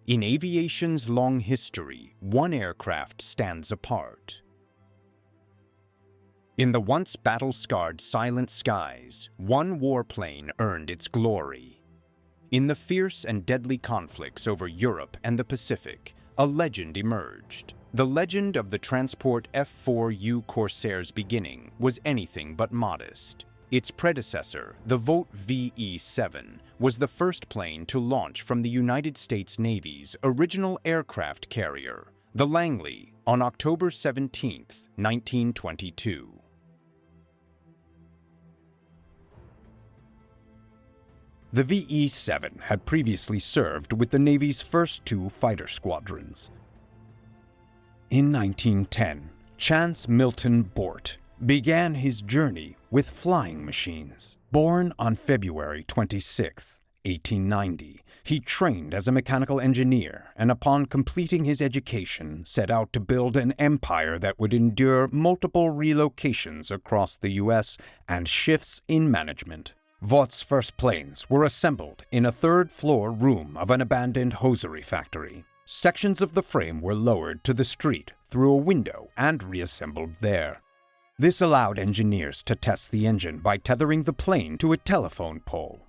In aviation's long history, one aircraft stands apart. In the once battle-scarred silent skies, one warplane earned its glory. In the fierce and deadly conflicts over Europe and the Pacific, a legend emerged. The legend of the transport F4U Corsair's beginning was anything but modest. Its predecessor, the Vought VE-7, was the first plane to launch from the United States Navy's original aircraft carrier, the Langley, on October 17, 1922. The VE-7 had previously served with the Navy's first two fighter squadrons. In 1910, Chance Milton Bort began his journey with flying machines. Born on February 26, 1890, he trained as a mechanical engineer and upon completing his education set out to build an empire that would endure multiple relocations across the U.S. and shifts in management. Vaught's first planes were assembled in a third-floor room of an abandoned hosiery factory. Sections of the frame were lowered to the street through a window and reassembled there. This allowed engineers to test the engine by tethering the plane to a telephone pole.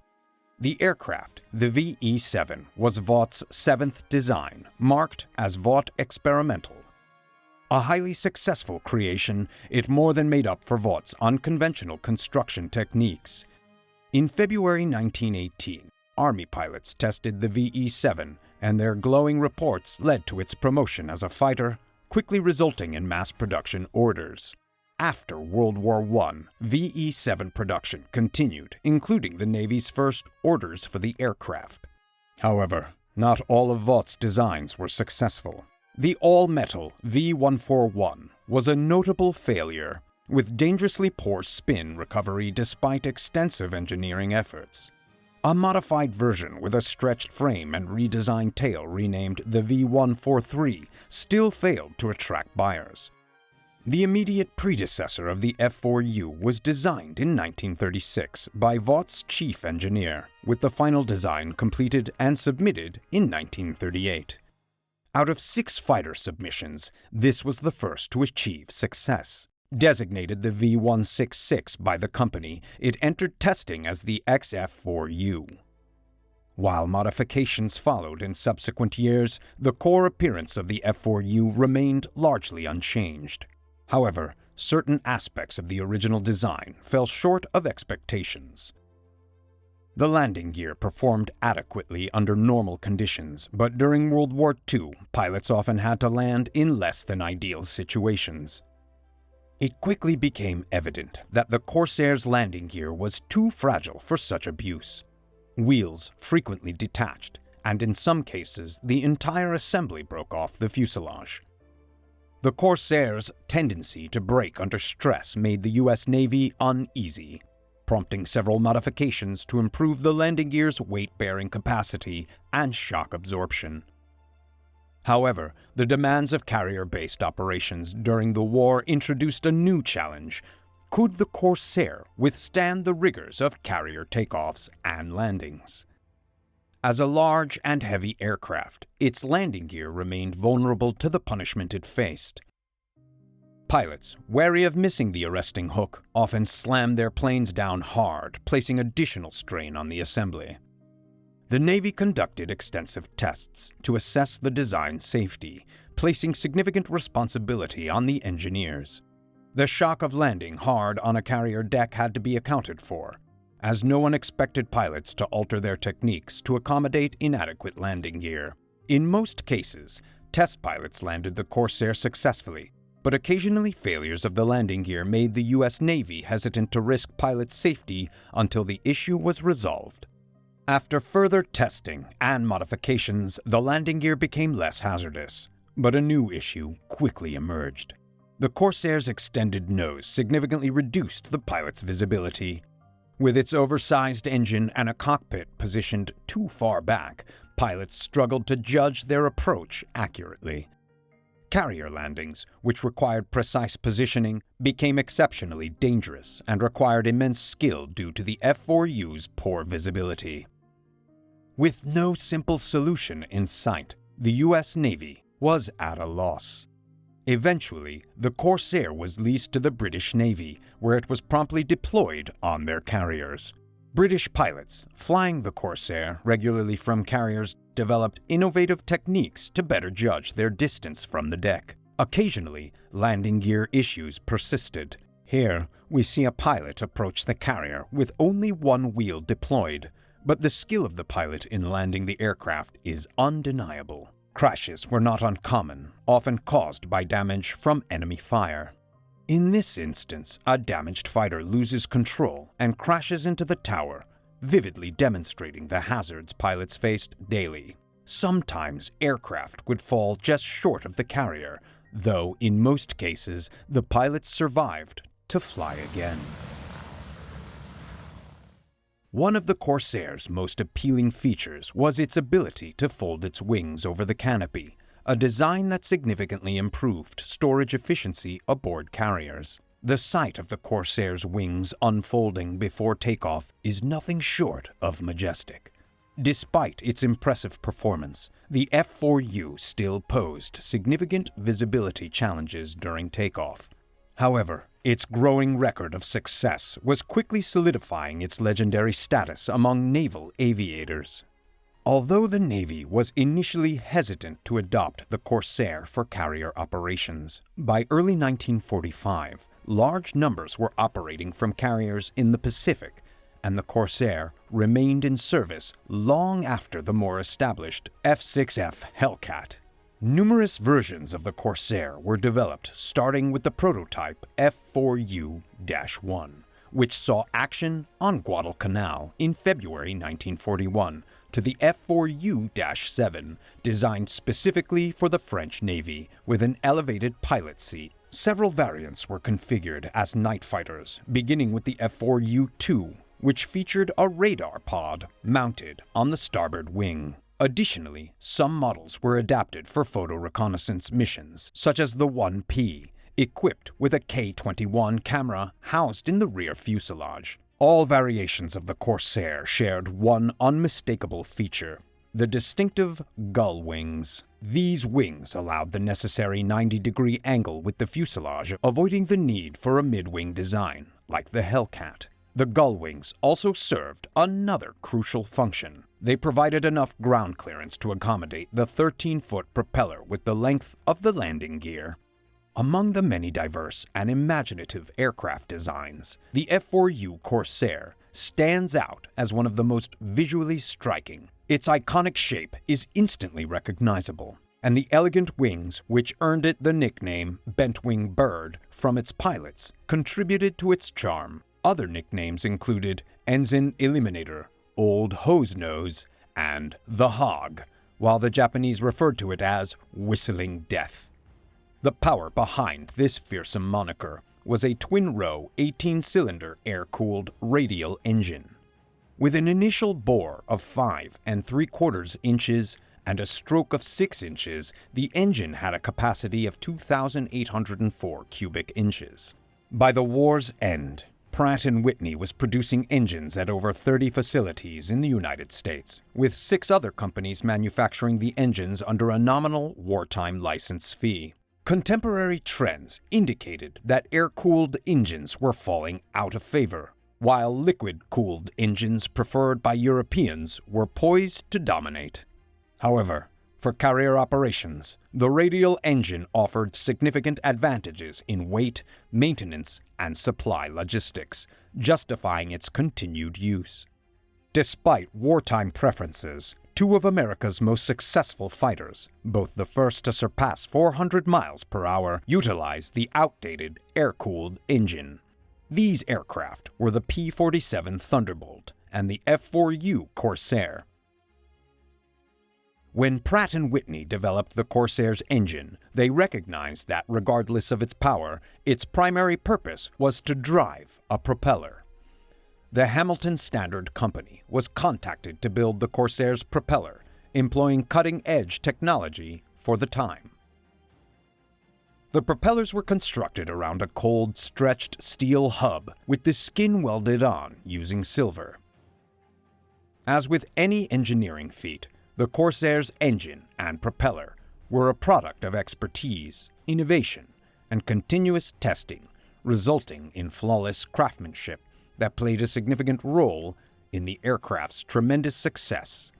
The aircraft, the VE-7, was Vaught's seventh design, marked as Vought Experimental. A highly successful creation, it more than made up for Vaught's unconventional construction techniques. In February 1918, Army pilots tested the VE-7, and their glowing reports led to its promotion as a fighter, quickly resulting in mass production orders. After World War I, VE-7 production continued, including the Navy's first orders for the aircraft. However, not all of Vaught's designs were successful. The all-metal V-141 was a notable failure, with dangerously poor spin recovery despite extensive engineering efforts. A modified version with a stretched frame and redesigned tail renamed the V-143 still failed to attract buyers. The immediate predecessor of the F4U was designed in 1936 by Vaught's chief engineer, with the final design completed and submitted in 1938. Out of 6 fighter submissions, this was the first to achieve success. Designated the V-166 by the company, it entered testing as the XF4U. While modifications followed in subsequent years, the core appearance of the F4U remained largely unchanged. However, certain aspects of the original design fell short of expectations. The landing gear performed adequately under normal conditions, but during World War II, pilots often had to land in less than ideal situations. It quickly became evident that the Corsair's landing gear was too fragile for such abuse. Wheels frequently detached, and in some cases, the entire assembly broke off the fuselage. The Corsair's tendency to break under stress made the U.S. Navy uneasy, prompting several modifications to improve the landing gear's weight-bearing capacity and shock absorption. However, the demands of carrier-based operations during the war introduced a new challenge. Could the Corsair withstand the rigors of carrier takeoffs and landings? As a large and heavy aircraft, its landing gear remained vulnerable to the punishment it faced. Pilots, wary of missing the arresting hook, often slammed their planes down hard, placing additional strain on the assembly. The Navy conducted extensive tests to assess the design's safety, placing significant responsibility on the engineers. The shock of landing hard on a carrier deck had to be accounted for, as no one expected pilots to alter their techniques to accommodate inadequate landing gear. In most cases, test pilots landed the Corsair successfully, but occasionally failures of the landing gear made the U.S. Navy hesitant to risk pilots' safety until the issue was resolved. After further testing and modifications, the landing gear became less hazardous, but a new issue quickly emerged. The Corsair's extended nose significantly reduced the pilot's visibility. With its oversized engine and a cockpit positioned too far back, pilots struggled to judge their approach accurately. Carrier landings, which required precise positioning, became exceptionally dangerous and required immense skill due to the F4U's poor visibility. With no simple solution in sight, the U.S. Navy was at a loss. Eventually, the Corsair was leased to the British Navy, where it was promptly deployed on their carriers. British pilots flying the Corsair regularly from carriers developed innovative techniques to better judge their distance from the deck. Occasionally, landing gear issues persisted. Here, we see a pilot approach the carrier with only one wheel deployed, but the skill of the pilot in landing the aircraft is undeniable. Crashes were not uncommon, often caused by damage from enemy fire. In this instance, a damaged fighter loses control and crashes into the tower, vividly demonstrating the hazards pilots faced daily. Sometimes aircraft would fall just short of the carrier, though in most cases the pilots survived to fly again. One of the Corsair's most appealing features was its ability to fold its wings over the canopy, a design that significantly improved storage efficiency aboard carriers. The sight of the Corsair's wings unfolding before takeoff is nothing short of majestic. Despite its impressive performance, the F4U still posed significant visibility challenges during takeoff. However, its growing record of success was quickly solidifying its legendary status among naval aviators. Although the Navy was initially hesitant to adopt the Corsair for carrier operations, by early 1945, large numbers were operating from carriers in the Pacific, and the Corsair remained in service long after the more established F6F Hellcat. Numerous versions of the Corsair were developed, starting with the prototype F4U-1, which saw action on Guadalcanal in February 1941, to the F4U-7, designed specifically for the French Navy, with an elevated pilot seat. Several variants were configured as night fighters, beginning with the F4U-2, which featured a radar pod mounted on the starboard wing. Additionally, some models were adapted for photo reconnaissance missions, such as the 1P, equipped with a K-21 camera housed in the rear fuselage. All variations of the Corsair shared one unmistakable feature: the distinctive gull wings. These wings allowed the necessary 90-degree angle with the fuselage, avoiding the need for a mid-wing design, like the Hellcat. The gull wings also served another crucial function. They provided enough ground clearance to accommodate the 13-foot propeller with the length of the landing gear. Among the many diverse and imaginative aircraft designs, the F4U Corsair stands out as one of the most visually striking. Its iconic shape is instantly recognizable, and the elegant wings, which earned it the nickname Bent-Wing Bird from its pilots, contributed to its charm. Other nicknames included Ensign Eliminator, Old Hose Nose, and the Hog, while the Japanese referred to it as Whistling Death. The power behind this fearsome moniker was a twin-row 18-cylinder air-cooled radial engine. With an initial bore of 5 3/4 inches and a stroke of 6 inches, the engine had a capacity of 2,804 cubic inches. By the war's end, Pratt & Whitney was producing engines at over 30 facilities in the United States, with 6 other companies manufacturing the engines under a nominal wartime license fee. Contemporary trends indicated that air-cooled engines were falling out of favor, while liquid-cooled engines preferred by Europeans were poised to dominate. However, for carrier operations, the radial engine offered significant advantages in weight, maintenance, and supply logistics, justifying its continued use. Despite wartime preferences, 2 of America's most successful fighters, both the first to surpass 400 miles per hour, utilized the outdated air-cooled engine. These aircraft were the P-47 Thunderbolt and the F4U Corsair. When Pratt & Whitney developed the Corsair's engine, they recognized that regardless of its power, its primary purpose was to drive a propeller. The Hamilton Standard Company was contacted to build the Corsair's propeller, employing cutting-edge technology for the time. The propellers were constructed around a cold, stretched steel hub with the skin welded on using silver. As with any engineering feat, The Corsair's engine and propeller were a product of expertise, innovation, and continuous testing, resulting in flawless craftsmanship that played a significant role in the aircraft's tremendous success.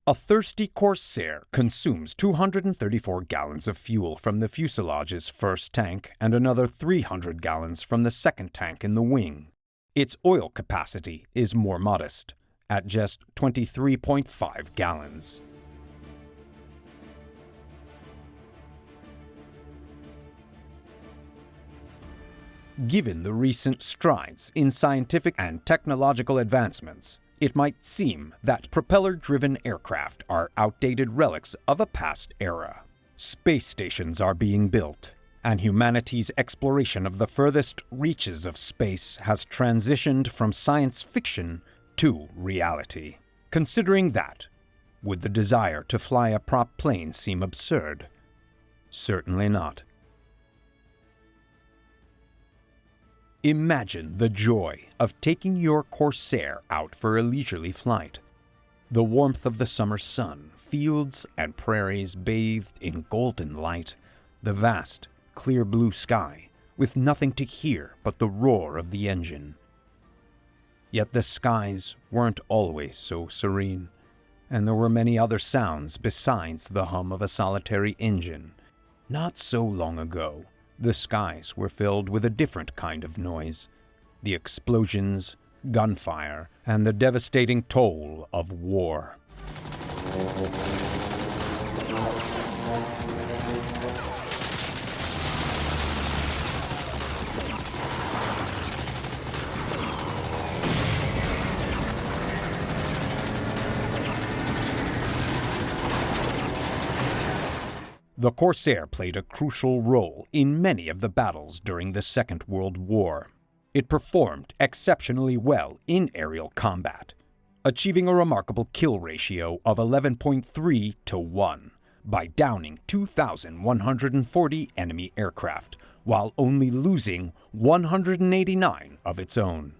A thirsty Corsair consumes 234 gallons of fuel from the fuselage's first tank and another 300 gallons from the second tank in the wing. Its oil capacity is more modest, at just 23.5 gallons. Given the recent strides in scientific and technological advancements, it might seem that propeller-driven aircraft are outdated relics of a past era. Space stations are being built, and humanity's exploration of the furthest reaches of space has transitioned from science fiction to reality. Considering that, would the desire to fly a prop plane seem absurd? Certainly not. Imagine the joy of taking your Corsair out for a leisurely flight. The warmth of the summer sun, fields and prairies bathed in golden light, the vast, clear blue sky, with nothing to hear but the roar of the engine. Yet the skies weren't always so serene, and there were many other sounds besides the hum of a solitary engine. Not so long ago, the skies were filled with a different kind of noise: the explosions, gunfire, and the devastating toll of war. The Corsair played a crucial role in many of the battles during the Second World War. It performed exceptionally well in aerial combat, achieving a remarkable kill ratio of 11.3 to 1 by downing 2,140 enemy aircraft, while only losing 189 of its own.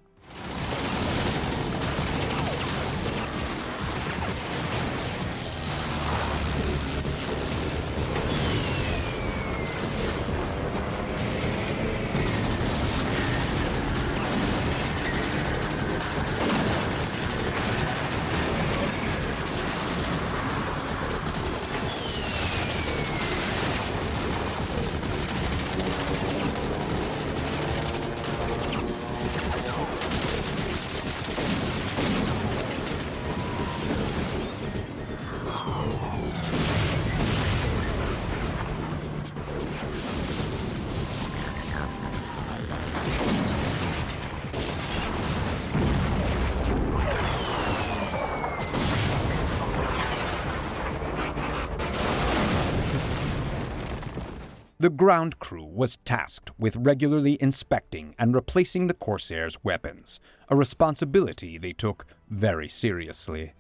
The ground crew was tasked with regularly inspecting and replacing the Corsair's weapons, a responsibility they took very seriously.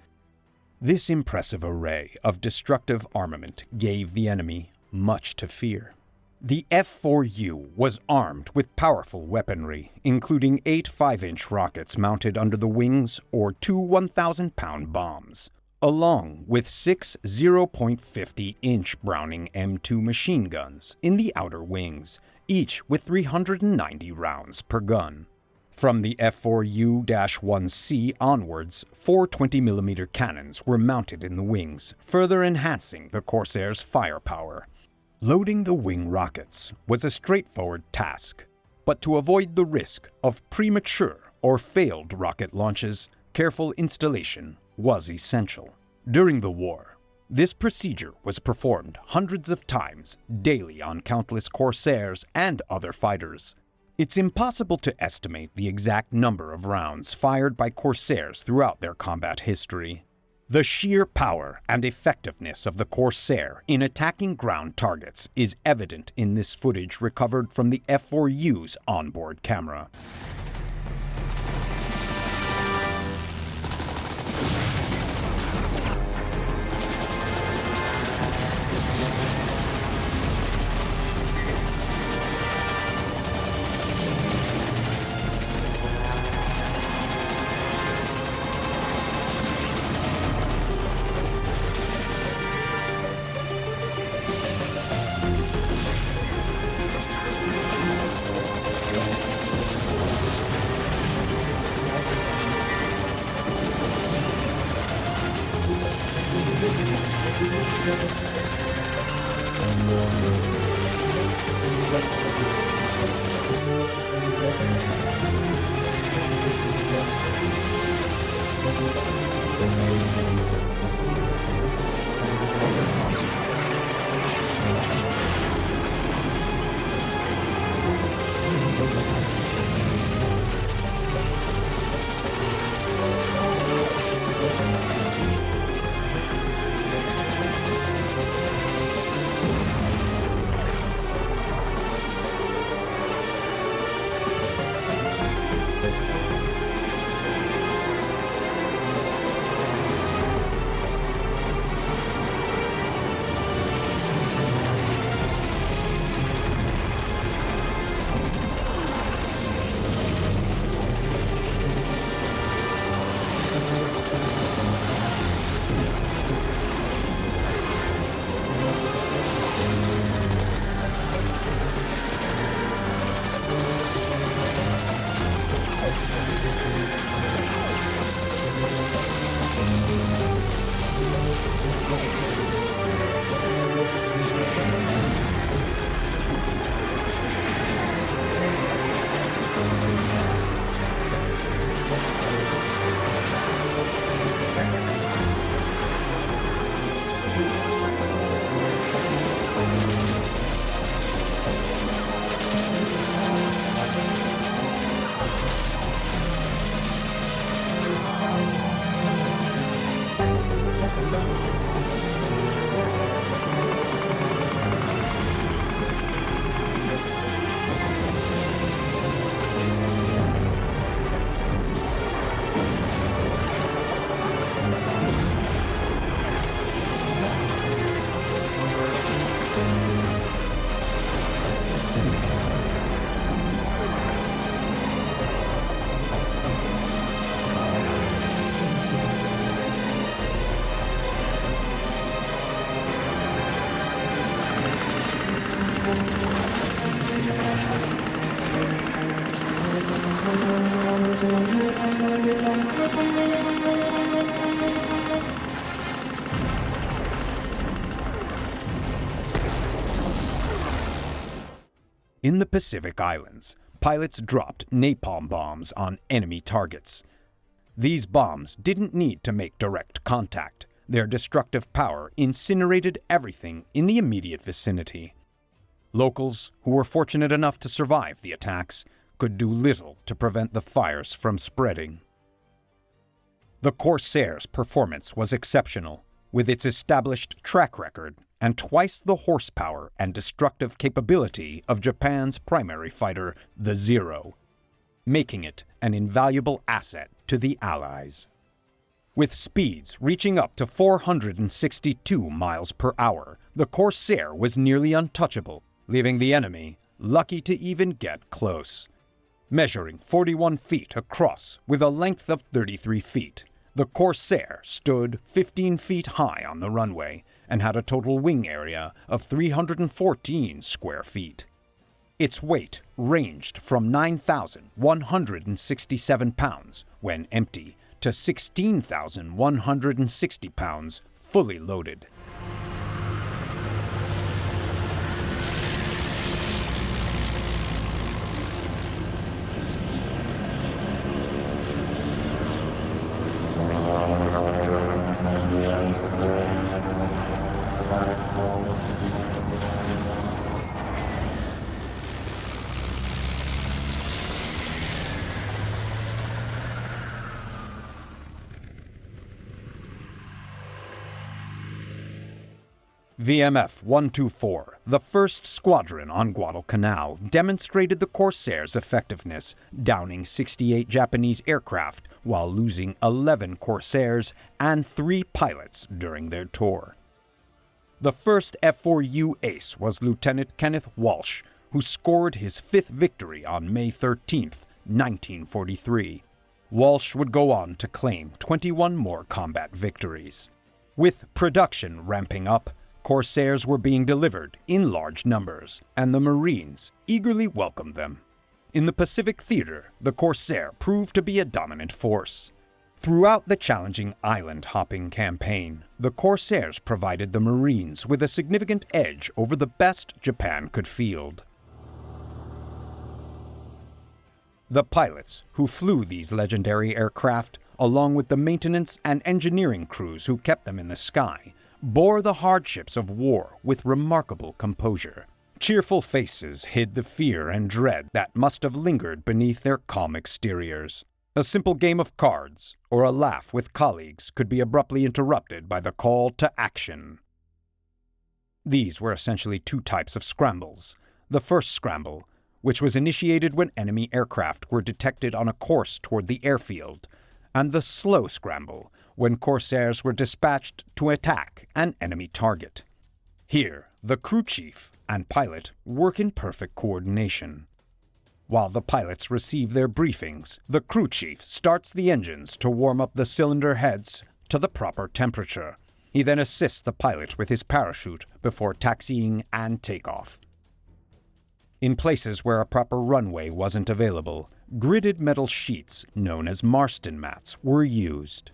This impressive array of destructive armament gave the enemy much to fear. The F4U was armed with powerful weaponry, including 8 5-inch rockets mounted under the wings or 2 1,000-pound bombs, along with 6 0.50-inch Browning M2 machine guns in the outer wings, each with 390 rounds per gun. From the F4U-1C onwards, 4 20mm cannons were mounted in the wings, further enhancing the Corsair's firepower. Loading the wing rockets was a straightforward task, but to avoid the risk of premature or failed rocket launches, careful installation was essential. During the war, this procedure was performed hundreds of times daily on countless Corsairs and other fighters. It's impossible to estimate the exact number of rounds fired by Corsairs throughout their combat history. The sheer power and effectiveness of the Corsair in attacking ground targets is evident in this footage recovered from the F4U's onboard camera. In the Pacific Islands, pilots dropped napalm bombs on enemy targets. These bombs didn't need to make direct contact. Their destructive power incinerated everything in the immediate vicinity. Locals, who were fortunate enough to survive the attacks, could do little to prevent the fires from spreading. The Corsair's performance was exceptional, with its established track record and twice the horsepower and destructive capability of Japan's primary fighter, the Zero, making it an invaluable asset to the Allies. With speeds reaching up to 462 miles per hour, the Corsair was nearly untouchable, leaving the enemy lucky to even get close. Measuring 41 feet across with a length of 33 feet, the Corsair stood 15 feet high on the runway and had a total wing area of 314 square feet. Its weight ranged from 9,167 pounds when empty to 16,160 pounds fully loaded. VMF 124, the first squadron on Guadalcanal, demonstrated the Corsair's effectiveness, downing 68 Japanese aircraft while losing 11 Corsairs and 3 pilots during their tour. The first F4U ace was Lieutenant Kenneth Walsh, who scored his 5th victory on May 13, 1943. Walsh would go on to claim 21 more combat victories. With production ramping up, Corsairs were being delivered in large numbers, and the Marines eagerly welcomed them. In the Pacific theater, the Corsair proved to be a dominant force. Throughout the challenging island-hopping campaign, the Corsairs provided the Marines with a significant edge over the best Japan could field. The pilots who flew these legendary aircraft, along with the maintenance and engineering crews who kept them in the sky, bore the hardships of war with remarkable composure. Cheerful faces hid the fear and dread that must have lingered beneath their calm exteriors. A simple game of cards or a laugh with colleagues could be abruptly interrupted by the call to action. These were essentially two types of scrambles. The first scramble, which was initiated when enemy aircraft were detected on a course toward the airfield, and the slow scramble, when Corsairs were dispatched to attack an enemy target. Here, the crew chief and pilot work in perfect coordination. While the pilots receive their briefings, the crew chief starts the engines to warm up the cylinder heads to the proper temperature. He then assists the pilot with his parachute before taxiing and takeoff. In places where a proper runway wasn't available, gridded metal sheets known as Marston mats were used.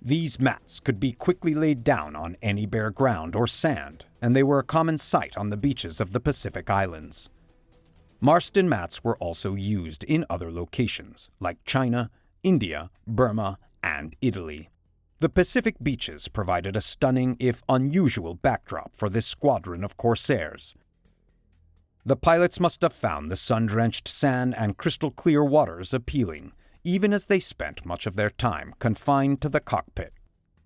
These mats could be quickly laid down on any bare ground or sand, and they were a common sight on the beaches of the Pacific Islands. Marston mats were also used in other locations, like China, India, Burma, and Italy. The Pacific beaches provided a stunning, if unusual, backdrop for this squadron of Corsairs. The pilots must have found the sun-drenched sand and crystal-clear waters appealing, even as they spent much of their time confined to the cockpit.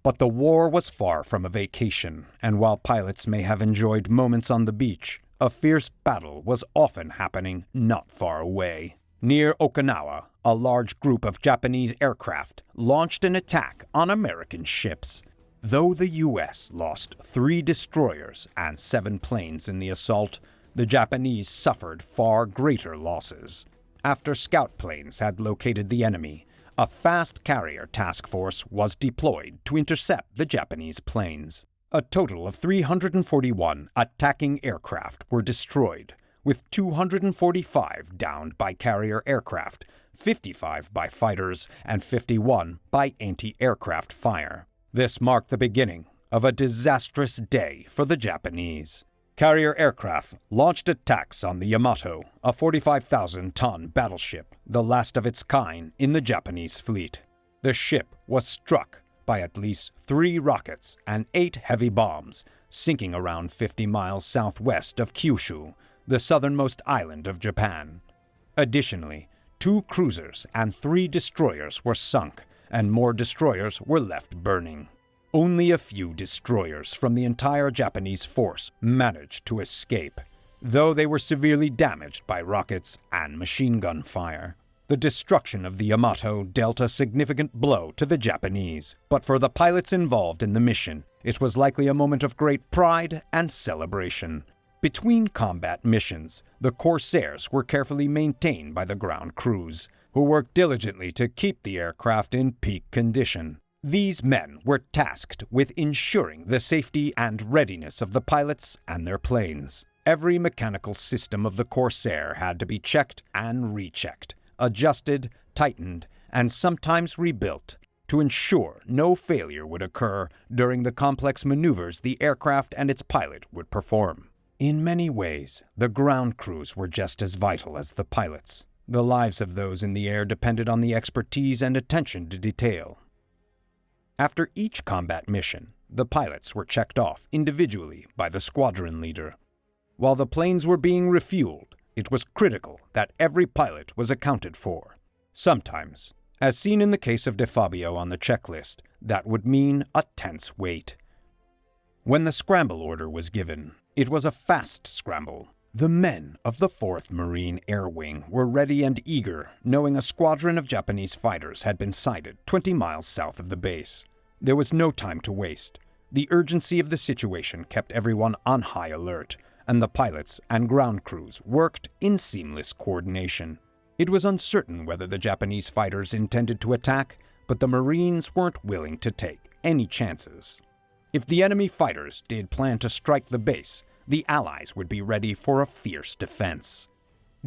But the war was far from a vacation, and while pilots may have enjoyed moments on the beach, a fierce battle was often happening not far away. Near Okinawa, a large group of Japanese aircraft launched an attack on American ships. Though the U.S. lost 3 destroyers and 7 planes in the assault, the Japanese suffered far greater losses. After scout planes had located the enemy, a fast carrier task force was deployed to intercept the Japanese planes. A total of 341 attacking aircraft were destroyed, with 245 downed by carrier aircraft, 55 by fighters, and 51 by anti-aircraft fire. This marked the beginning of a disastrous day for the Japanese. Carrier aircraft launched attacks on the Yamamoto, a 45,000-ton battleship, the last of its kind in the Japanese fleet. The ship was struck by at least 3 rockets and 8 heavy bombs, sinking around 50 miles southwest of Kyushu, the southernmost island of Japan. Additionally, 2 cruisers and 3 destroyers were sunk, and more destroyers were left burning. Only a few destroyers from the entire Japanese force managed to escape, though they were severely damaged by rockets and machine gun fire. The destruction of the Yamamoto dealt a significant blow to the Japanese, but for the pilots involved in the mission, it was likely a moment of great pride and celebration. Between combat missions, the Corsairs were carefully maintained by the ground crews, who worked diligently to keep the aircraft in peak condition. These men were tasked with ensuring the safety and readiness of the pilots and their planes. Every mechanical system of the Corsair had to be checked and rechecked, adjusted, tightened, and sometimes rebuilt to ensure no failure would occur during the complex maneuvers the aircraft and its pilot would perform. In many ways, the ground crews were just as vital as the pilots. The lives of those in the air depended on the expertise and attention to detail. After each combat mission, the pilots were checked off individually by the squadron leader. While the planes were being refueled, it was critical that every pilot was accounted for. Sometimes, as seen in the case of De Fabio on the checklist, that would mean a tense wait. When the scramble order was given, it was a fast scramble. The men of the 4th Marine Air Wing were ready and eager, knowing a squadron of Japanese fighters had been sighted 20 miles south of the base. There was no time to waste. The urgency of the situation kept everyone on high alert, and the pilots and ground crews worked in seamless coordination. It was uncertain whether the Japanese fighters intended to attack, but the Marines weren't willing to take any chances. If the enemy fighters did plan to strike the base, the Allies would be ready for a fierce defense.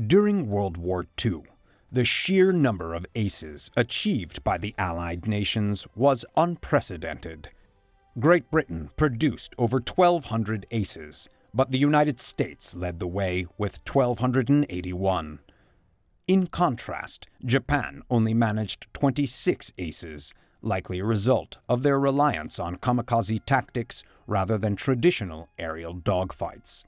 During World War II, The sheer number of aces achieved by the Allied nations was unprecedented. Great Britain produced over 1,200 aces, but the United States led the way with 1,281. In contrast, Japan only managed 26 aces, likely a result of their reliance on kamikaze tactics rather than traditional aerial dogfights.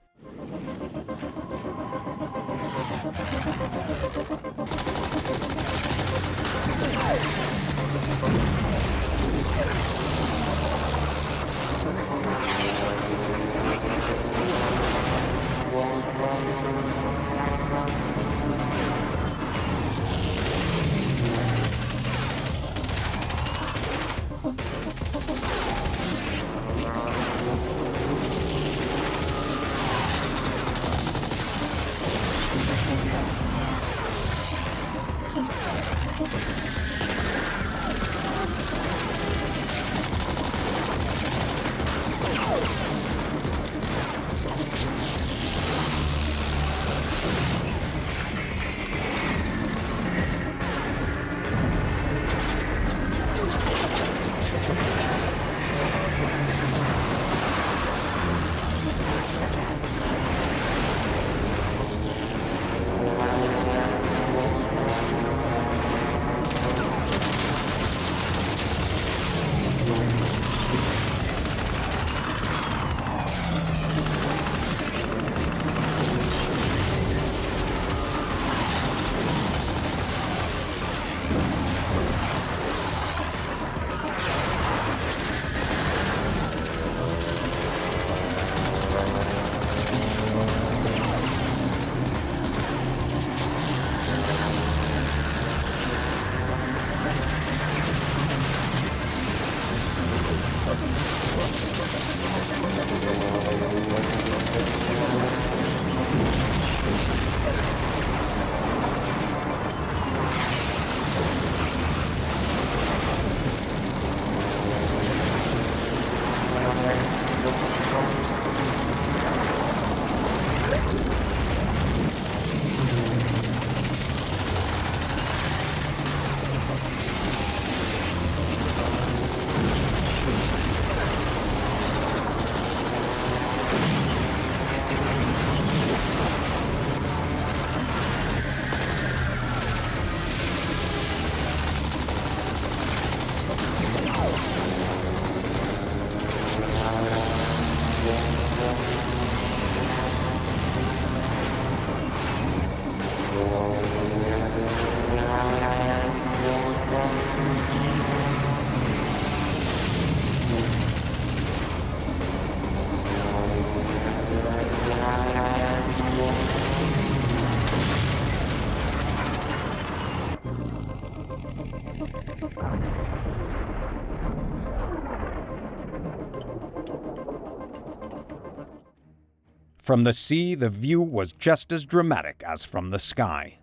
From the sea, the view was just as dramatic as from the sky.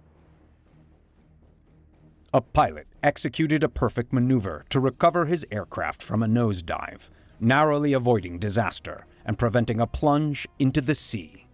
A pilot executed a perfect maneuver to recover his aircraft from a nosedive, narrowly avoiding disaster and preventing a plunge into the sea.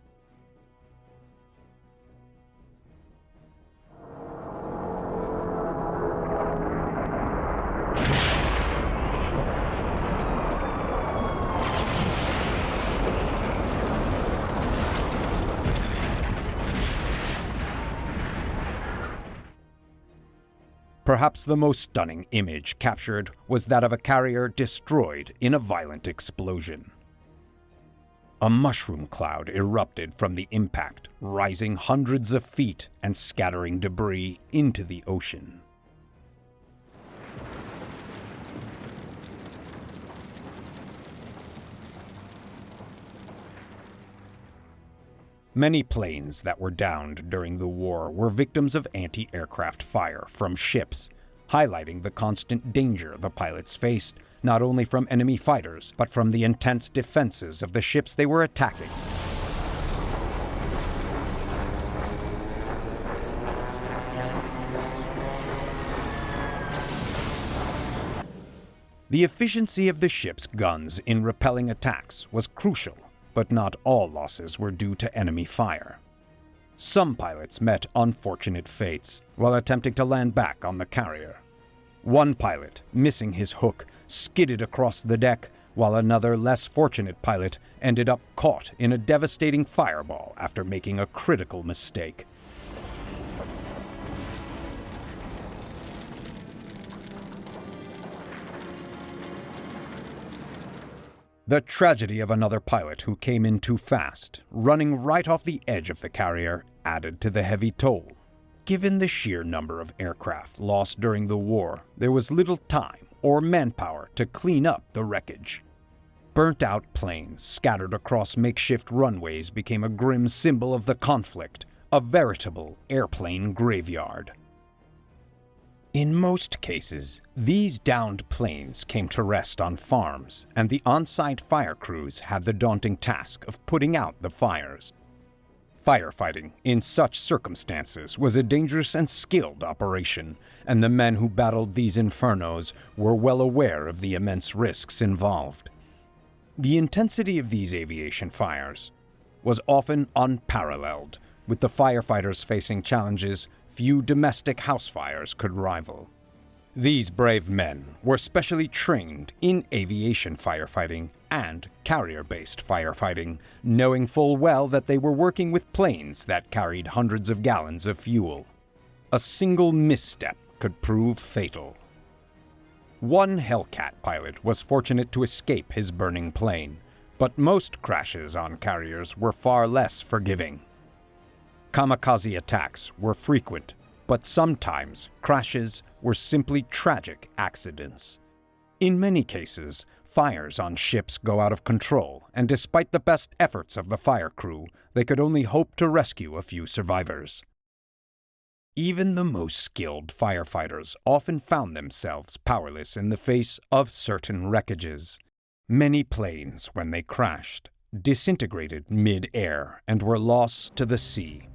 Perhaps the most stunning image captured was that of a carrier destroyed in a violent explosion. A mushroom cloud erupted from the impact, rising hundreds of feet and scattering debris into the ocean. Many planes that were downed during the war were victims of anti-aircraft fire from ships, highlighting the constant danger the pilots faced, not only from enemy fighters, but from the intense defenses of the ships they were attacking. The efficiency of the ship's guns in repelling attacks was crucial, but not all losses were due to enemy fire. Some pilots met unfortunate fates while attempting to land back on the carrier. One pilot, missing his hook, skidded across the deck, while another less fortunate pilot ended up caught in a devastating fireball after making a critical mistake. The tragedy of another pilot who came in too fast, running right off the edge of the carrier, added to the heavy toll. Given the sheer number of aircraft lost during the war, there was little time or manpower to clean up the wreckage. Burnt-out planes scattered across makeshift runways became a grim symbol of the conflict, a veritable airplane graveyard. In most cases, these downed planes came to rest on farms, and the on-site fire crews had the daunting task of putting out the fires. Firefighting in such circumstances was a dangerous and skilled operation, and the men who battled these infernos were well aware of the immense risks involved. The intensity of these aviation fires was often unparalleled, with the firefighters facing challenges few domestic house fires could rival. These brave men were specially trained in aviation firefighting and carrier-based firefighting, knowing full well that they were working with planes that carried hundreds of gallons of fuel. A single misstep could prove fatal. One Hellcat pilot was fortunate to escape his burning plane, but most crashes on carriers were far less forgiving. Kamikaze attacks were frequent, but sometimes crashes were simply tragic accidents. In many cases, fires on ships go out of control, and despite the best efforts of the fire crew, they could only hope to rescue a few survivors. Even the most skilled firefighters often found themselves powerless in the face of certain wreckages. Many planes, when they crashed, disintegrated mid-air and were lost to the sea.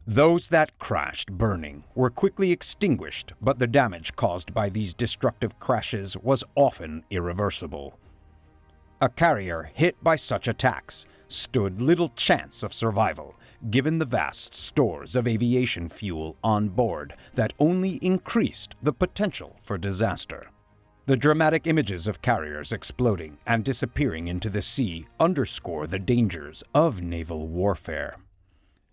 Those that crashed burning were quickly extinguished, but the damage caused by these destructive crashes was often irreversible. A carrier hit by such attacks stood little chance of survival, given the vast stores of aviation fuel on board that only increased the potential for disaster. The dramatic images of carriers exploding and disappearing into the sea underscore the dangers of naval warfare.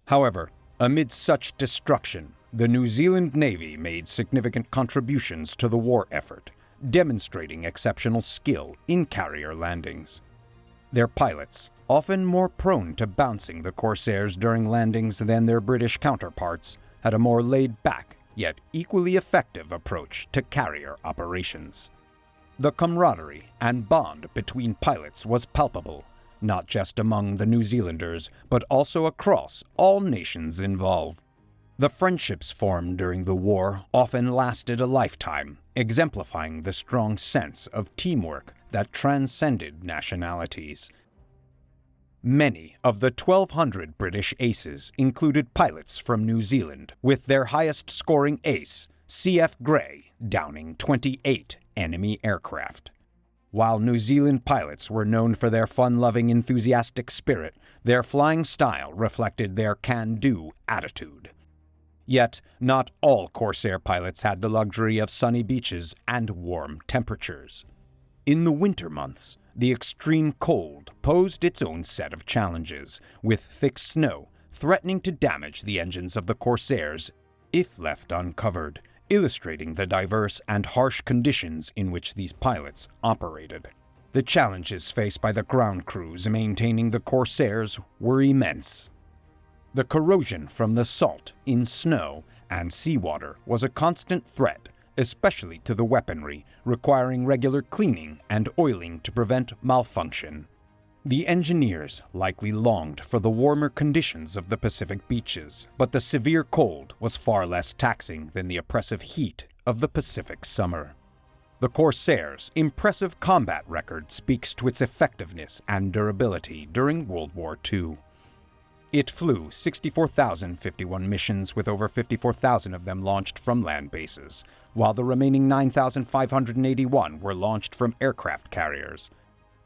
However, amid such destruction, the New Zealand Navy made significant contributions to the war effort, demonstrating exceptional skill in carrier landings. Their pilots, often more prone to bouncing the Corsairs during landings than their British counterparts, had a more laid-back, yet equally effective approach to carrier operations. The camaraderie and bond between pilots was palpable, not just among the New Zealanders, but also across all nations involved. The friendships formed during the war often lasted a lifetime, exemplifying the strong sense of teamwork that transcended nationalities. Many of the 1,200 British aces included pilots from New Zealand, with their highest-scoring ace, C.F. Gray, downing 28 enemy aircraft. While New Zealand pilots were known for their fun-loving, enthusiastic spirit, their flying style reflected their can-do attitude. Yet, not all Corsair pilots had the luxury of sunny beaches and warm temperatures. In the winter months, the extreme cold posed its own set of challenges, with thick snow threatening to damage the engines of the Corsairs if left uncovered, illustrating the diverse and harsh conditions in which these pilots operated. The challenges faced by the ground crews maintaining the Corsairs were immense. The corrosion from the salt in snow and seawater was a constant threat, especially to the weaponry, requiring regular cleaning and oiling to prevent malfunction. The engineers likely longed for the warmer conditions of the Pacific beaches, but the severe cold was far less taxing than the oppressive heat of the Pacific summer. The Corsair's impressive combat record speaks to its effectiveness and durability during World War II. It flew 64,051 missions, with over 54,000 of them launched from land bases, while the remaining 9,581 were launched from aircraft carriers.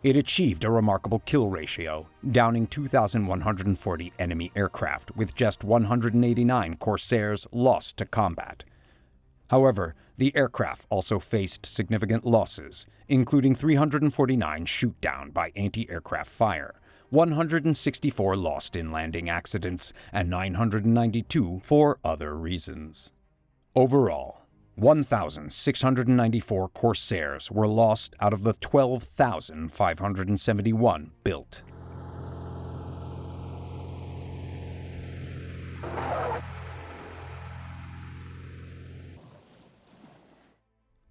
It achieved a remarkable kill ratio, downing 2,140 enemy aircraft, with just 189 Corsairs lost to combat. However, the aircraft also faced significant losses, including 349 shoot-down by anti-aircraft fire, 164 lost in landing accidents, and 992 for other reasons. Overall, 1,694 Corsairs were lost out of the 12,571 built.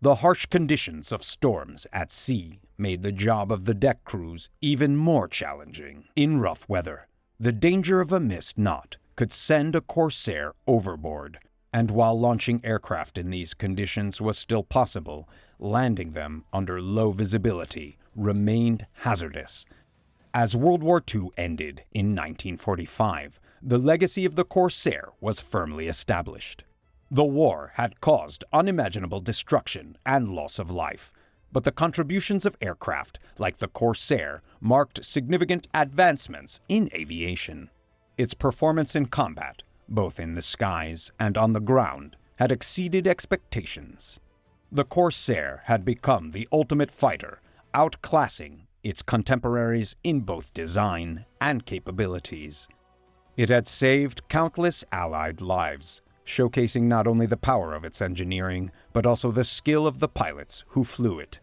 The harsh conditions of storms at sea made the job of the deck crews even more challenging. In rough weather, the danger of a missed knot could send a Corsair overboard, and while launching aircraft in these conditions was still possible, landing them under low visibility remained hazardous. As World War II ended in 1945, the legacy of the Corsair was firmly established. The war had caused unimaginable destruction and loss of life, but the contributions of aircraft like the Corsair marked significant advancements in aviation. Its performance in combat, both in the skies and on the ground, had exceeded expectations. The Corsair had become the ultimate fighter, outclassing its contemporaries in both design and capabilities. It had saved countless Allied lives, showcasing not only the power of its engineering, but also the skill of the pilots who flew it.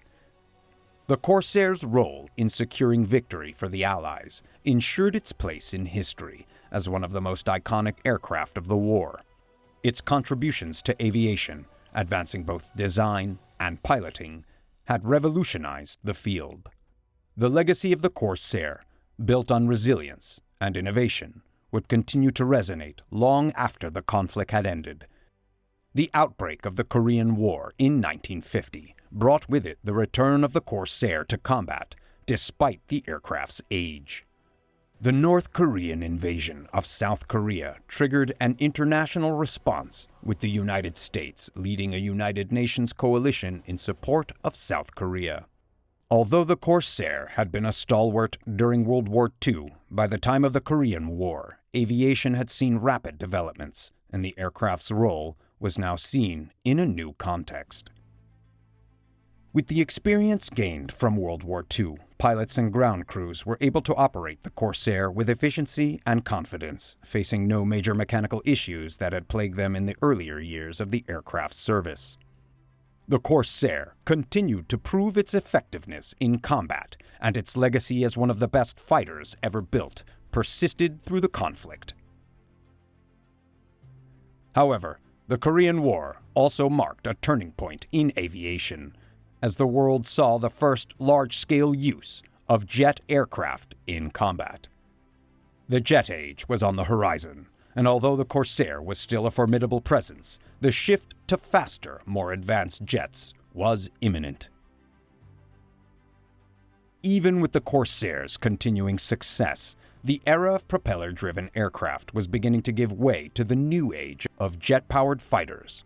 The Corsair's role in securing victory for the Allies ensured its place in history as one of the most iconic aircraft of the war. Its contributions to aviation, advancing both design and piloting, had revolutionized the field. The legacy of the Corsair, built on resilience and innovation, would continue to resonate long after the conflict had ended. The outbreak of the Korean War in 1950 brought with it the return of the Corsair to combat, despite the aircraft's age. The North Korean invasion of South Korea triggered an international response, with the United States leading a United Nations coalition in support of South Korea. Although the Corsair had been a stalwart during World War II, by the time of the Korean War, aviation had seen rapid developments, and the aircraft's role was now seen in a new context. With the experience gained from World War II, pilots and ground crews were able to operate the Corsair with efficiency and confidence, facing no major mechanical issues that had plagued them in the earlier years of the aircraft's service. The Corsair continued to prove its effectiveness in combat, and its legacy as one of the best fighters ever built persisted through the conflict. However, the Korean War also marked a turning point in aviation, as the world saw the first large-scale use of jet aircraft in combat. The jet age was on the horizon, and although the Corsair was still a formidable presence, the shift to faster, more advanced jets was imminent. Even with the Corsair's continuing success, the era of propeller-driven aircraft was beginning to give way to the new age of jet-powered fighters.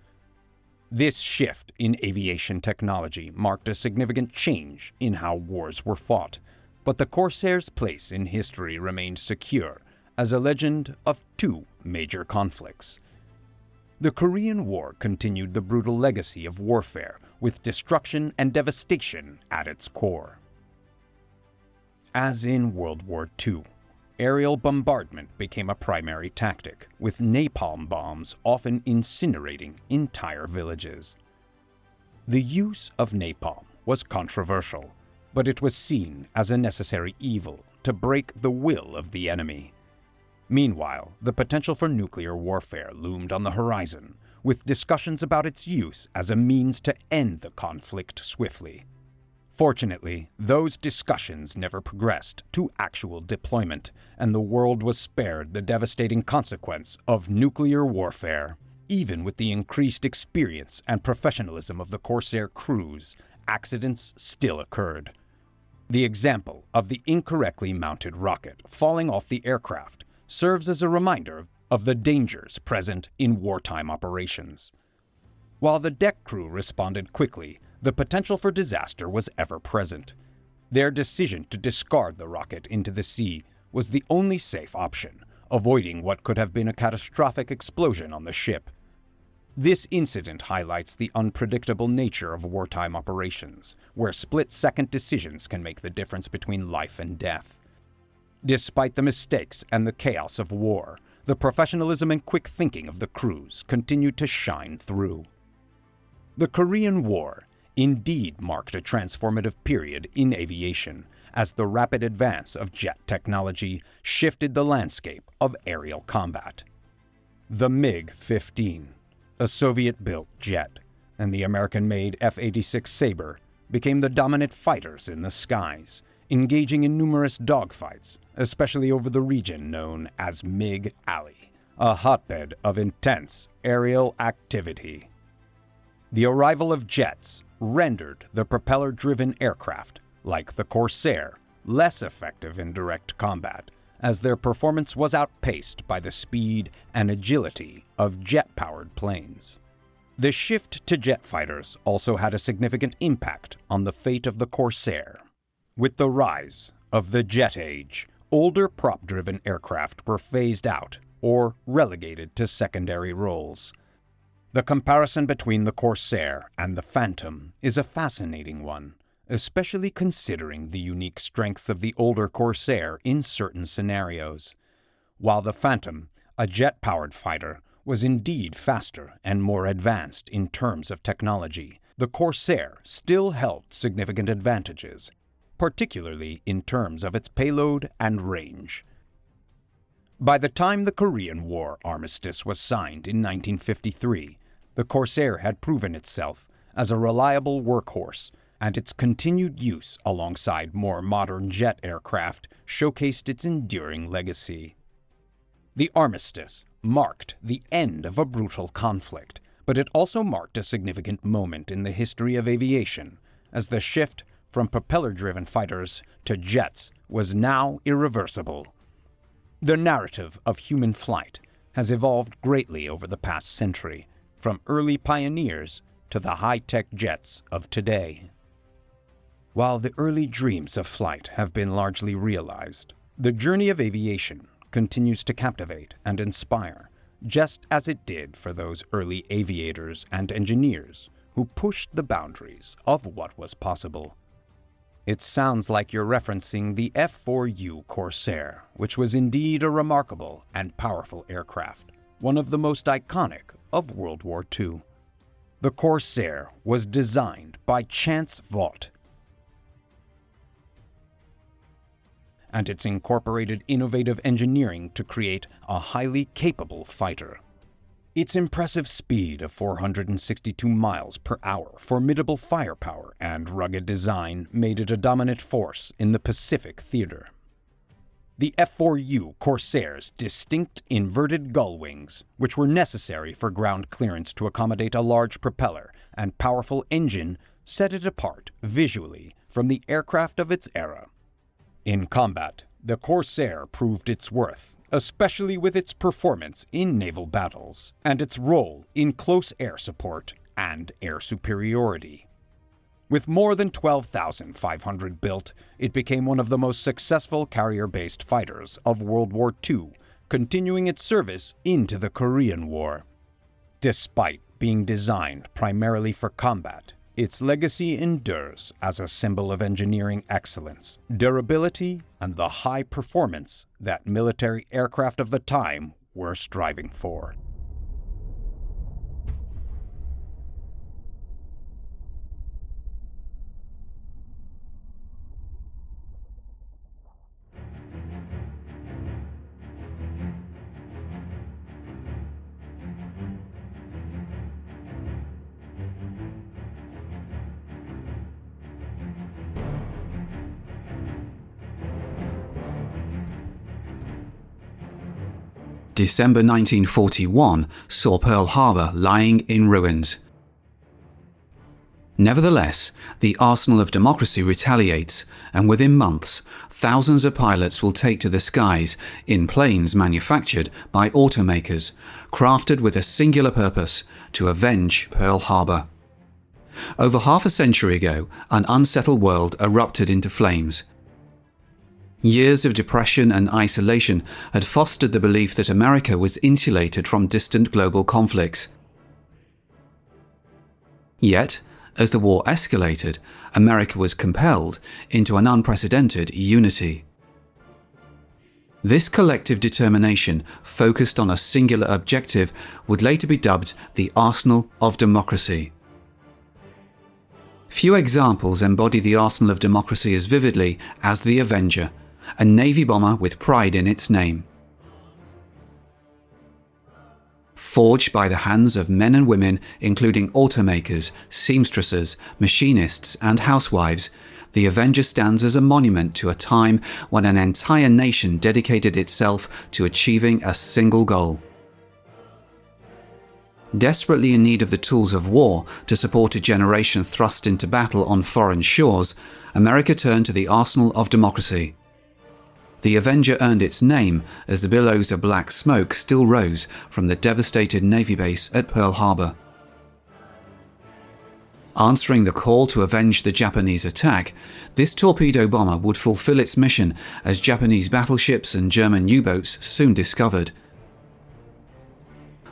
This shift in aviation technology marked a significant change in how wars were fought, but the Corsair's place in history remained secure as a legend of two major conflicts. The Korean War continued the brutal legacy of warfare, with destruction and devastation at its core. As in World War II, aerial bombardment became a primary tactic, with napalm bombs often incinerating entire villages. The use of napalm was controversial, but it was seen as a necessary evil to break the will of the enemy. Meanwhile, the potential for nuclear warfare loomed on the horizon, with discussions about its use as a means to end the conflict swiftly. Fortunately, those discussions never progressed to actual deployment, and the world was spared the devastating consequence of nuclear warfare. Even with the increased experience and professionalism of the Corsair crews, accidents still occurred. The example of the incorrectly mounted rocket falling off the aircraft serves as a reminder of the dangers present in wartime operations. While the deck crew responded quickly, the potential for disaster was ever present. Their decision to discard the rocket into the sea was the only safe option, avoiding what could have been a catastrophic explosion on the ship. This incident highlights the unpredictable nature of wartime operations, where split-second decisions can make the difference between life and death. Despite the mistakes and the chaos of war, the professionalism and quick thinking of the crews continued to shine through. The Korean War indeed marked a transformative period in aviation, as the rapid advance of jet technology shifted the landscape of aerial combat. The MiG-15, a Soviet-built jet, and the American-made F-86 Sabre became the dominant fighters in the skies, engaging in numerous dogfights, especially over the region known as MiG Alley, a hotbed of intense aerial activity. The arrival of jets rendered the propeller-driven aircraft, like the Corsair, less effective in direct combat, as their performance was outpaced by the speed and agility of jet-powered planes. The shift to jet fighters also had a significant impact on the fate of the Corsair. With the rise of the jet age, older prop-driven aircraft were phased out or relegated to secondary roles. The comparison between the Corsair and the Phantom is a fascinating one, especially considering the unique strengths of the older Corsair in certain scenarios. While the Phantom, a jet-powered fighter, was indeed faster and more advanced in terms of technology, the Corsair still held significant advantages, particularly in terms of its payload and range. By the time the Korean War armistice was signed in 1953, the Corsair had proven itself as a reliable workhorse, and its continued use alongside more modern jet aircraft showcased its enduring legacy. The armistice marked the end of a brutal conflict, but it also marked a significant moment in the history of aviation, as the shift from propeller-driven fighters to jets was now irreversible. The narrative of human flight has evolved greatly over the past century, from early pioneers to the high-tech jets of today. While the early dreams of flight have been largely realized, the journey of aviation continues to captivate and inspire, just as it did for those early aviators and engineers who pushed the boundaries of what was possible. It sounds like you're referencing the F4U Corsair, which was indeed a remarkable and powerful aircraft, one of the most iconic of World War II. The Corsair was designed by Chance Vought, and it's incorporated innovative engineering to create a highly capable fighter. Its impressive speed of 462 miles per hour, formidable firepower, and rugged design made it a dominant force in the Pacific theater. The F4U Corsair's distinct inverted gull wings, which were necessary for ground clearance to accommodate a large propeller and powerful engine, set it apart visually from the aircraft of its era. In combat, the Corsair proved its worth, especially with its performance in naval battles and its role in close air support and air superiority. With more than 12,500 built, it became one of the most successful carrier-based fighters of World War II, continuing its service into the Korean War. Despite being designed primarily for combat, its legacy endures as a symbol of engineering excellence, durability, and the high performance that military aircraft of the time were striving for. December 1941 saw Pearl Harbor lying in ruins. Nevertheless, the arsenal of democracy retaliates, and within months, thousands of pilots will take to the skies in planes manufactured by automakers, crafted with a singular purpose: to avenge Pearl Harbor. Over half a century ago, an unsettled world erupted into flames. Years of depression and isolation had fostered the belief that America was insulated from distant global conflicts. Yet, as the war escalated, America was compelled into an unprecedented unity. This collective determination, focused on a singular objective, would later be dubbed the Arsenal of Democracy. Few examples embody the arsenal of democracy as vividly as the Avenger, a Navy bomber with pride in its name. Forged by the hands of men and women, including automakers, seamstresses, machinists, and housewives, the Avenger stands as a monument to a time when an entire nation dedicated itself to achieving a single goal. Desperately in need of the tools of war to support a generation thrust into battle on foreign shores, America turned to the arsenal of democracy. The Avenger earned its name as the billows of black smoke still rose from the devastated Navy base at Pearl Harbor. Answering the call to avenge the Japanese attack, this torpedo bomber would fulfill its mission, as Japanese battleships and German U-boats soon discovered.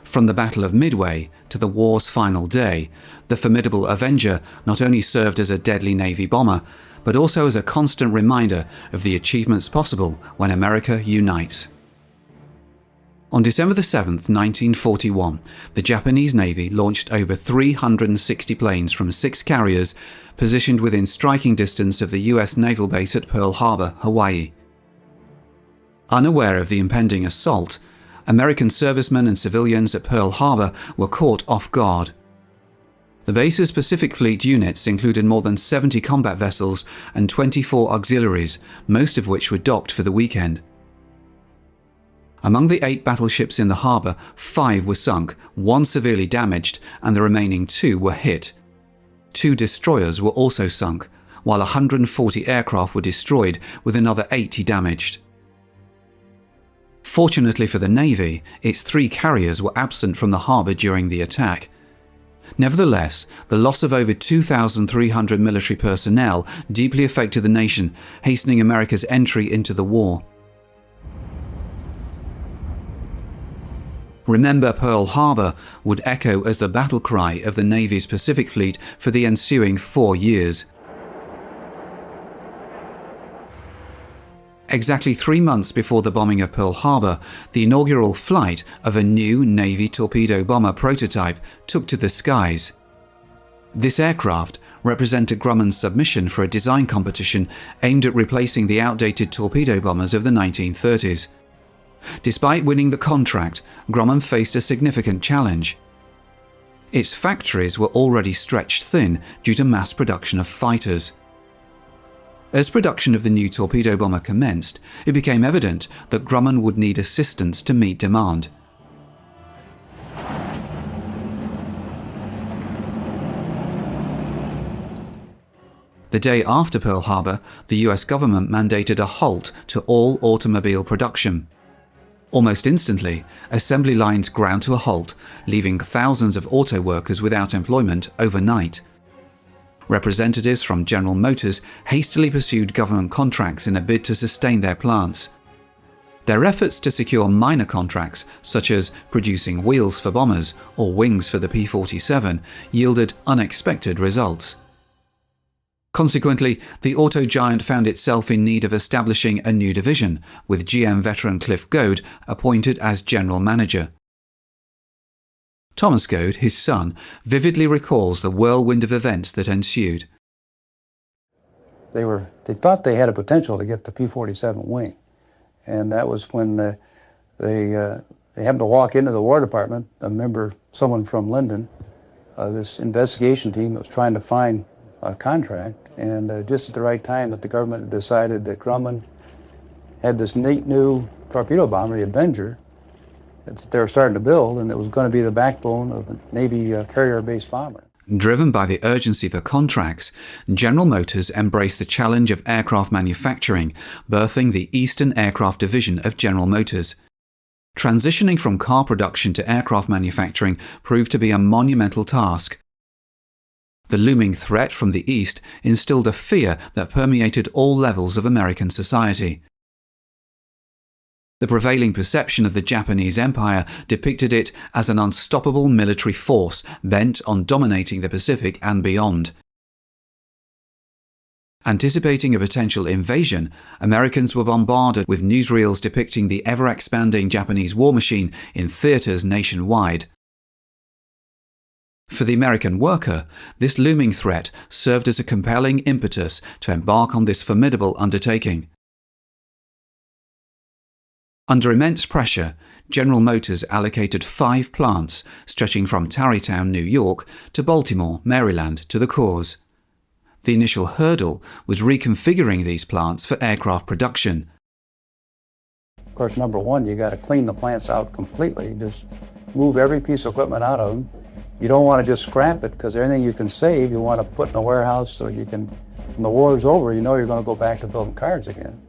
From the Battle of Midway to the war's final day, the formidable Avenger not only served as a deadly Navy bomber, but also as a constant reminder of the achievements possible when America unites. On December 7, 1941, the Japanese Navy launched over 360 planes from 6 carriers positioned within striking distance of the US naval base at Pearl Harbor, Hawaii. Unaware of the impending assault, American servicemen and civilians at Pearl Harbor were caught off guard. The base's Pacific Fleet units included more than 70 combat vessels and 24 auxiliaries, most of which were docked for the weekend. Among the 8 battleships in the harbour, 5 were sunk, 1 severely damaged, and the remaining 2 were hit. 2 destroyers were also sunk, while 140 aircraft were destroyed, with another 80 damaged. Fortunately for the Navy, its 3 carriers were absent from the harbour during the attack. Nevertheless, the loss of over 2,300 military personnel deeply affected the nation, hastening America's entry into the war. "Remember Pearl Harbor" would echo as the battle cry of the Navy's Pacific Fleet for the ensuing 4 years. Exactly 3 months before the bombing of Pearl Harbor, the inaugural flight of a new Navy torpedo bomber prototype took to the skies. This aircraft represented Grumman's submission for a design competition aimed at replacing the outdated torpedo bombers of the 1930s. Despite winning the contract, Grumman faced a significant challenge. Its factories were already stretched thin due to mass production of fighters. As production of the new torpedo bomber commenced, it became evident that Grumman would need assistance to meet demand. The day after Pearl Harbor, the US government mandated a halt to all automobile production. Almost instantly, assembly lines ground to a halt, leaving thousands of auto workers without employment overnight. Representatives from General Motors hastily pursued government contracts in a bid to sustain their plants. Their efforts to secure minor contracts, such as producing wheels for bombers or wings for the P-47, yielded unexpected results. Consequently, the auto giant found itself in need of establishing a new division, with GM veteran Cliff Goad appointed as general manager. Thomas Goad, his son, vividly recalls the whirlwind of events that ensued. They thought they had a potential to get the P-47 wing, and that was when they happened to walk into the War Department. I remember someone from Linden, this investigation team that was trying to find a contract, and just at the right time that the government decided that Grumman had this neat new torpedo bomber, the Avenger, they were starting to build, and it was going to be the backbone of the Navy carrier-based bomber. Driven by the urgency for contracts, General Motors embraced the challenge of aircraft manufacturing, birthing the Eastern Aircraft Division of General Motors. Transitioning from car production to aircraft manufacturing proved to be a monumental task. The looming threat from the East instilled a fear that permeated all levels of American society. The prevailing perception of the Japanese Empire depicted it as an unstoppable military force bent on dominating the Pacific and beyond. Anticipating a potential invasion, Americans were bombarded with newsreels depicting the ever-expanding Japanese war machine in theaters nationwide. For the American worker, this looming threat served as a compelling impetus to embark on this formidable undertaking. Under immense pressure, General Motors allocated 5 plants stretching from Tarrytown, New York to Baltimore, Maryland to the cause. The initial hurdle was reconfiguring these plants for aircraft production. Of course, number one, you got to clean the plants out completely. Just move every piece of equipment out of them. You don't want to just scrap it, because everything you can save, you want to put in a warehouse so you can, when the war is over, you know you're going to go back to building cars again.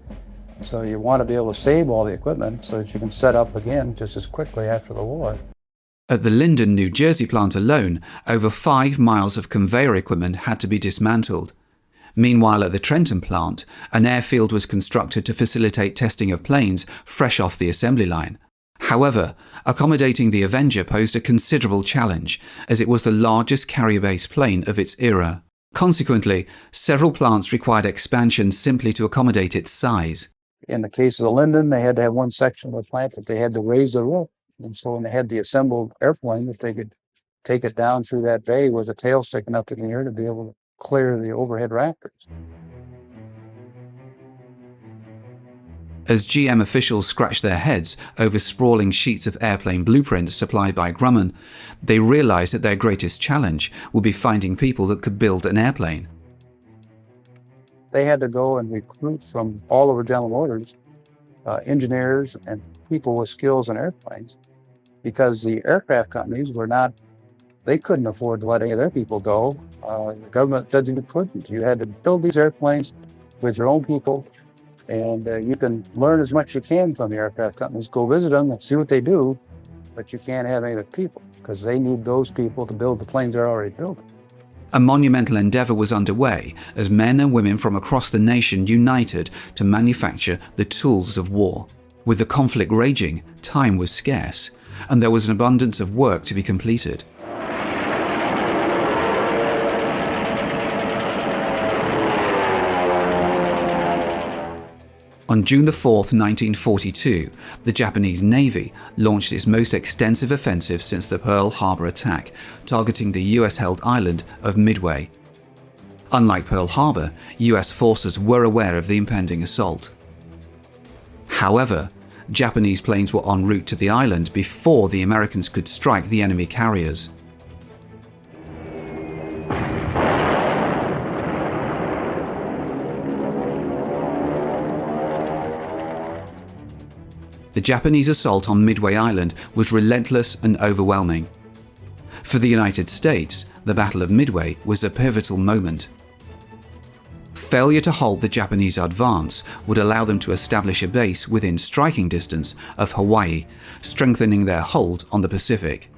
So you want to be able to save all the equipment so that you can set up again just as quickly after the war. At the Linden, New Jersey plant alone, over 5 miles of conveyor equipment had to be dismantled. Meanwhile, at the Trenton plant, an airfield was constructed to facilitate testing of planes fresh off the assembly line. However, accommodating the Avenger posed a considerable challenge, as it was the largest carrier-based plane of its era. Consequently, several plants required expansion simply to accommodate its size. In the case of the Linden, they had to have one section of the plant that they had to raise the roof. And so when they had the assembled airplane, that they could take it down through that bay with a tail sticking up in the air to be able to clear the overhead rafters. As GM officials scratched their heads over sprawling sheets of airplane blueprints supplied by Grumman, they realized that their greatest challenge would be finding people that could build an airplane. They had to go and recruit from all over General Motors engineers and people with skills in airplanes, because the aircraft companies they couldn't afford to let any of their people go. The government said you couldn't. You had to build these airplanes with your own people, and you can learn as much as you can from the aircraft companies. Go visit them and see what they do, but you can't have any of the people, because they need those people to build the planes they're already building. A monumental endeavour was underway as men and women from across the nation united to manufacture the tools of war. With the conflict raging, time was scarce, and there was an abundance of work to be completed. On June 4, 1942, the Japanese Navy launched its most extensive offensive since the Pearl Harbor attack, targeting the US-held island of Midway. Unlike Pearl Harbor, US forces were aware of the impending assault. However, Japanese planes were en route to the island before the Americans could strike the enemy carriers. The Japanese assault on Midway Island was relentless and overwhelming. For the United States, the Battle of Midway was a pivotal moment. Failure to halt the Japanese advance would allow them to establish a base within striking distance of Hawaii, strengthening their hold on the Pacific.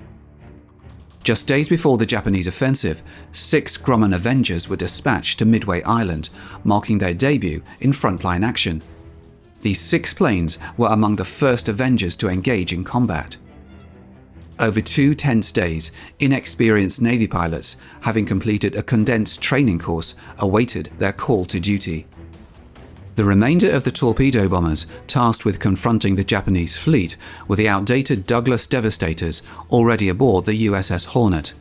Just days before the Japanese offensive, 6 Grumman Avengers were dispatched to Midway Island, marking their debut in frontline action. These 6 planes were among the first Avengers to engage in combat. Over 2 tense days, inexperienced Navy pilots, having completed a condensed training course, awaited their call to duty. The remainder of the torpedo bombers tasked with confronting the Japanese fleet were the outdated Douglas Devastators already aboard the USS Hornet.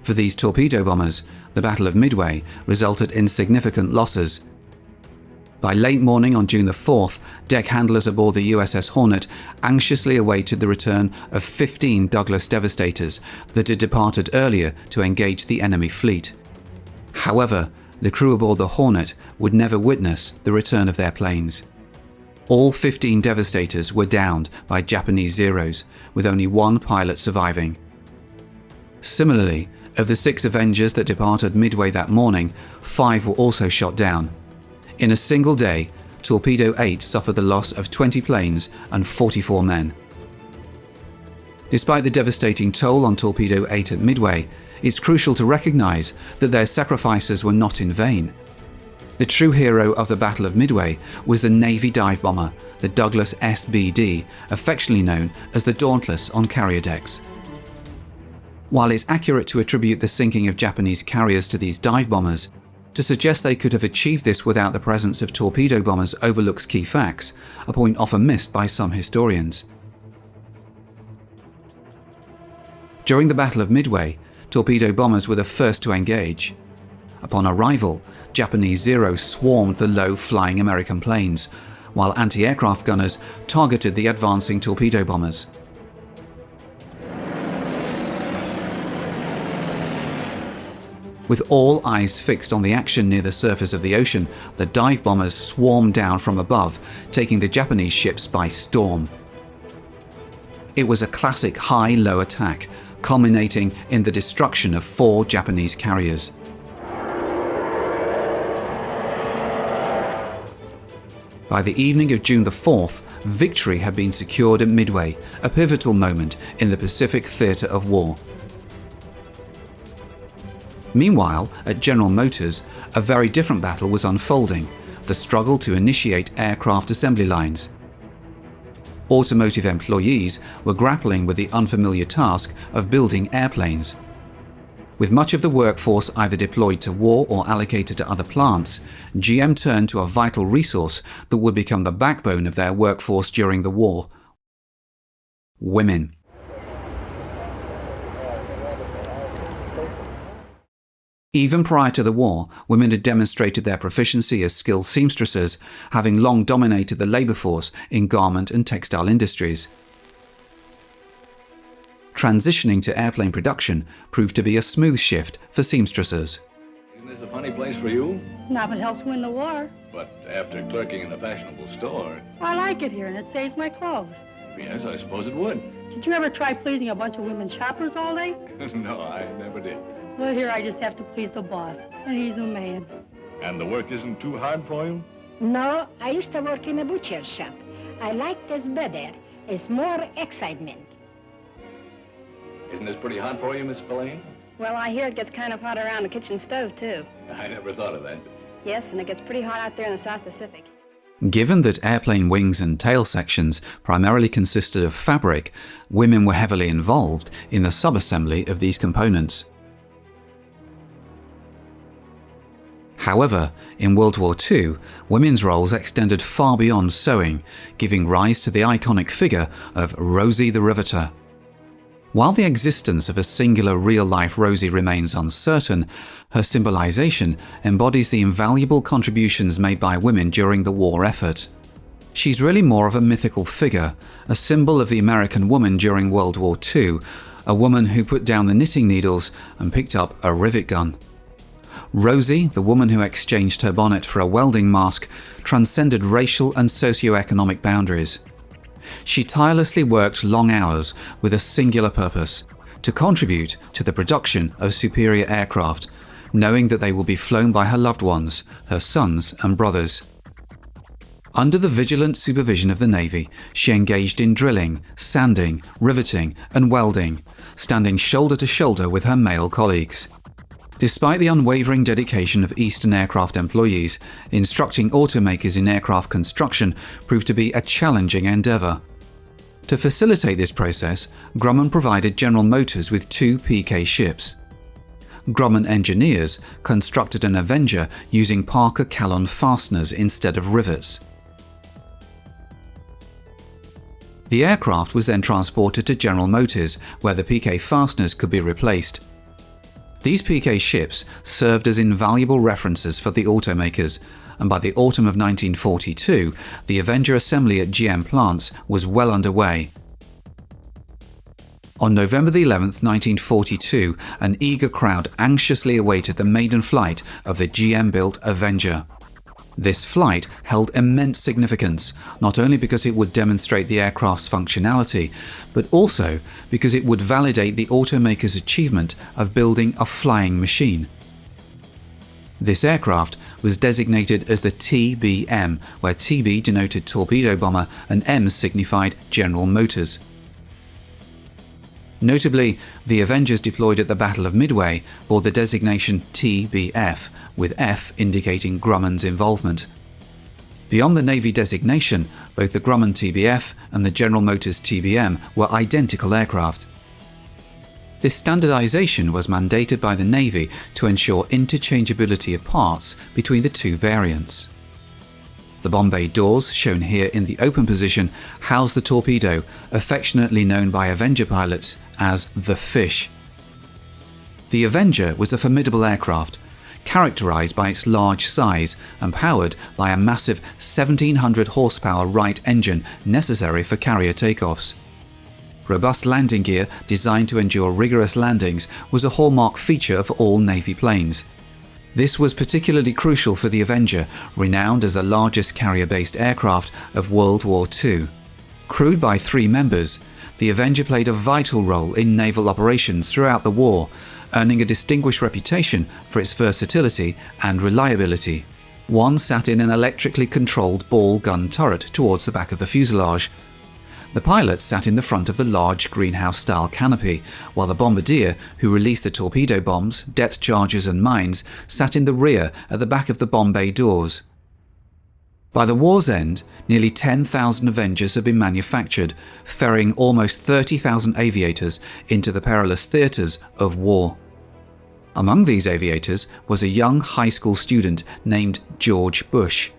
For these torpedo bombers, the Battle of Midway resulted in significant losses. By late morning on June 4th, deck handlers aboard the USS Hornet anxiously awaited the return of 15 Douglas Devastators that had departed earlier to engage the enemy fleet. However, the crew aboard the Hornet would never witness the return of their planes. All 15 Devastators were downed by Japanese Zeros, with only one pilot surviving. Similarly, of the 6 Avengers that departed Midway that morning, 5 were also shot down. In a single day, Torpedo 8 suffered the loss of 20 planes and 44 men. Despite the devastating toll on Torpedo 8 at Midway, it's crucial to recognise that their sacrifices were not in vain. The true hero of the Battle of Midway was the Navy dive bomber, the Douglas SBD, affectionately known as the Dauntless on carrier decks. While it's accurate to attribute the sinking of Japanese carriers to these dive bombers, to suggest they could have achieved this without the presence of torpedo bombers overlooks key facts, a point often missed by some historians. During the Battle of Midway, torpedo bombers were the first to engage. Upon arrival, Japanese Zeros swarmed the low-flying American planes, while anti-aircraft gunners targeted the advancing torpedo bombers. With all eyes fixed on the action near the surface of the ocean, the dive bombers swarmed down from above, taking the Japanese ships by storm. It was a classic high-low attack, culminating in the destruction of 4 Japanese carriers. By the evening of June the 4th, victory had been secured at Midway, a pivotal moment in the Pacific theatre of war. Meanwhile, at General Motors, a very different battle was unfolding, the struggle to initiate aircraft assembly lines. Automotive employees were grappling with the unfamiliar task of building airplanes. With much of the workforce either deployed to war or allocated to other plants, GM turned to a vital resource that would become the backbone of their workforce during the war: women. Even prior to the war, women had demonstrated their proficiency as skilled seamstresses, having long dominated the labour force in garment and textile industries. Transitioning to airplane production proved to be a smooth shift for seamstresses. Isn't this a funny place for you? Not if it helps win the war. But after clerking in a fashionable store... I like it here, and it saves my clothes. Yes, I suppose it would. Did you ever try pleasing a bunch of women shoppers all day? No, I never did. Well, here I just have to please the boss, and he's a man. And the work isn't too hard for you? No, I used to work in a butcher's shop. I like this better. It's more excitement. Isn't this pretty hot for you, Miss Spillane? Well, I hear it gets kind of hot around the kitchen stove, too. I never thought of that. Yes, and it gets pretty hot out there in the South Pacific. Given that airplane wings and tail sections primarily consisted of fabric, women were heavily involved in the subassembly of these components. However, in World War II, women's roles extended far beyond sewing, giving rise to the iconic figure of Rosie the Riveter. While the existence of a singular real-life Rosie remains uncertain, her symbolization embodies the invaluable contributions made by women during the war effort. She's really more of a mythical figure, a symbol of the American woman during World War II, a woman who put down the knitting needles and picked up a rivet gun. Rosie, the woman who exchanged her bonnet for a welding mask, transcended racial and socio-economic boundaries. She tirelessly worked long hours with a singular purpose: to contribute to the production of superior aircraft, knowing that they will be flown by her loved ones, her sons and brothers. Under the vigilant supervision of the Navy, she engaged in drilling, sanding, riveting and welding, standing shoulder to shoulder with her male colleagues. Despite the unwavering dedication of Eastern Aircraft employees, instructing automakers in aircraft construction proved to be a challenging endeavour. To facilitate this process, Grumman provided General Motors with 2 PK ships. Grumman engineers constructed an Avenger using Parker Callon fasteners instead of rivets. The aircraft was then transported to General Motors, where the PK fasteners could be replaced. These PK ships served as invaluable references for the automakers, and by the autumn of 1942, the Avenger assembly at GM plants was well underway. On November 11, 1942, an eager crowd anxiously awaited the maiden flight of the GM-built Avenger. This flight held immense significance, not only because it would demonstrate the aircraft's functionality, but also because it would validate the automaker's achievement of building a flying machine. This aircraft was designated as the TBM, where TB denoted torpedo bomber and M signified General Motors. Notably, the Avengers deployed at the Battle of Midway bore the designation TBF, with F indicating Grumman's involvement. Beyond the Navy designation, both the Grumman TBF and the General Motors TBM were identical aircraft. This standardization was mandated by the Navy to ensure interchangeability of parts between the two variants. The bomb bay doors, shown here in the open position, house the torpedo, affectionately known by Avenger pilots as the Fish. The Avenger was a formidable aircraft, characterized by its large size and powered by a massive 1700 horsepower Wright engine necessary for carrier takeoffs. Robust landing gear designed to endure rigorous landings was a hallmark feature of all Navy planes. This was particularly crucial for the Avenger, renowned as the largest carrier-based aircraft of World War II. Crewed by 3 members, the Avenger played a vital role in naval operations throughout the war, earning a distinguished reputation for its versatility and reliability. One sat in an electrically controlled ball gun turret towards the back of the fuselage. The pilot sat in the front of the large greenhouse-style canopy, while the bombardier, who released the torpedo bombs, depth charges and mines, sat in the rear at the back of the bomb bay doors. By the war's end, nearly 10,000 Avengers had been manufactured, ferrying almost 30,000 aviators into the perilous theatres of war. Among these aviators was a young high school student named George Bush.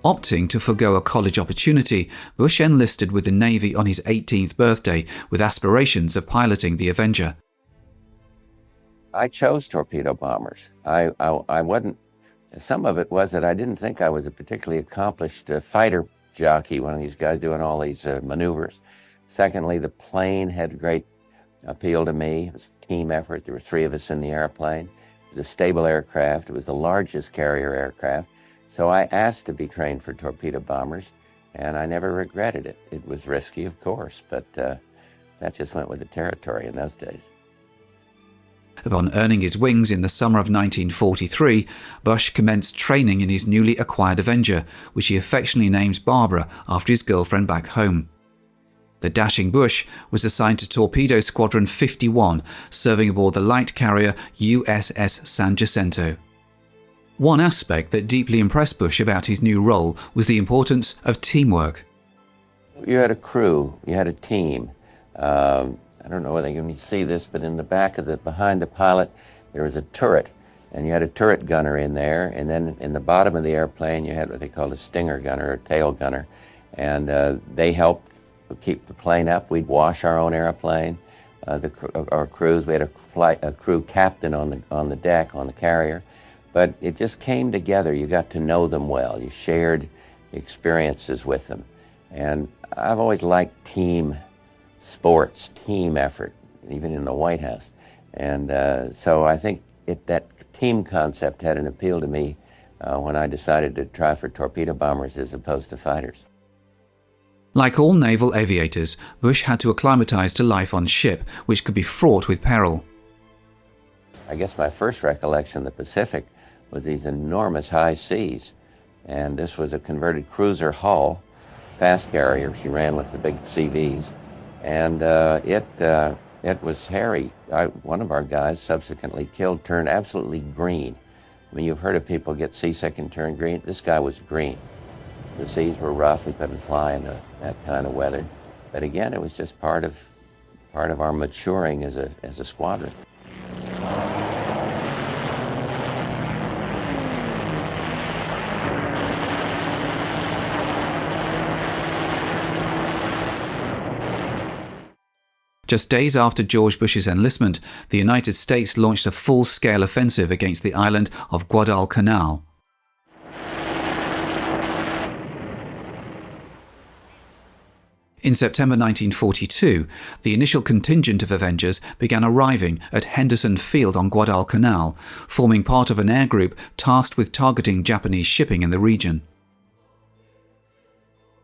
Opting to forego a college opportunity, Bush enlisted with the Navy on his 18th birthday with aspirations of piloting the Avenger. I chose torpedo bombers. I wasn't. Some of it was that I didn't think I was a particularly accomplished fighter jockey, one of these guys doing all these maneuvers. Secondly, the plane had great appeal to me. It was a team effort. There were 3 of us in the airplane. It was a stable aircraft. It was the largest carrier aircraft. So I asked to be trained for torpedo bombers, and I never regretted it. It was risky, of course, but that just went with the territory in those days. Upon earning his wings in the summer of 1943, Bush commenced training in his newly acquired Avenger, which he affectionately named Barbara after his girlfriend back home. The dashing Bush was assigned to Torpedo Squadron 51, serving aboard the light carrier USS San Jacinto. One aspect that deeply impressed Bush about his new role was the importance of teamwork. You had a crew, you had a team. I don't know whether you can see this, but in the back of behind the pilot, there was a turret, and you had a turret gunner in there, and then in the bottom of the airplane, you had what they called a stinger gunner, or tail gunner, and they helped keep the plane up. We'd wash our own airplane. Our crews, we had a crew captain on the deck, on the carrier, but it just came together. You got to know them well. You shared experiences with them, and I've always liked team sports, team effort, even in the White House. And so I think that team concept had an appeal to me when I decided to try for torpedo bombers as opposed to fighters. Like all naval aviators, Bush had to acclimatize to life on ship, which could be fraught with peril. I guess my first recollection of the Pacific was these enormous high seas. And this was a converted cruiser hull, fast carrier. She ran with the big CVs. And it was hairy. One of our guys subsequently killed, turned absolutely green. I mean, you've heard of people get seasick and turn green. This guy was green. The seas were rough. We couldn't fly in that kind of weather. But again, it was just part of our maturing as a squadron. Just days after George Bush's enlistment, the United States launched a full-scale offensive against the island of Guadalcanal. In September 1942, the initial contingent of Avengers began arriving at Henderson Field on Guadalcanal, forming part of an air group tasked with targeting Japanese shipping in the region.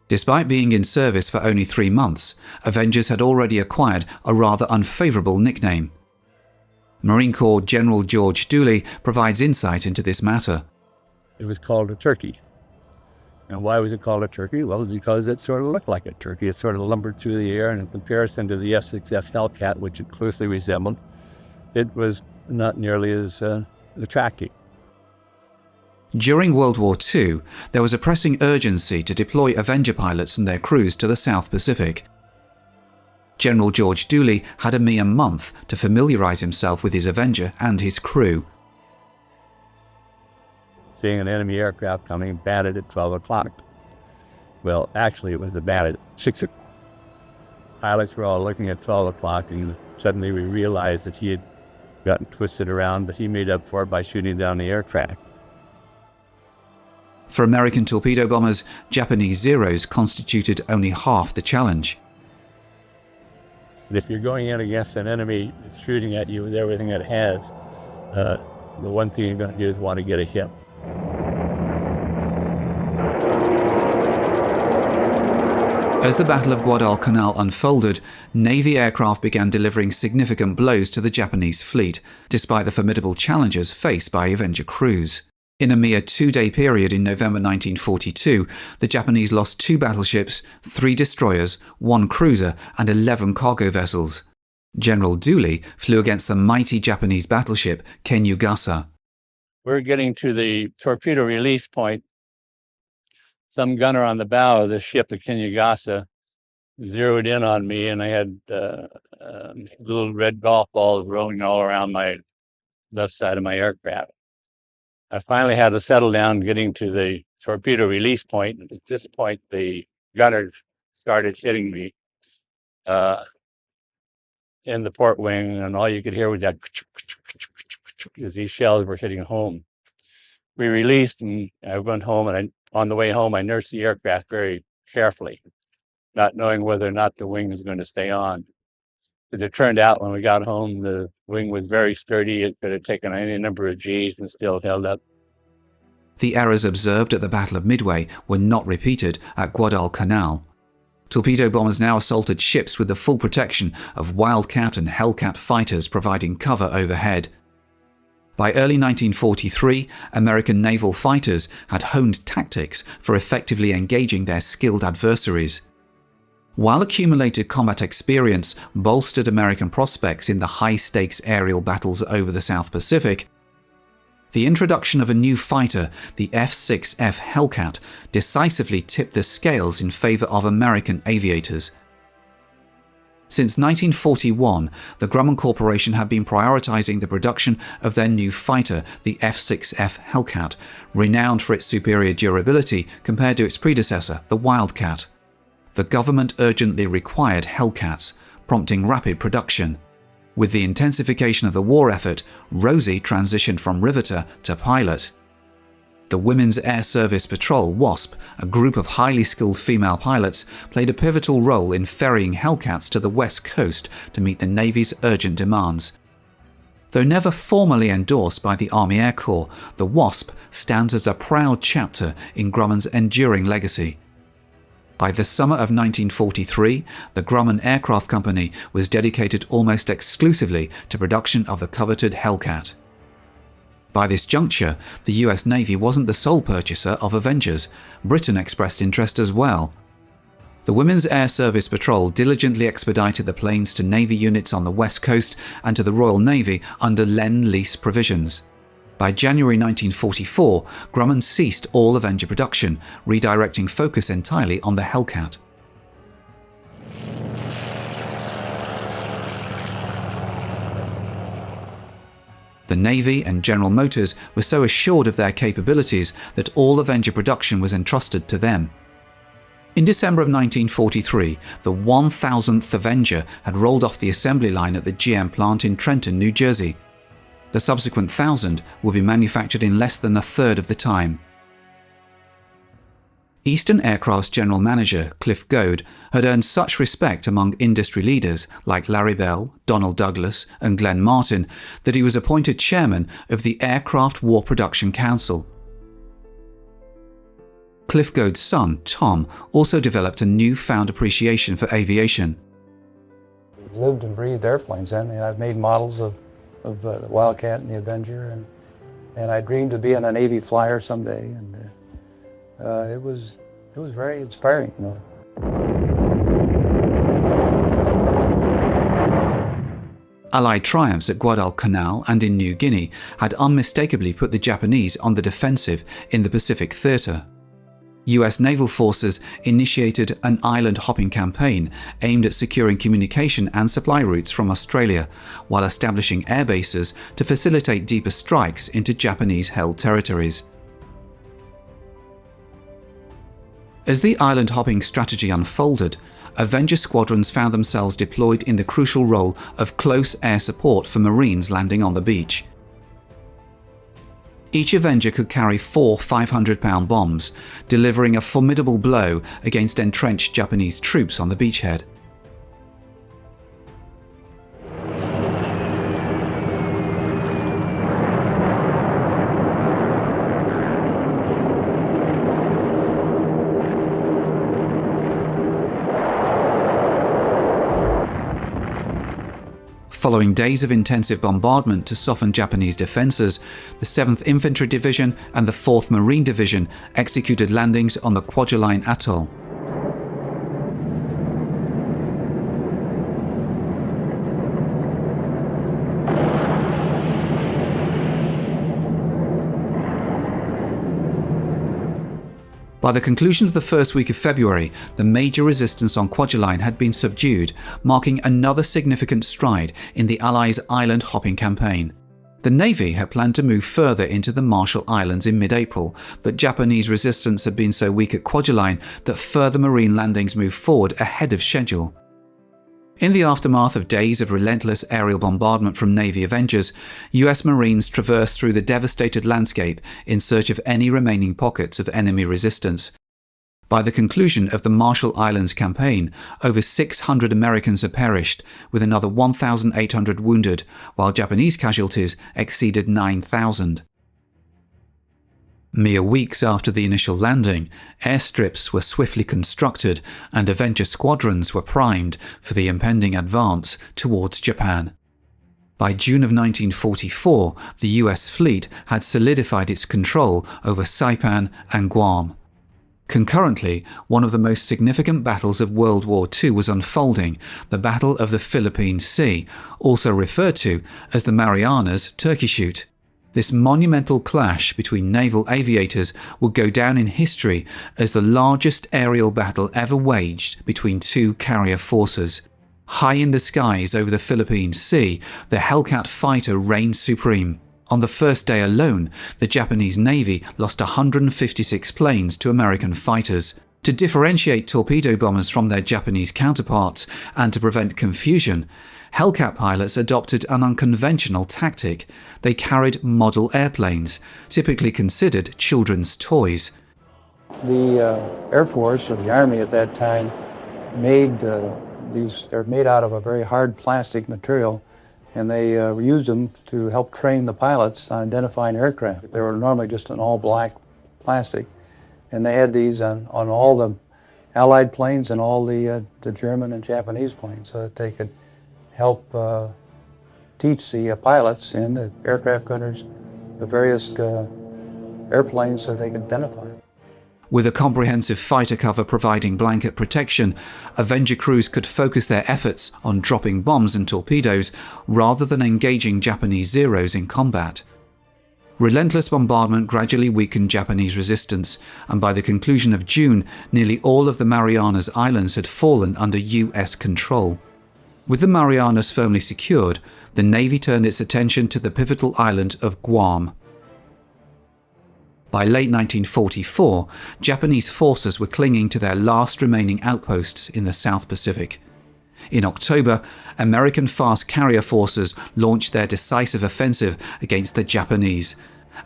Despite being in service for only 3 months, Avengers had already acquired a rather unfavourable nickname. Marine Corps General George Dooley provides insight into this matter. It was called a turkey. And why was it called a turkey? Well, because it sort of looked like a turkey. It sort of lumbered through the air, and in comparison to the F6F Hellcat, which it closely resembled, it was not nearly as attractive. During World War II, there was a pressing urgency to deploy Avenger pilots and their crews to the South Pacific. General George Dooley had a mere month to familiarise himself with his Avenger and his crew. Seeing an enemy aircraft coming, batted at 12 o'clock. Well, actually, it was batted at 6 o'clock. Pilots were all looking at 12 o'clock, and suddenly we realized that he had gotten twisted around, but he made up for it by shooting down the aircraft. For American torpedo bombers, Japanese Zeros constituted only half the challenge. But if you're going in against an enemy that's shooting at you with everything it has, the one thing you're going to do is want to get a hit. As the Battle of Guadalcanal unfolded, Navy aircraft began delivering significant blows to the Japanese fleet, despite the formidable challenges faced by Avenger crews. In a mere 2-day period in November 1942, the Japanese lost 2 battleships, 3 destroyers, 1 cruiser, and 11 cargo vessels. General Dooley flew against the mighty Japanese battleship Kenugasa. We're getting to the torpedo release point. Some gunner on the bow of the ship, the Kenugasa, zeroed in on me, and I had little red golf balls rolling all around my left side of my aircraft. I finally had to settle down getting to the torpedo release point. At this point, the gunners started hitting me in the port wing, and all you could hear was that as these shells were hitting home. We released, and I went home, and on the way home, I nursed the aircraft very carefully, not knowing whether or not the wing was going to stay on. As it turned out, when we got home, the wing was very sturdy. It could have taken any number of Gs and still held up. The errors observed at the Battle of Midway were not repeated at Guadalcanal. Torpedo bombers now assaulted ships with the full protection of Wildcat and Hellcat fighters providing cover overhead. By early 1943, American naval fighters had honed tactics for effectively engaging their skilled adversaries. While accumulated combat experience bolstered American prospects in the high-stakes aerial battles over the South Pacific, the introduction of a new fighter, the F6F Hellcat, decisively tipped the scales in favor of American aviators. Since 1941, the Grumman Corporation had been prioritizing the production of their new fighter, the F6F Hellcat, renowned for its superior durability compared to its predecessor, the Wildcat. The government urgently required Hellcats, prompting rapid production. With the intensification of the war effort, Rosie transitioned from riveter to pilot. The Women's Air Service Patrol, WASP, a group of highly skilled female pilots, played a pivotal role in ferrying Hellcats to the West Coast to meet the Navy's urgent demands. Though never formally endorsed by the Army Air Corps, the WASP stands as a proud chapter in Grumman's enduring legacy. By the summer of 1943, the Grumman Aircraft Company was dedicated almost exclusively to production of the coveted Hellcat. By this juncture, the US Navy wasn't the sole purchaser of Avengers. Britain expressed interest as well. The Women's Air Service Patrol diligently expedited the planes to Navy units on the West Coast and to the Royal Navy under Lend-Lease provisions. By January 1944, Grumman ceased all Avenger production, redirecting focus entirely on the Hellcat. The Navy and General Motors were so assured of their capabilities that all Avenger production was entrusted to them. In December of 1943, the 1,000th Avenger had rolled off the assembly line at the GM plant in Trenton, New Jersey. The subsequent 1,000 would be manufactured in less than a third of the time. Eastern Aircraft's general manager, Cliff Goad, had earned such respect among industry leaders like Larry Bell, Donald Douglas, and Glenn Martin that he was appointed chairman of the Aircraft War Production Council. Cliff Goad's son, Tom, also developed a newfound appreciation for aviation. We lived and breathed airplanes, and I've made models of the Wildcat and the Avenger, and I dreamed of being a Navy flyer someday, and it was very inspiring, you know. Allied triumphs at Guadalcanal and in New Guinea had unmistakably put the Japanese on the defensive in the Pacific theatre. US naval forces initiated an island-hopping campaign aimed at securing communication and supply routes from Australia, while establishing air bases to facilitate deeper strikes into Japanese-held territories. As the island-hopping strategy unfolded, Avenger squadrons found themselves deployed in the crucial role of close air support for Marines landing on the beach. Each Avenger could carry 4 500-pound bombs, delivering a formidable blow against entrenched Japanese troops on the beachhead. Following days of intensive bombardment to soften Japanese defences, the 7th Infantry Division and the 4th Marine Division executed landings on the Kwajalein Atoll. By the conclusion of the first week of February, the major resistance on Kwajalein had been subdued, marking another significant stride in the Allies' island-hopping campaign. The Navy had planned to move further into the Marshall Islands in mid-April, but Japanese resistance had been so weak at Kwajalein that further Marine landings moved forward ahead of schedule. In the aftermath of days of relentless aerial bombardment from Navy Avengers, US Marines traversed through the devastated landscape in search of any remaining pockets of enemy resistance. By the conclusion of the Marshall Islands campaign, over 600 Americans had perished, with another 1,800 wounded, while Japanese casualties exceeded 9,000. Mere weeks after the initial landing, airstrips were swiftly constructed and Avenger squadrons were primed for the impending advance towards Japan. By June of 1944, the US fleet had solidified its control over Saipan and Guam. Concurrently, one of the most significant battles of World War II was unfolding, the Battle of the Philippine Sea, also referred to as the Marianas Turkey Shoot. This monumental clash between naval aviators would go down in history as the largest aerial battle ever waged between two carrier forces. High in the skies over the Philippine Sea, the Hellcat fighter reigned supreme. On the first day alone, the Japanese Navy lost 156 planes to American fighters. To differentiate torpedo bombers from their Japanese counterparts and to prevent confusion, Hellcat pilots adopted an unconventional tactic. They carried model airplanes, typically considered children's toys. The Air Force, or the Army at that time, made these. They're made out of a very hard plastic material, and they used them to help train the pilots on identifying aircraft. They were normally just an all-black plastic, and they had these on all the Allied planes and all the German and Japanese planes, so that they could help teach the pilots and the aircraft gunners the various airplanes so they could identify them. With a comprehensive fighter cover providing blanket protection, Avenger crews could focus their efforts on dropping bombs and torpedoes rather than engaging Japanese Zeros in combat. Relentless bombardment gradually weakened Japanese resistance, and by the conclusion of June, nearly all of the Marianas Islands had fallen under US control. With the Marianas firmly secured, the Navy turned its attention to the pivotal island of Guam. By late 1944, Japanese forces were clinging to their last remaining outposts in the South Pacific. In October, American fast carrier forces launched their decisive offensive against the Japanese,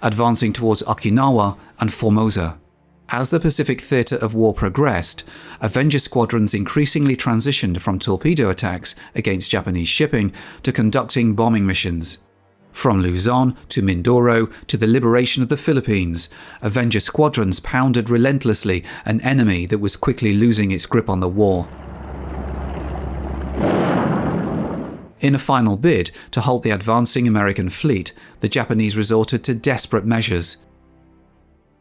advancing towards Okinawa and Formosa. As the Pacific theatre of war progressed, Avenger squadrons increasingly transitioned from torpedo attacks against Japanese shipping to conducting bombing missions. From Luzon to Mindoro to the liberation of the Philippines, Avenger squadrons pounded relentlessly an enemy that was quickly losing its grip on the war. In a final bid to halt the advancing American fleet, the Japanese resorted to desperate measures.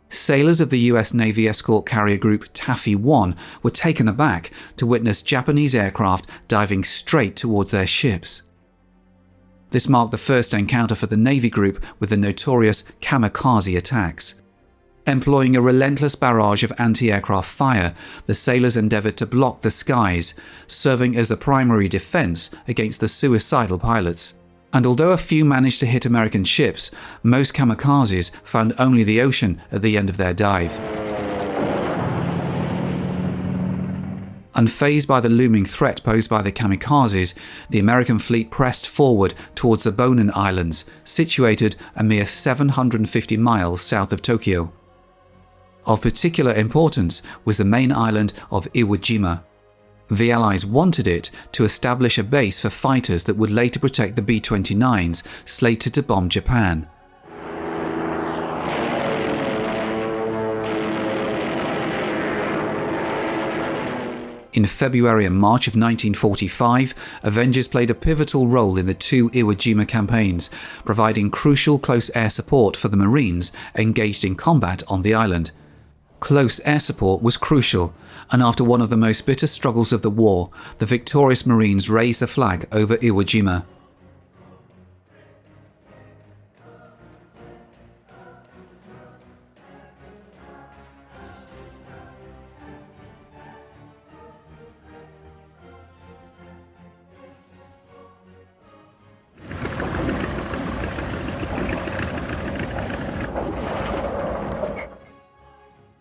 Sailors of the US Navy escort carrier group Taffy-1 were taken aback to witness Japanese aircraft diving straight towards their ships. This marked the first encounter for the Navy group with the notorious Kamikaze attacks. Employing a relentless barrage of anti-aircraft fire, the sailors endeavoured to block the skies, serving as the primary defence against the suicidal pilots. And although a few managed to hit American ships, most kamikazes found only the ocean at the end of their dive. Unfazed by the looming threat posed by the kamikazes, the American fleet pressed forward towards the Bonin Islands, situated a mere 750 miles south of Tokyo. Of particular importance was the main island of Iwo Jima. The Allies wanted it to establish a base for fighters that would later protect the B-29s slated to bomb Japan. In February and March of 1945, Avengers played a pivotal role in the two Iwo Jima campaigns, providing crucial close air support for the Marines engaged in combat on the island. Close air support was crucial, and after one of the most bitter struggles of the war, the victorious Marines raised the flag over Iwo Jima.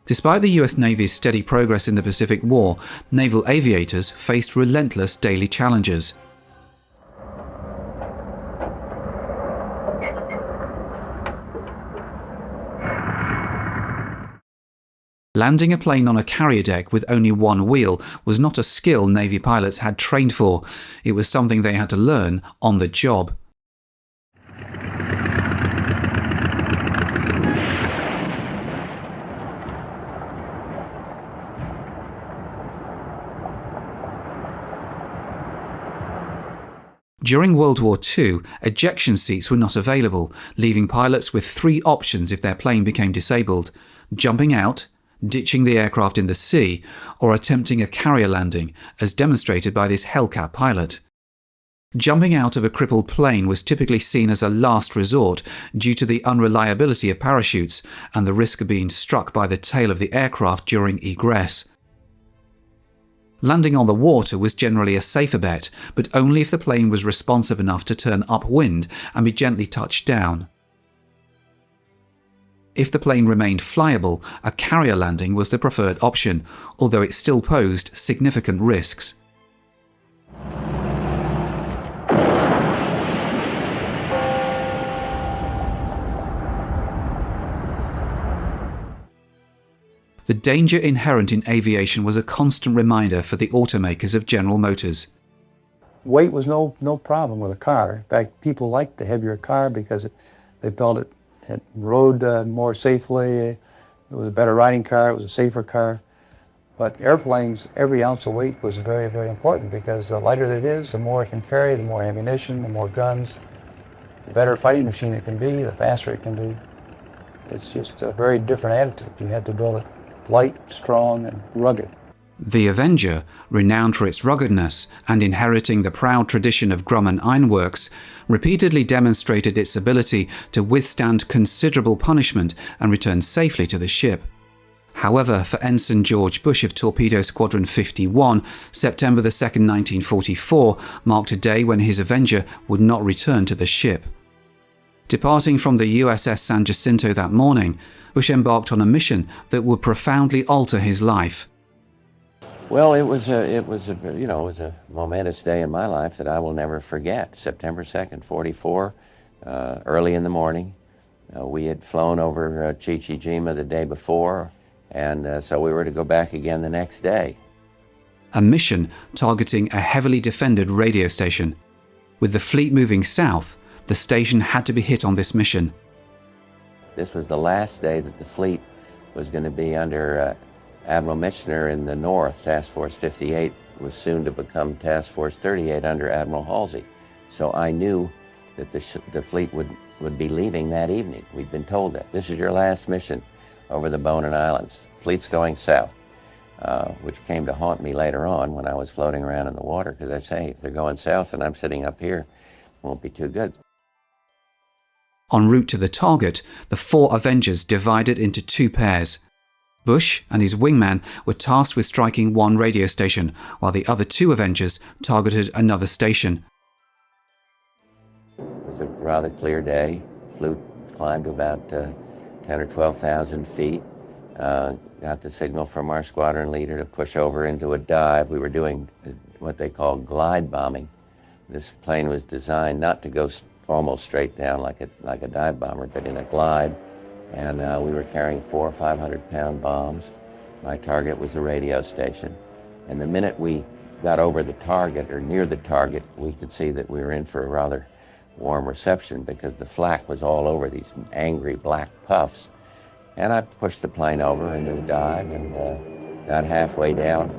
Despite the US Navy's steady progress in the Pacific War, naval aviators faced relentless daily challenges. Landing a plane on a carrier deck with only one wheel was not a skill Navy pilots had trained for. It was something they had to learn on the job. During World War II, ejection seats were not available, leaving pilots with three options if their plane became disabled: jumping out, ditching the aircraft in the sea, or attempting a carrier landing, as demonstrated by this Hellcat pilot. Jumping out of a crippled plane was typically seen as a last resort due to the unreliability of parachutes and the risk of being struck by the tail of the aircraft during egress. Landing on the water was generally a safer bet, but only if the plane was responsive enough to turn upwind and be gently touched down. If the plane remained flyable, a carrier landing was the preferred option, although it still posed significant risks. The danger inherent in aviation was a constant reminder for the automakers of General Motors. Weight was no problem with a car. In fact, people liked the heavier car because they felt it rode more safely. It was a better riding car. It was a safer car. But airplanes, every ounce of weight was very, very important because the lighter it is, the more it can carry, the more ammunition, the more guns, the better fighting machine it can be, the faster it can be. It's just a very different attitude. You had to build it light, strong, and rugged. The Avenger, renowned for its ruggedness and inheriting the proud tradition of Grumman ironworks, repeatedly demonstrated its ability to withstand considerable punishment and return safely to the ship. However, for Ensign George Bush of Torpedo Squadron 51, September 2, 1944 marked a day when his Avenger would not return to the ship. Departing from the USS San Jacinto that morning, Bush embarked on a mission that would profoundly alter his life. Well, it was a momentous day in my life that I will never forget. September 2nd, 44, early in the morning. We had flown over Chichijima the day before, And so we were to go back again the next day. A mission targeting a heavily defended radio station. With the fleet moving south, the station had to be hit on this mission. This was the last day that the fleet was going to be under Admiral Michener in the north. Task Force 58 was soon to become Task Force 38 under Admiral Halsey. So I knew that the fleet would be leaving that evening. We'd been told that. This is your last mission over the Bonin Islands. Fleet's going south, which came to haunt me later on when I was floating around in the water, because I say, if they're going south and I'm sitting up here, it won't be too good. En route to the target, the 4 Avengers divided into 2 pairs. Bush and his wingman were tasked with striking one radio station, while the other 2 Avengers targeted another station. It was a rather clear day. Climbed to about 10 or 12,000 feet. Got the signal from our squadron leader to push over into a dive. We were doing what they call glide bombing. This plane was designed not to go almost straight down like a dive bomber, but in a glide. And we were carrying 400 or 500-pound bombs. My target was the radio station. And the minute we got over the target, or near the target, we could see that we were in for a rather warm reception, because the flak was all over these angry black puffs. And I pushed the plane over into a dive and got halfway down.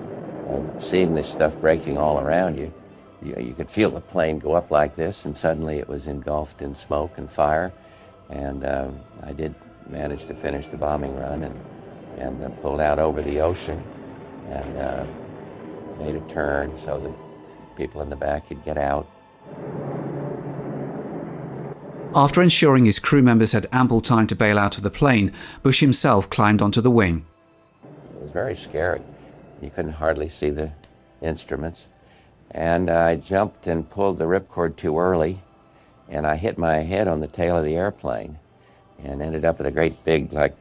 Seeing this stuff breaking all around you, you could feel the plane go up like this, and suddenly it was engulfed in smoke and fire. And I did manage to finish the bombing run and pulled out over the ocean and made a turn so that people in the back could get out. After ensuring his crew members had ample time to bail out of the plane, Bush himself climbed onto the wing. It was very scary. You couldn't hardly see the instruments. And I jumped and pulled the ripcord too early, and I hit my head on the tail of the airplane and ended up with a great big, like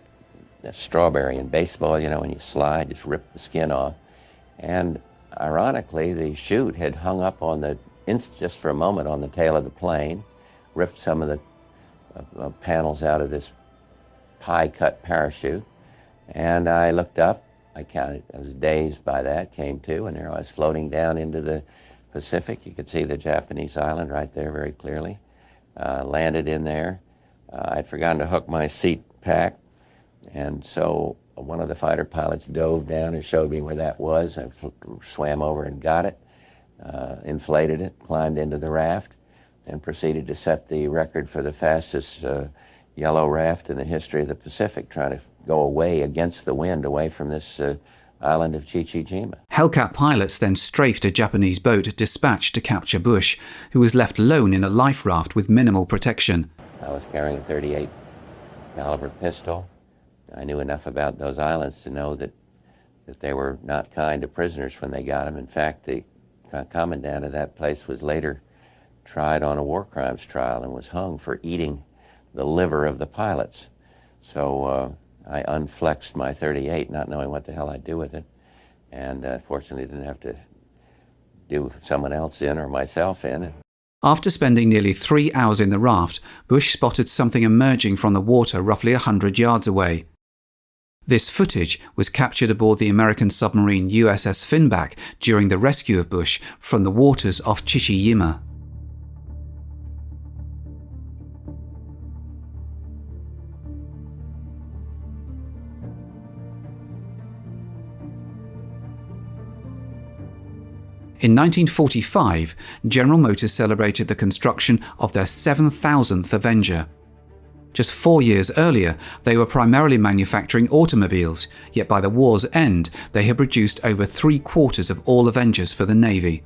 a strawberry in baseball, you know, when you slide, just rip the skin off. And ironically, the chute had hung up on just for a moment on the tail of the plane, ripped some of the panels out of this pie-cut parachute, and I looked up. I was dazed by that, came to, and there I was floating down into the Pacific. You could see the Japanese island right there very clearly. Landed in there. I'd forgotten to hook my seat pack, and so one of the fighter pilots dove down and showed me where that was. I swam over and got it, inflated it, climbed into the raft, and proceeded to set the record for the fastest yellow raft in the history of the Pacific, trying to go away against the wind, away from this island of Chichijima. Hellcat pilots then strafed a Japanese boat dispatched to capture Bush, who was left alone in a life raft with minimal protection. I was carrying a .38 caliber pistol. I knew enough about those islands to know that they were not kind to prisoners when they got them. In fact, the commandant of that place was later tried on a war crimes trial and was hung for eating the liver of the pilots. So I unflexed my .38, not knowing what the hell I'd do with it, and fortunately didn't have to do someone else in or myself in. After spending nearly 3 hours in the raft, Bush spotted something emerging from the water roughly 100 yards away. This footage was captured aboard the American submarine USS Finback during the rescue of Bush from the waters off Chichijima. In 1945, General Motors celebrated the construction of their 7,000th Avenger. Just 4 years earlier, they were primarily manufacturing automobiles, yet by the war's end, they had produced over 3/4 of all Avengers for the Navy.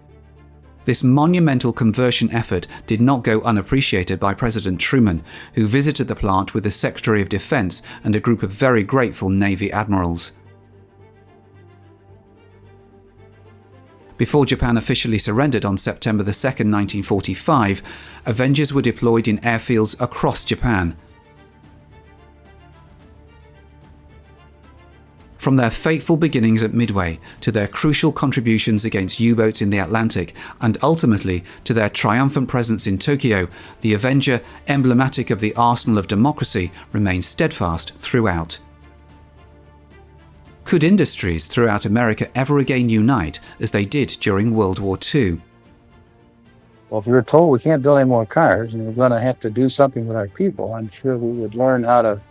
This monumental conversion effort did not go unappreciated by President Truman, who visited the plant with the Secretary of Defense and a group of very grateful Navy admirals. Before Japan officially surrendered on September 2, 1945, Avengers were deployed in airfields across Japan. From their fateful beginnings at Midway to their crucial contributions against U-boats in the Atlantic and ultimately to their triumphant presence in Tokyo, the Avenger, emblematic of the arsenal of democracy, remained steadfast throughout. Could industries throughout America ever again unite as they did during World War II? Well, if we were told we can't build any more cars and we're going to have to do something with our people, I'm sure we would learn how to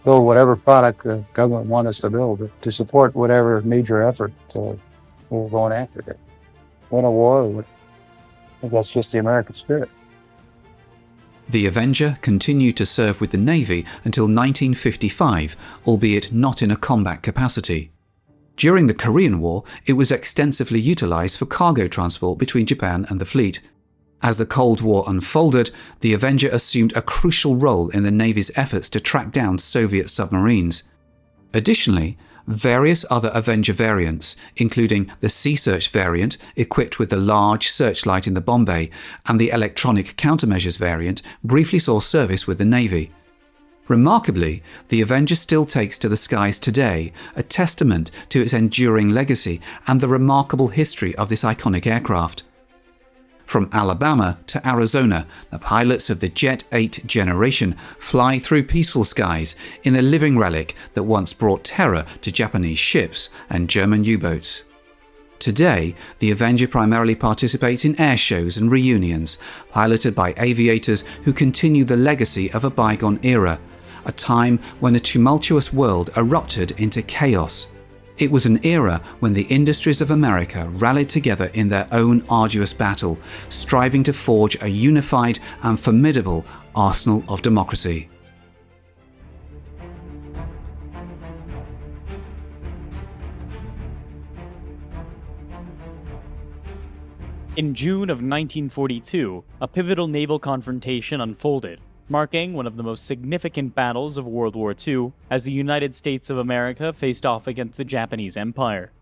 build whatever product the government wants us to build to support whatever major effort we're going after it. Win a war, I think that's just the American spirit. The Avenger continued to serve with the Navy until 1955, albeit not in a combat capacity. During the Korean War, it was extensively utilized for cargo transport between Japan and the fleet. As the Cold War unfolded, the Avenger assumed a crucial role in the Navy's efforts to track down Soviet submarines. Additionally, various other Avenger variants, including the Sea Search variant equipped with the large searchlight in the bomb bay and the electronic countermeasures variant, briefly saw service with the Navy. Remarkably, the Avenger still takes to the skies today, a testament to its enduring legacy and the remarkable history of this iconic aircraft. From Alabama to Arizona, the pilots of the Jet 8 generation fly through peaceful skies in a living relic that once brought terror to Japanese ships and German U-boats. Today, the Avenger primarily participates in air shows and reunions, piloted by aviators who continue the legacy of a bygone era, a time when a tumultuous world erupted into chaos. It was an era when the industries of America rallied together in their own arduous battle, striving to forge a unified and formidable arsenal of democracy. In June of 1942, a pivotal naval confrontation unfolded, marking one of the most significant battles of World War II as the United States of America faced off against the Japanese Empire.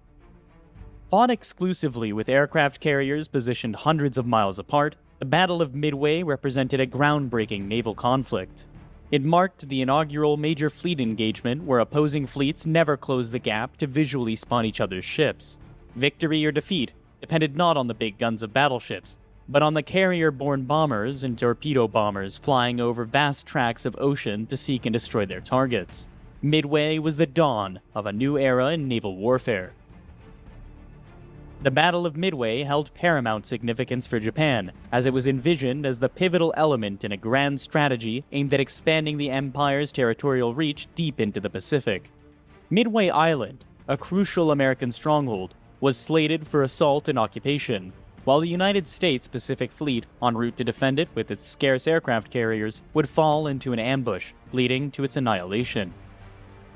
Fought exclusively with aircraft carriers positioned hundreds of miles apart, the Battle of Midway represented a groundbreaking naval conflict. It marked the inaugural major fleet engagement where opposing fleets never closed the gap to visually spot each other's ships. Victory or defeat depended not on the big guns of battleships, but on the carrier-borne bombers and torpedo bombers flying over vast tracts of ocean to seek and destroy their targets. Midway was the dawn of a new era in naval warfare. The Battle of Midway held paramount significance for Japan, as it was envisioned as the pivotal element in a grand strategy aimed at expanding the empire's territorial reach deep into the Pacific. Midway Island, a crucial American stronghold, was slated for assault and occupation, while the United States Pacific Fleet, en route to defend it with its scarce aircraft carriers, would fall into an ambush, leading to its annihilation.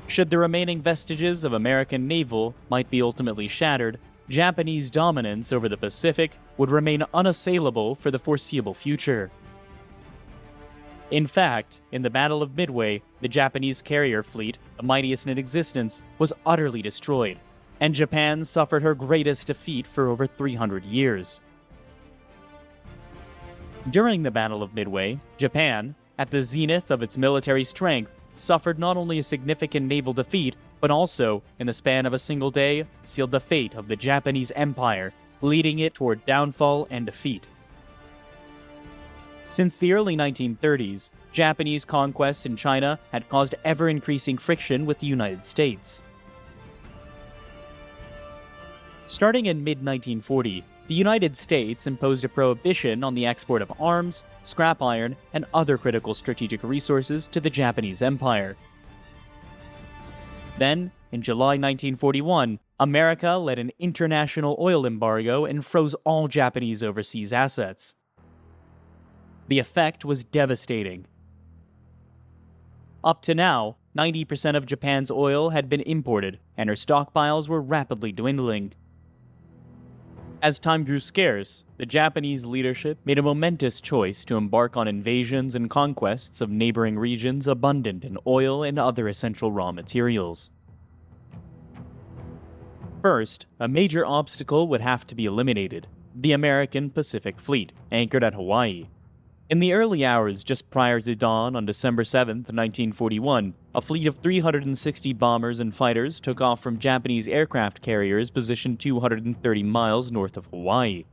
Should the remaining vestiges of American naval might be ultimately shattered, Japanese dominance over the Pacific would remain unassailable for the foreseeable future. In fact, in the Battle of Midway, the Japanese carrier fleet, the mightiest in existence, was utterly destroyed, and Japan suffered her greatest defeat for over 300 years. During the Battle of Midway, Japan, at the zenith of its military strength, suffered not only a significant naval defeat, but also, in the span of a single day, sealed the fate of the Japanese Empire, leading it toward downfall and defeat. Since the early 1930s, Japanese conquests in China had caused ever-increasing friction with the United States. Starting in mid-1940, the United States imposed a prohibition on the export of arms, scrap iron, and other critical strategic resources to the Japanese Empire. Then, in July 1941, America led an international oil embargo and froze all Japanese overseas assets. The effect was devastating. Up to now, 90% of Japan's oil had been imported, and her stockpiles were rapidly dwindling. As time grew scarce, the Japanese leadership made a momentous choice to embark on invasions and conquests of neighboring regions abundant in oil and other essential raw materials. First, a major obstacle would have to be eliminated: the American Pacific Fleet, anchored at Hawaii. In the early hours just prior to dawn on December 7, 1941, a fleet of 360 bombers and fighters took off from Japanese aircraft carriers positioned 230 miles north of Hawaii.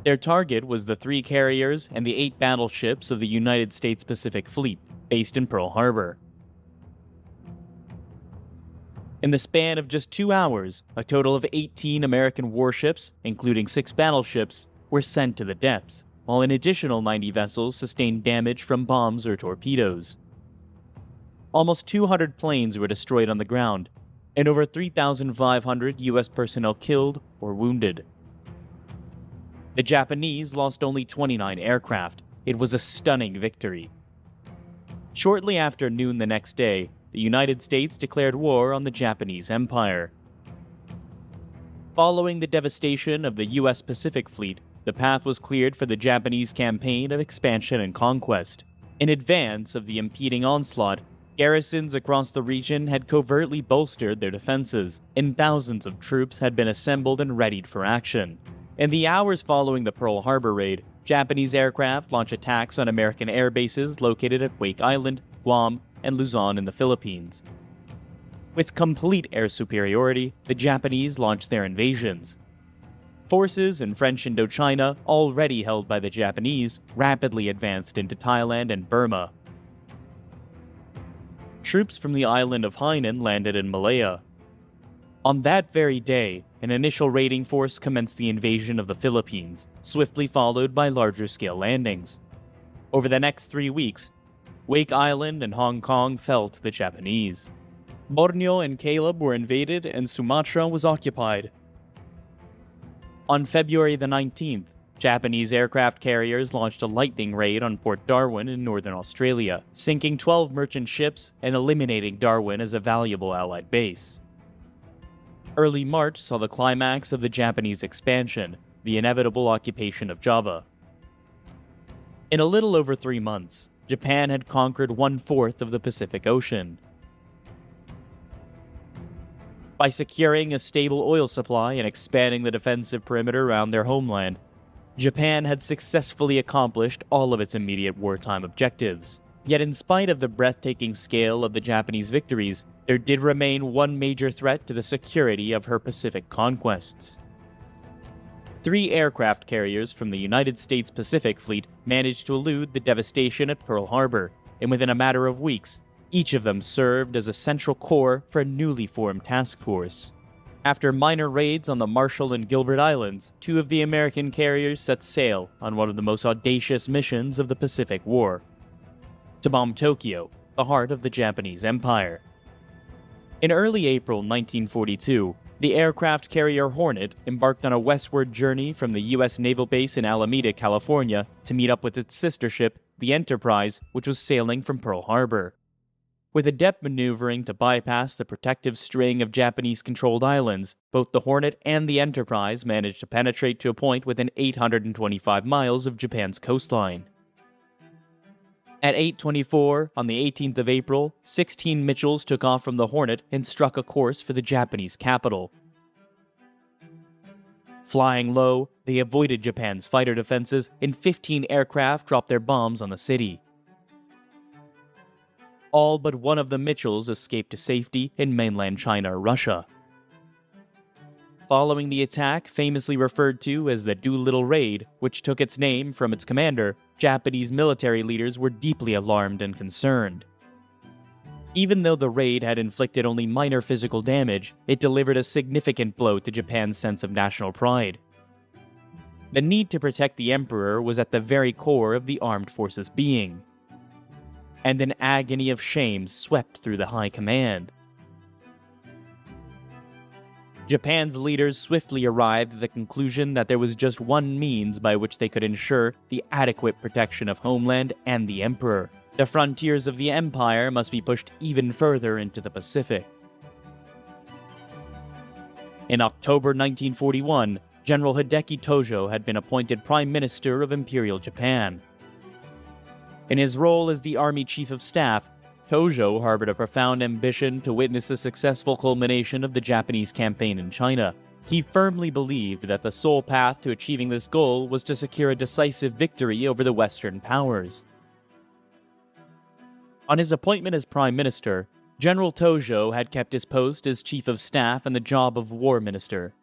Their target was the 3 carriers and the 8 battleships of the United States Pacific Fleet, based in Pearl Harbor. In the span of just 2 hours, a total of 18 American warships, including 6 battleships, were sent to the depths, while an additional 90 vessels sustained damage from bombs or torpedoes. Almost 200 planes were destroyed on the ground, and over 3,500 U.S. personnel killed or wounded. The Japanese lost only 29 aircraft. It was a stunning victory. Shortly after noon the next day, the United States declared war on the Japanese Empire. Following the devastation of the U.S. Pacific Fleet, the path was cleared for the Japanese campaign of expansion and conquest. In advance of the impending onslaught, garrisons across the region had covertly bolstered their defenses, and thousands of troops had been assembled and readied for action. In the hours following the Pearl Harbor raid, Japanese aircraft launched attacks on American air bases located at Wake Island, Guam, and Luzon in the Philippines. With complete air superiority, the Japanese launched their invasions. Forces in French Indochina, already held by the Japanese, rapidly advanced into Thailand and Burma. Troops from the island of Hainan landed in Malaya. On that very day, an initial raiding force commenced the invasion of the Philippines, swiftly followed by larger-scale landings. Over the next 3 weeks, Wake Island and Hong Kong fell to the Japanese. Borneo and Caleb were invaded and Sumatra was occupied. On February the 19th, Japanese aircraft carriers launched a lightning raid on Port Darwin in northern Australia, sinking 12 merchant ships and eliminating Darwin as a valuable Allied base. Early March saw the climax of the Japanese expansion, the inevitable occupation of Java. In a little over 3 months, Japan had conquered 1/4 of the Pacific Ocean. By securing a stable oil supply and expanding the defensive perimeter around their homeland, Japan had successfully accomplished all of its immediate wartime objectives. Yet in spite of the breathtaking scale of the Japanese victories, there did remain one major threat to the security of her Pacific conquests. 3 aircraft carriers from the United States Pacific Fleet managed to elude the devastation at Pearl Harbor, and within a matter of weeks, each of them served as a central core for a newly formed task force. After minor raids on the Marshall and Gilbert Islands, 2 of the American carriers set sail on one of the most audacious missions of the Pacific War: to bomb Tokyo, the heart of the Japanese Empire. In early April 1942, the aircraft carrier Hornet embarked on a westward journey from the U.S. Naval Base in Alameda, California, to meet up with its sister ship, the Enterprise, which was sailing from Pearl Harbor. With adept maneuvering to bypass the protective string of Japanese-controlled islands, both the Hornet and the Enterprise managed to penetrate to a point within 825 miles of Japan's coastline. At 8:24 on the 18th of April, 16 Mitchells took off from the Hornet and struck a course for the Japanese capital. Flying low, they avoided Japan's fighter defenses, and 15 aircraft dropped their bombs on the city. All but one of the Mitchells escaped to safety in mainland China or Russia. Following the attack, famously referred to as the Doolittle Raid, which took its name from its commander, Japanese military leaders were deeply alarmed and concerned. Even though the raid had inflicted only minor physical damage, it delivered a significant blow to Japan's sense of national pride. The need to protect the emperor was at the very core of the armed forces' being, and an agony of shame swept through the high command. Japan's leaders swiftly arrived at the conclusion that there was just one means by which they could ensure the adequate protection of homeland and the emperor. The frontiers of the empire must be pushed even further into the Pacific. In October 1941, General Hideki Tojo had been appointed Prime Minister of Imperial Japan. In his role as the Army Chief of Staff, Tojo harbored a profound ambition to witness the successful culmination of the Japanese campaign in China. He firmly believed that the sole path to achieving this goal was to secure a decisive victory over the Western powers. On his appointment as Prime Minister, General Tojo had kept his post as Chief of Staff and the job of War Minister.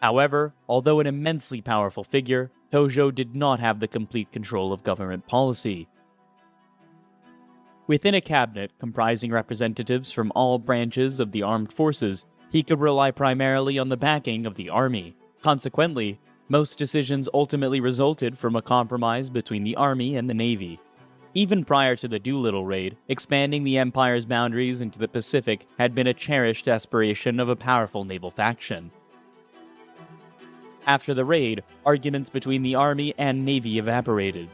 However, although an immensely powerful figure, Tojo did not have the complete control of government policy. Within a cabinet comprising representatives from all branches of the armed forces, he could rely primarily on the backing of the army. Consequently, most decisions ultimately resulted from a compromise between the army and the navy. Even prior to the Doolittle raid, expanding the empire's boundaries into the Pacific had been a cherished aspiration of a powerful naval faction. After the raid, arguments between the army and navy evaporated.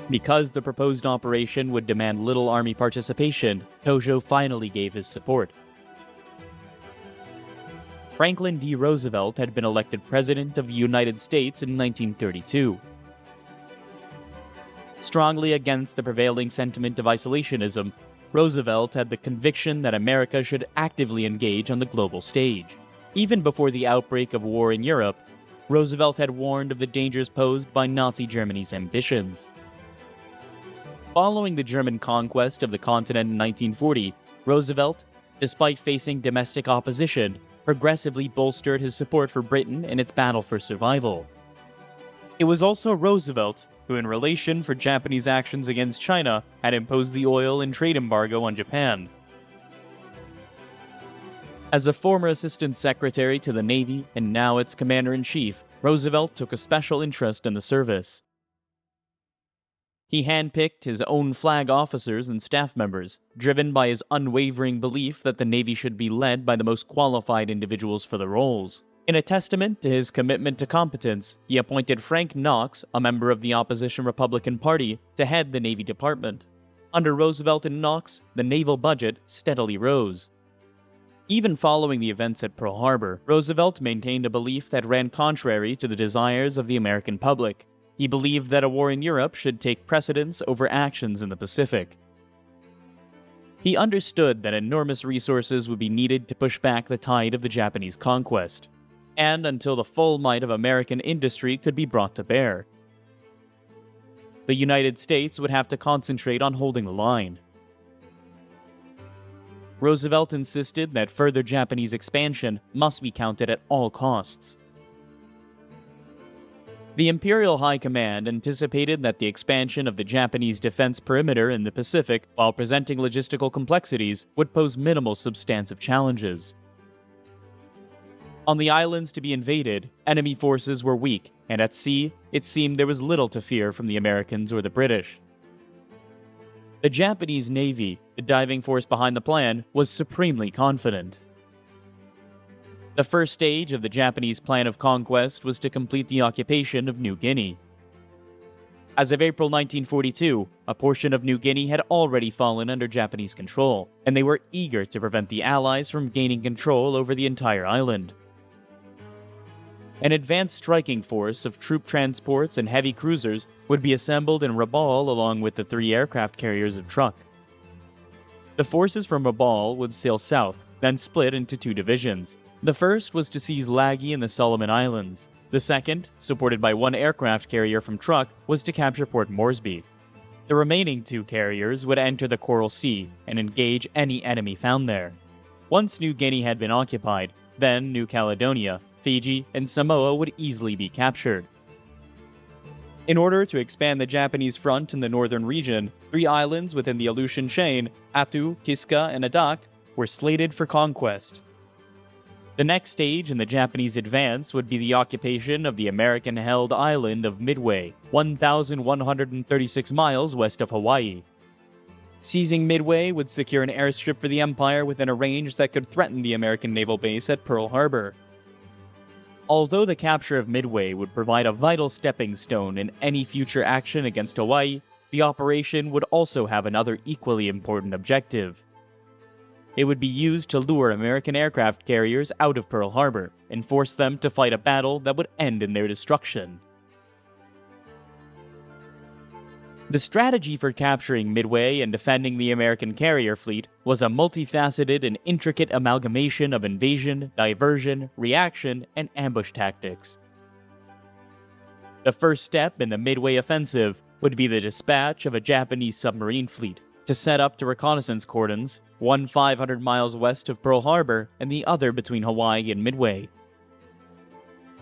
Because the proposed operation would demand little army participation, Tojo finally gave his support. Franklin D. Roosevelt had been elected President of the United States in 1932. Strongly against the prevailing sentiment of isolationism, Roosevelt had the conviction that America should actively engage on the global stage. Even before the outbreak of war in Europe, Roosevelt had warned of the dangers posed by Nazi Germany's ambitions. Following the German conquest of the continent in 1940, Roosevelt, despite facing domestic opposition, progressively bolstered his support for Britain in its battle for survival. It was also Roosevelt who, in relation for Japanese actions against China, had imposed the oil and trade embargo on Japan. As a former Assistant Secretary to the Navy and now its Commander-in-Chief, Roosevelt took a special interest in the service. He handpicked his own flag officers and staff members, driven by his unwavering belief that the Navy should be led by the most qualified individuals for the roles. In a testament to his commitment to competence, he appointed Frank Knox, a member of the opposition Republican Party, to head the Navy Department. Under Roosevelt and Knox, the naval budget steadily rose. Even following the events at Pearl Harbor, Roosevelt maintained a belief that ran contrary to the desires of the American public. He believed that a war in Europe should take precedence over actions in the Pacific. He understood that enormous resources would be needed to push back the tide of the Japanese conquest, and until the full might of American industry could be brought to bear. The United States would have to concentrate on holding the line. Roosevelt insisted that further Japanese expansion must be counted at all costs. The Imperial High Command anticipated that the expansion of the Japanese defense perimeter in the Pacific, while presenting logistical complexities, would pose minimal substantive challenges. On the islands to be invaded, enemy forces were weak, and at sea, it seemed there was little to fear from the Americans or the British. The Japanese Navy, the diving force behind the plan, was supremely confident. The first stage of the Japanese plan of conquest was to complete the occupation of New Guinea. As of April 1942, a portion of New Guinea had already fallen under Japanese control, and they were eager to prevent the Allies from gaining control over the entire island. An advanced striking force of troop transports and heavy cruisers would be assembled in Rabaul along with the 3 aircraft carriers of Truk. The forces from Rabaul would sail south, then split into 2 divisions. The first was to seize Laggy and the Solomon Islands. The second, supported by 1 aircraft carrier from Truk, was to capture Port Moresby. The remaining 2 carriers would enter the Coral Sea and engage any enemy found there. Once New Guinea had been occupied, then New Caledonia, Fiji, and Samoa would easily be captured. In order to expand the Japanese front in the northern region, 3 islands within the Aleutian chain, Attu, Kiska, and Adak, were slated for conquest. The next stage in the Japanese advance would be the occupation of the American-held island of Midway, 1,136 miles west of Hawaii. Seizing Midway would secure an airstrip for the Empire within a range that could threaten the American naval base at Pearl Harbor. Although the capture of Midway would provide a vital stepping stone in any future action against Hawaii, the operation would also have another equally important objective. It would be used to lure American aircraft carriers out of Pearl Harbor and force them to fight a battle that would end in their destruction. The strategy for capturing Midway and defending the American carrier fleet was a multifaceted and intricate amalgamation of invasion, diversion, reaction, and ambush tactics. The first step in the Midway offensive would be the dispatch of a Japanese submarine fleet to set up to reconnaissance cordons, one 500 miles west of Pearl Harbor and the other between Hawaii and Midway.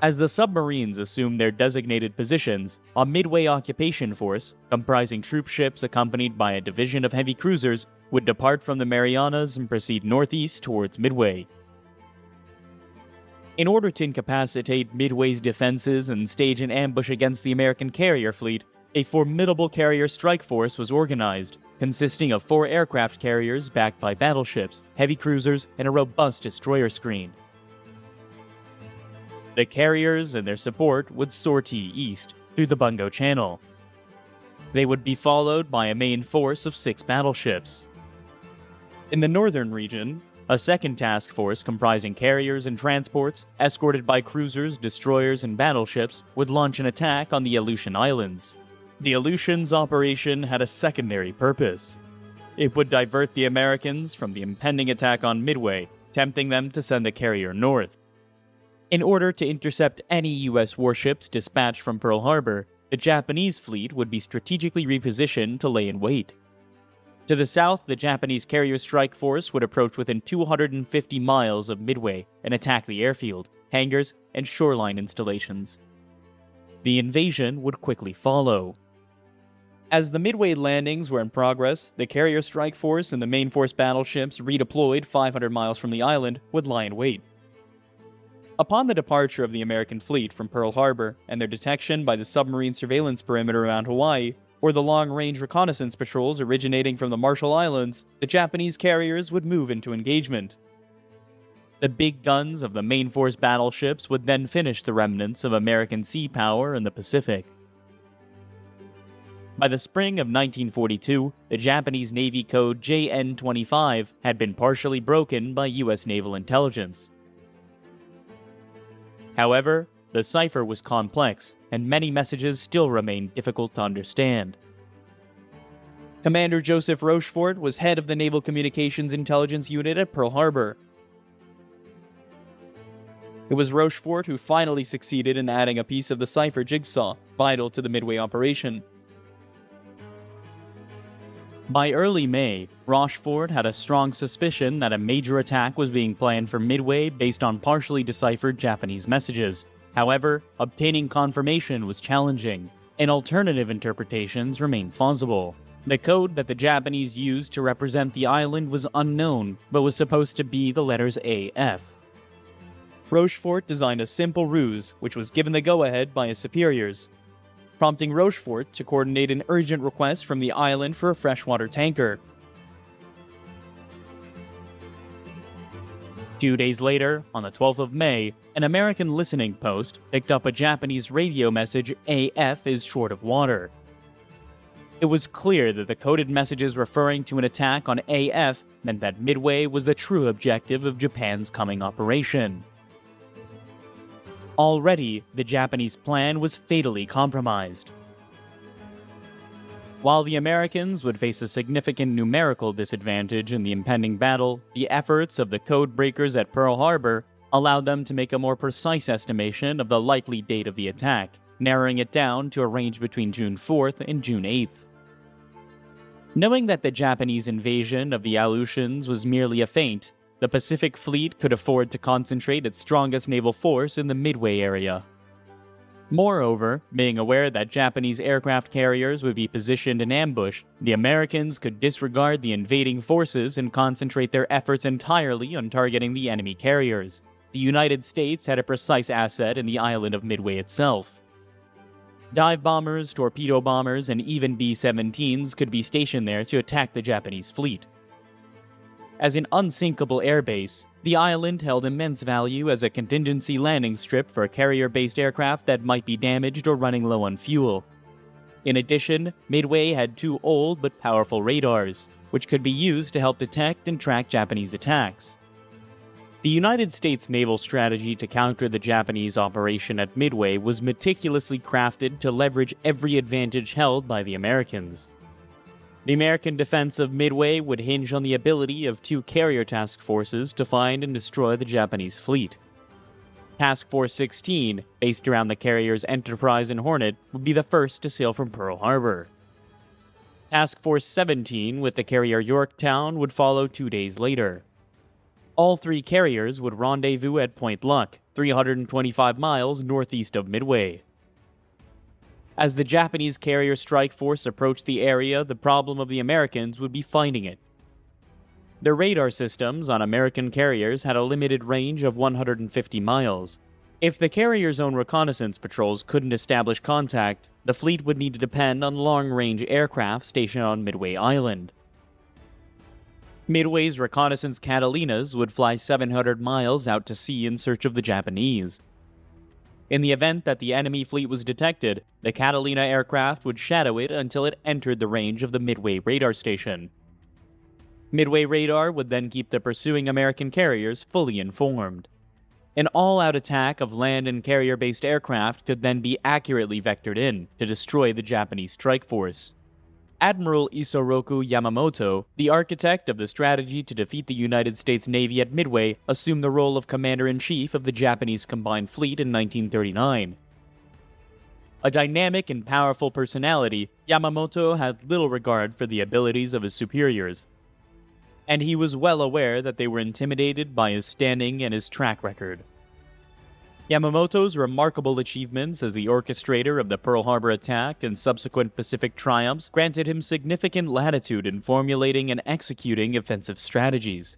As the submarines assumed their designated positions, a Midway occupation force, comprising troop ships accompanied by a division of heavy cruisers, would depart from the Marianas and proceed northeast towards Midway. In order to incapacitate Midway's defenses and stage an ambush against the American carrier fleet, a formidable carrier strike force was organized, consisting of 4 aircraft carriers backed by battleships, heavy cruisers, and a robust destroyer screen. The carriers and their support would sortie east through the Bungo Channel. They would be followed by a main force of 6 battleships. In the northern region, a second task force comprising carriers and transports, escorted by cruisers, destroyers, and battleships, would launch an attack on the Aleutian Islands. The Aleutians' operation had a secondary purpose. It would divert the Americans from the impending attack on Midway, tempting them to send the carrier north. In order to intercept any U.S. warships dispatched from Pearl Harbor, the Japanese fleet would be strategically repositioned to lay in wait. To the south, the Japanese carrier strike force would approach within 250 miles of Midway and attack the airfield, hangars, and shoreline installations. The invasion would quickly follow. As the Midway landings were in progress, the carrier strike force and the main force battleships redeployed 500 miles from the island would lie in wait. Upon the departure of the American fleet from Pearl Harbor and their detection by the submarine surveillance perimeter around Hawaii, or the long-range reconnaissance patrols originating from the Marshall Islands, the Japanese carriers would move into engagement. The big guns of the main force battleships would then finish the remnants of American sea power in the Pacific. By the spring of 1942, the Japanese Navy code JN-25 had been partially broken by U.S. naval intelligence. However, the cipher was complex, and many messages still remained difficult to understand. Commander Joseph Rochefort was head of the Naval Communications Intelligence Unit at Pearl Harbor. It was Rochefort who finally succeeded in adding a piece of the cipher jigsaw, vital to the Midway operation. By early May, Rochefort had a strong suspicion that a major attack was being planned for Midway based on partially deciphered Japanese messages. However, obtaining confirmation was challenging, and alternative interpretations remained plausible. The code that the Japanese used to represent the island was unknown, but was supposed to be the letters AF. Rochefort designed a simple ruse, which was given the go-ahead by his superiors, prompting Rochefort to coordinate an urgent request from the island for a freshwater tanker. 2 days later, on the 12th of May, an American listening post picked up a Japanese radio message, AF is short of water. It was clear that the coded messages referring to an attack on AF meant that Midway was the true objective of Japan's coming operation. Already, the Japanese plan was fatally compromised. While the Americans would face a significant numerical disadvantage in the impending battle, the efforts of the code breakers at Pearl Harbor allowed them to make a more precise estimation of the likely date of the attack, narrowing it down to a range between June 4th and June 8th. Knowing that the Japanese invasion of the Aleutians was merely a feint, the Pacific Fleet could afford to concentrate its strongest naval force in the Midway area. Moreover, being aware that Japanese aircraft carriers would be positioned in ambush, the Americans could disregard the invading forces and concentrate their efforts entirely on targeting the enemy carriers. The United States had a precise asset in the island of Midway itself. Dive bombers, torpedo bombers, and even B-17s could be stationed there to attack the Japanese fleet. As an unsinkable airbase, the island held immense value as a contingency landing strip for carrier-based aircraft that might be damaged or running low on fuel. In addition, Midway had 2 old but powerful radars, which could be used to help detect and track Japanese attacks. The United States naval strategy to counter the Japanese operation at Midway was meticulously crafted to leverage every advantage held by the Americans. The American defense of Midway would hinge on the ability of 2 carrier task forces to find and destroy the Japanese fleet. Task Force 16, based around the carriers Enterprise and Hornet, would be the first to sail from Pearl Harbor. Task Force 17, with the carrier Yorktown, would follow 2 days later. All three carriers would rendezvous at Point Luck, 325 miles northeast of Midway. As the Japanese carrier strike force approached the area, the problem of the Americans would be finding it. The radar systems on American carriers had a limited range of 150 miles. If the carrier's own reconnaissance patrols couldn't establish contact, the fleet would need to depend on long-range aircraft stationed on Midway Island. Midway's reconnaissance Catalinas would fly 700 miles out to sea in search of the Japanese. In the event that the enemy fleet was detected, the Catalina aircraft would shadow it until it entered the range of the Midway radar station. Midway radar would then keep the pursuing American carriers fully informed. An all-out attack of land and carrier-based aircraft could then be accurately vectored in to destroy the Japanese strike force. Admiral Isoroku Yamamoto, the architect of the strategy to defeat the United States Navy at Midway, assumed the role of Commander-in-Chief of the Japanese Combined Fleet in 1939. A dynamic and powerful personality, Yamamoto had little regard for the abilities of his superiors, and he was well aware that they were intimidated by his standing and his track record. Yamamoto's remarkable achievements as the orchestrator of the Pearl Harbor attack and subsequent Pacific triumphs granted him significant latitude in formulating and executing offensive strategies.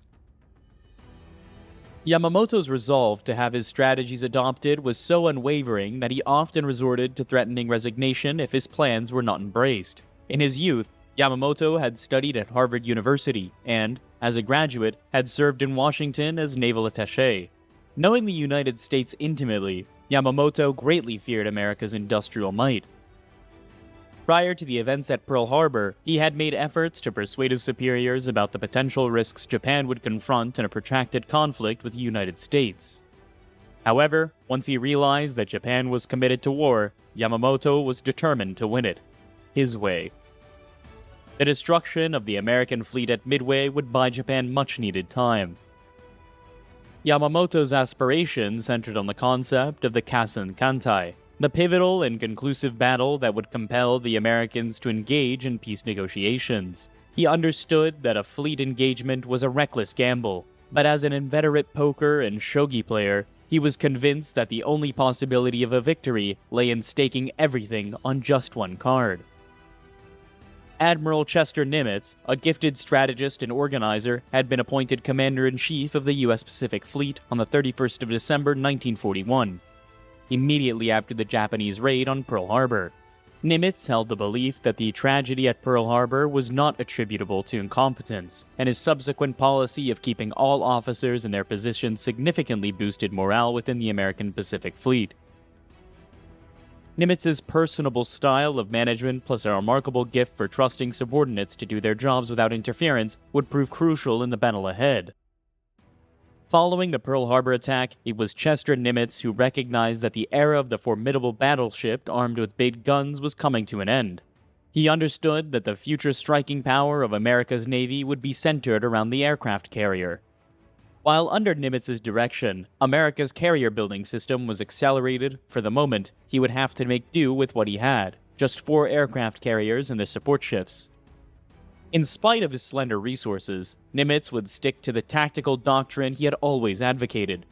Yamamoto's resolve to have his strategies adopted was so unwavering that he often resorted to threatening resignation if his plans were not embraced. In his youth, Yamamoto had studied at Harvard University and, as a graduate, had served in Washington as naval attaché. Knowing the United States intimately, Yamamoto greatly feared America's industrial might. Prior to the events at Pearl Harbor, he had made efforts to persuade his superiors about the potential risks Japan would confront in a protracted conflict with the United States. However, once he realized that Japan was committed to war, Yamamoto was determined to win it, his way. The destruction of the American fleet at Midway would buy Japan much-needed time. Yamamoto's aspirations centered on the concept of the Kasen Kantai, the pivotal and conclusive battle that would compel the Americans to engage in peace negotiations. He understood that a fleet engagement was a reckless gamble, but as an inveterate poker and shogi player, he was convinced that the only possibility of a victory lay in staking everything on just one card. Admiral Chester Nimitz, a gifted strategist and organizer, had been appointed Commander-in-Chief of the U.S. Pacific Fleet on the 31st of December 1941, immediately after the Japanese raid on Pearl Harbor. Nimitz held the belief that the tragedy at Pearl Harbor was not attributable to incompetence, and his subsequent policy of keeping all officers in their positions significantly boosted morale within the American Pacific Fleet. Nimitz's personable style of management plus a remarkable gift for trusting subordinates to do their jobs without interference would prove crucial in the battle ahead. Following the Pearl Harbor attack, it was Chester Nimitz who recognized that the era of the formidable battleship armed with big guns was coming to an end. He understood that the future striking power of America's Navy would be centered around the aircraft carrier. While under Nimitz's direction, America's carrier-building system was accelerated, for the moment, he would have to make do with what he had, just 4 aircraft carriers and their support ships. In spite of his slender resources, Nimitz would stick to the tactical doctrine he had always advocated.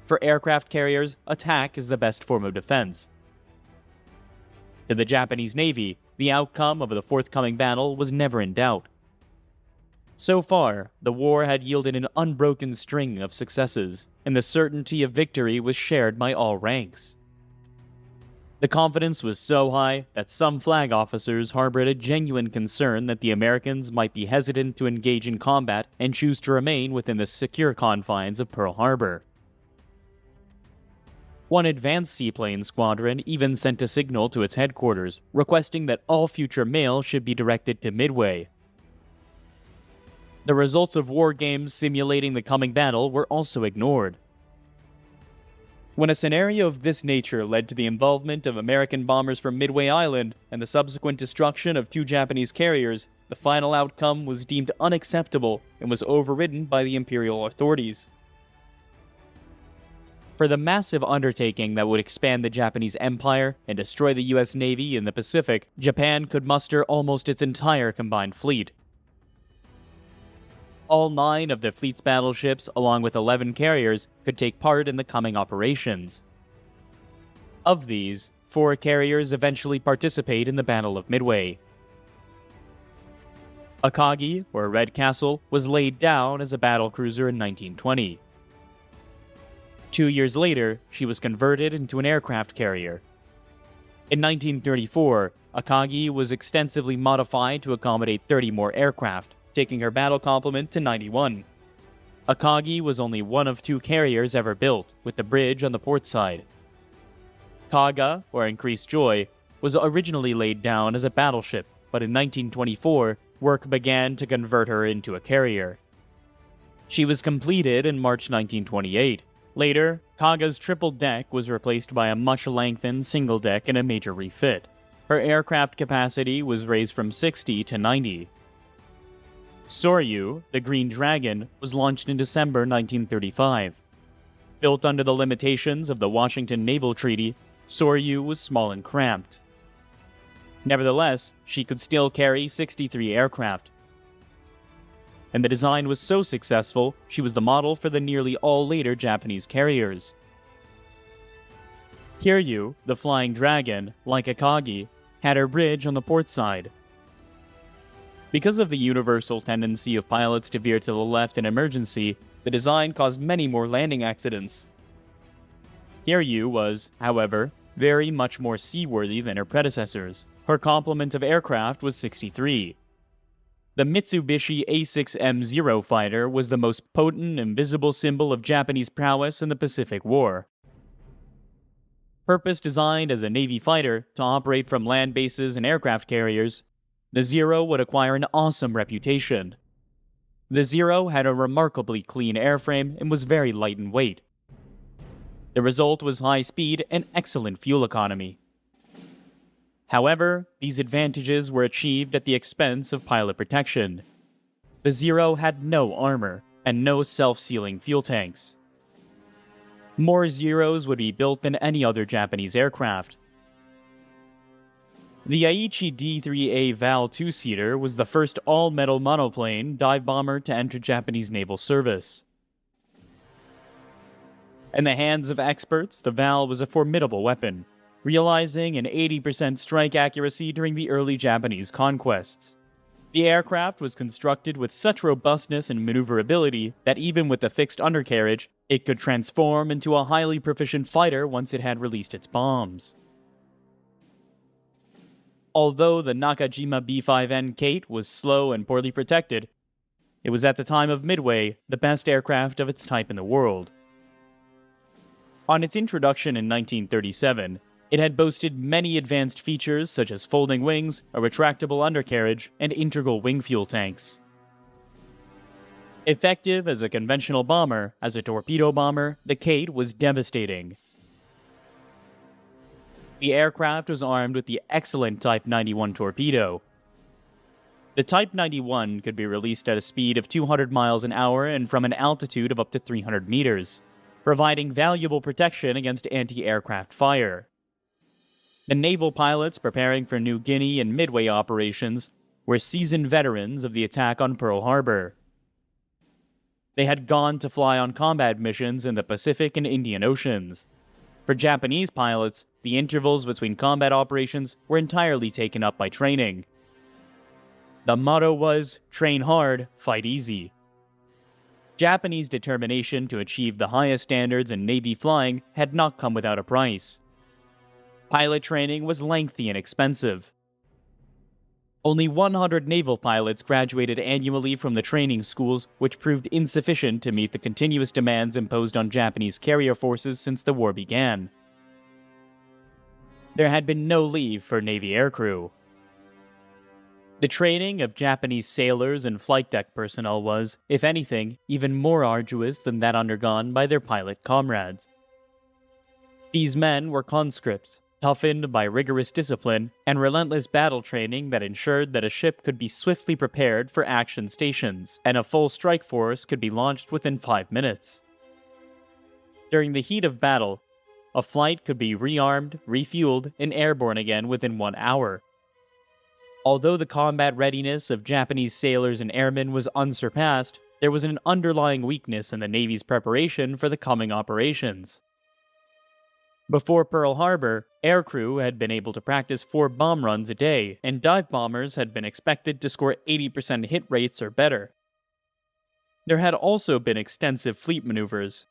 For aircraft carriers, attack is the best form of defense. To the Japanese Navy, the outcome of the forthcoming battle was never in doubt. So far, the war had yielded an unbroken string of successes, and the certainty of victory was shared by all ranks. The confidence was so high that some flag officers harbored a genuine concern that the Americans might be hesitant to engage in combat and choose to remain within the secure confines of Pearl Harbor. One advanced seaplane squadron even sent a signal to its headquarters, requesting that all future mail should be directed to Midway. The results of war games simulating the coming battle were also ignored. When a scenario of this nature led to the involvement of American bombers from Midway Island and the subsequent destruction of 2 Japanese carriers, the final outcome was deemed unacceptable and was overridden by the imperial authorities. For the massive undertaking that would expand the Japanese Empire and destroy the U.S. Navy in the Pacific, Japan could muster almost its entire combined fleet. All 9 of the fleet's battleships, along with 11 carriers, could take part in the coming operations. Of these, 4 carriers eventually participate in the Battle of Midway. Akagi, or Red Castle, was laid down as a battlecruiser in 1920. 2 years later, she was converted into an aircraft carrier. In 1934, Akagi was extensively modified to accommodate 30 more aircraft, taking her battle complement to 91. Akagi was only one of 2 carriers ever built, with the bridge on the port side. Kaga, or Increased Joy, was originally laid down as a battleship, but in 1924, work began to convert her into a carrier. She was completed in March 1928. Later, Kaga's triple deck was replaced by a much lengthened single deck and a major refit. Her aircraft capacity was raised from 60 to 90. Soryu, the Green Dragon, was launched in December 1935. Built under the limitations of the Washington Naval Treaty, Soryu was small and cramped. Nevertheless, she could still carry 63 aircraft. And the design was so successful, she was the model for the nearly all later Japanese carriers. Hiryţ, the Flying Dragon, like Akagi, had her bridge on the port side. Because of the universal tendency of pilots to veer to the left in emergency, the design caused many more landing accidents. Hiryţ was, however, very much more seaworthy than her predecessors. Her complement of aircraft was 63. The Mitsubishi A6M0 fighter was the most potent and visible symbol of Japanese prowess in the Pacific War. Purpose-designed as a Navy fighter to operate from land bases and aircraft carriers, the Zero would acquire an awesome reputation. The Zero had a remarkably clean airframe and was very light in weight. The result was high speed and excellent fuel economy. However, these advantages were achieved at the expense of pilot protection. The Zero had no armor and no self-sealing fuel tanks. More Zeros would be built than any other Japanese aircraft. The Aichi D-3A Val 2-seater was the first all-metal monoplane dive bomber to enter Japanese naval service. In the hands of experts, the Val was a formidable weapon, realizing an 80% strike accuracy during the early Japanese conquests. The aircraft was constructed with such robustness and maneuverability that even with a fixed undercarriage, it could transform into a highly proficient fighter once it had released its bombs. Although the Nakajima B-5N Kate was slow and poorly protected, it was at the time of Midway the best aircraft of its type in the world. On its introduction in 1937, it had boasted many advanced features such as folding wings, a retractable undercarriage, and integral wing fuel tanks. Effective as a conventional bomber, as a torpedo bomber, the Kate was devastating. The aircraft was armed with the excellent Type 91 torpedo. The Type 91 could be released at a speed of 200 miles an hour and from an altitude of up to 300 meters, providing valuable protection against anti-aircraft fire. The naval pilots preparing for New Guinea and Midway operations were seasoned veterans of the attack on Pearl Harbor. They had gone to fly on combat missions in the Pacific and Indian Oceans. For Japanese pilots, the intervals between combat operations were entirely taken up by training. The motto was, train hard, fight easy. Japanese determination to achieve the highest standards in Navy flying had not come without a price. Pilot training was lengthy and expensive. Only 100 naval pilots graduated annually from the training schools, which proved insufficient to meet the continuous demands imposed on Japanese carrier forces since the war began. There had been no leave for Navy aircrew. The training of Japanese sailors and flight deck personnel was, if anything, even more arduous than that undergone by their pilot comrades. These men were conscripts, toughened by rigorous discipline and relentless battle training that ensured that a ship could be swiftly prepared for action stations, and a full strike force could be launched within 5 minutes. During the heat of battle, a flight could be rearmed, refueled, and airborne again within 1 hour. Although the combat readiness of Japanese sailors and airmen was unsurpassed, there was an underlying weakness in the Navy's preparation for the coming operations. Before Pearl Harbor, aircrew had been able to practice 4 bomb runs a day, and dive bombers had been expected to score 80% hit rates or better. There had also been extensive fleet maneuvers.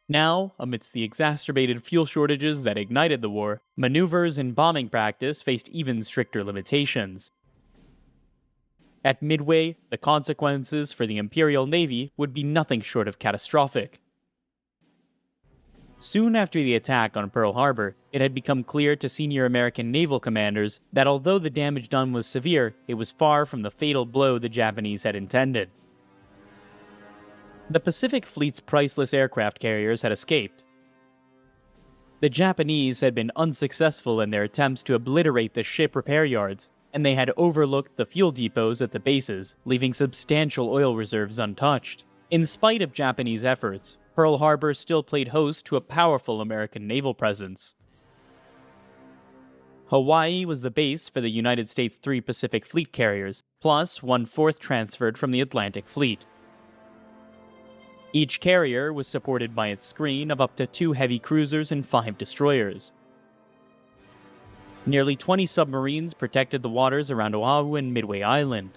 Now, amidst the exacerbated fuel shortages that ignited the war, maneuvers and bombing practice faced even stricter limitations. At Midway, the consequences for the Imperial Navy would be nothing short of catastrophic. Soon after the attack on Pearl Harbor, it had become clear to senior American naval commanders that although the damage done was severe, it was far from the fatal blow the Japanese had intended. The Pacific Fleet's priceless aircraft carriers had escaped. The Japanese had been unsuccessful in their attempts to obliterate the ship repair yards, and they had overlooked the fuel depots at the bases, leaving substantial oil reserves untouched. In spite of Japanese efforts, Pearl Harbor still played host to a powerful American naval presence. Hawaii was the base for the United States' 3 Pacific Fleet carriers, plus 1/4 transferred from the Atlantic Fleet. Each carrier was supported by its screen of up to 2 heavy cruisers and 5 destroyers. Nearly 20 submarines protected the waters around Oahu and Midway Island.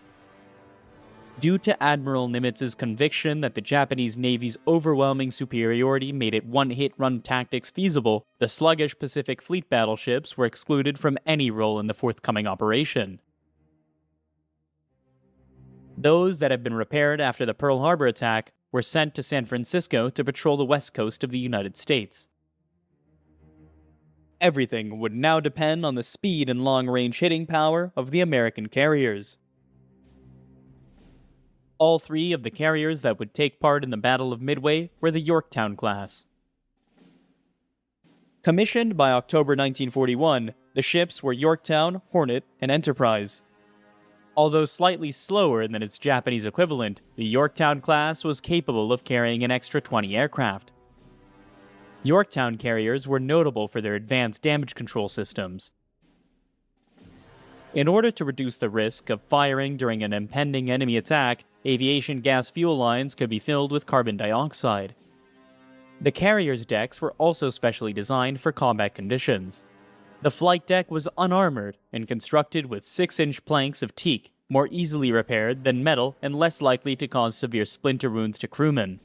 Due to Admiral Nimitz's conviction that the Japanese Navy's overwhelming superiority made it one-hit-run tactics feasible, the sluggish Pacific Fleet battleships were excluded from any role in the forthcoming operation. Those that had been repaired after the Pearl Harbor attack were sent to San Francisco to patrol the west coast of the United States. Everything would now depend on the speed and long-range hitting power of the American carriers. All 3 of the carriers that would take part in the Battle of Midway were the Yorktown class. Commissioned by October 1941, the ships were Yorktown, Hornet, and Enterprise. Although slightly slower than its Japanese equivalent, the Yorktown class was capable of carrying an extra 20 aircraft. Yorktown carriers were notable for their advanced damage control systems. In order to reduce the risk of firing during an impending enemy attack, aviation gas fuel lines could be filled with carbon dioxide. The carriers' decks were also specially designed for combat conditions. The flight deck was unarmored and constructed with 6-inch planks of teak, more easily repaired than metal and less likely to cause severe splinter wounds to crewmen.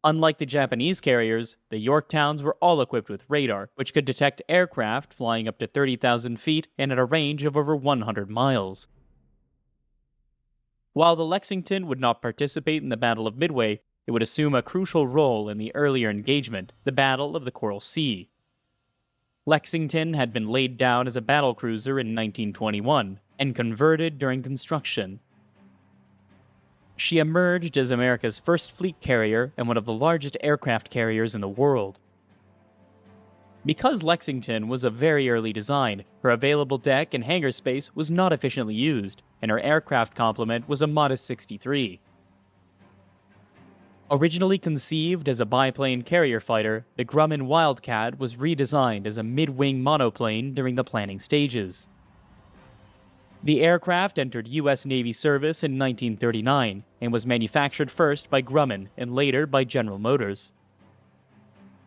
Unlike the Japanese carriers, the Yorktowns were all equipped with radar, which could detect aircraft flying up to 30,000 feet and at a range of over 100 miles. While the Lexington would not participate in the Battle of Midway, it would assume a crucial role in the earlier engagement, the Battle of the Coral Sea. Lexington had been laid down as a battlecruiser in 1921 and converted during construction. She emerged as America's first fleet carrier and one of the largest aircraft carriers in the world. Because Lexington was a very early design, her available deck and hangar space was not efficiently used, and her aircraft complement was a modest 63. Originally conceived as a biplane carrier fighter, the Grumman Wildcat was redesigned as a mid-wing monoplane during the planning stages. The aircraft entered U.S. Navy service in 1939 and was manufactured first by Grumman and later by General Motors.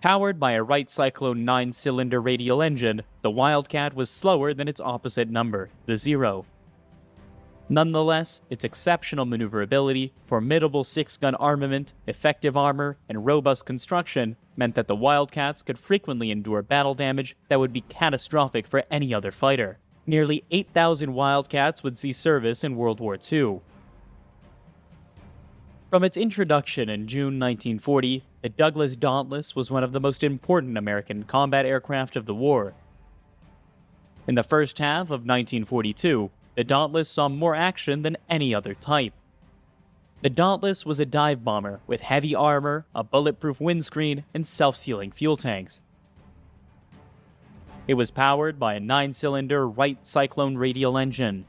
Powered by a Wright Cyclone 9-cylinder radial engine, the Wildcat was slower than its opposite number, the Zero. Nonetheless, its exceptional maneuverability, formidable 6-gun armament, effective armor, and robust construction meant that the Wildcats could frequently endure battle damage that would be catastrophic for any other fighter. Nearly 8,000 Wildcats would see service in World War II. From its introduction in June 1940, the Douglas Dauntless was one of the most important American combat aircraft of the war. In the first half of 1942, the Dauntless saw more action than any other type. The Dauntless was a dive bomber with heavy armor, a bulletproof windscreen, and self-sealing fuel tanks. It was powered by a 9-cylinder Wright Cyclone radial engine.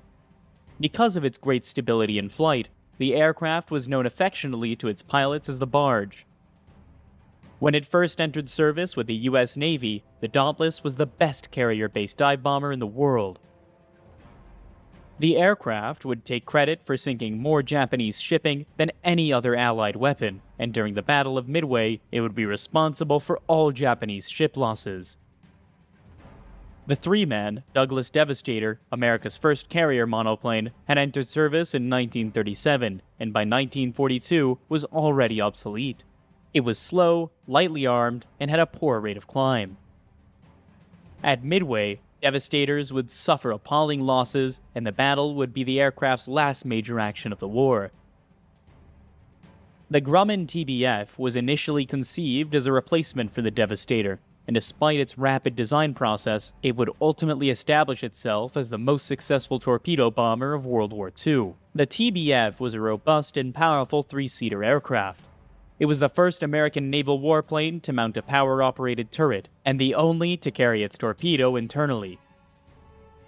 Because of its great stability in flight, the aircraft was known affectionately to its pilots as the Barge. When it first entered service with the U.S. Navy, the Dauntless was the best carrier-based dive bomber in the world. The aircraft would take credit for sinking more Japanese shipping than any other Allied weapon, and during the Battle of Midway, it would be responsible for all Japanese ship losses. The three-man Douglas Devastator, America's first carrier monoplane, had entered service in 1937, and by 1942 was already obsolete. It was slow, lightly armed, and had a poor rate of climb. At Midway, Devastators would suffer appalling losses, and the battle would be the aircraft's last major action of the war. The Grumman TBF was initially conceived as a replacement for the Devastator, and despite its rapid design process, it would ultimately establish itself as the most successful torpedo bomber of World War II. The TBF was a robust and powerful three-seater aircraft. It was the first American naval warplane to mount a power-operated turret, and the only to carry its torpedo internally.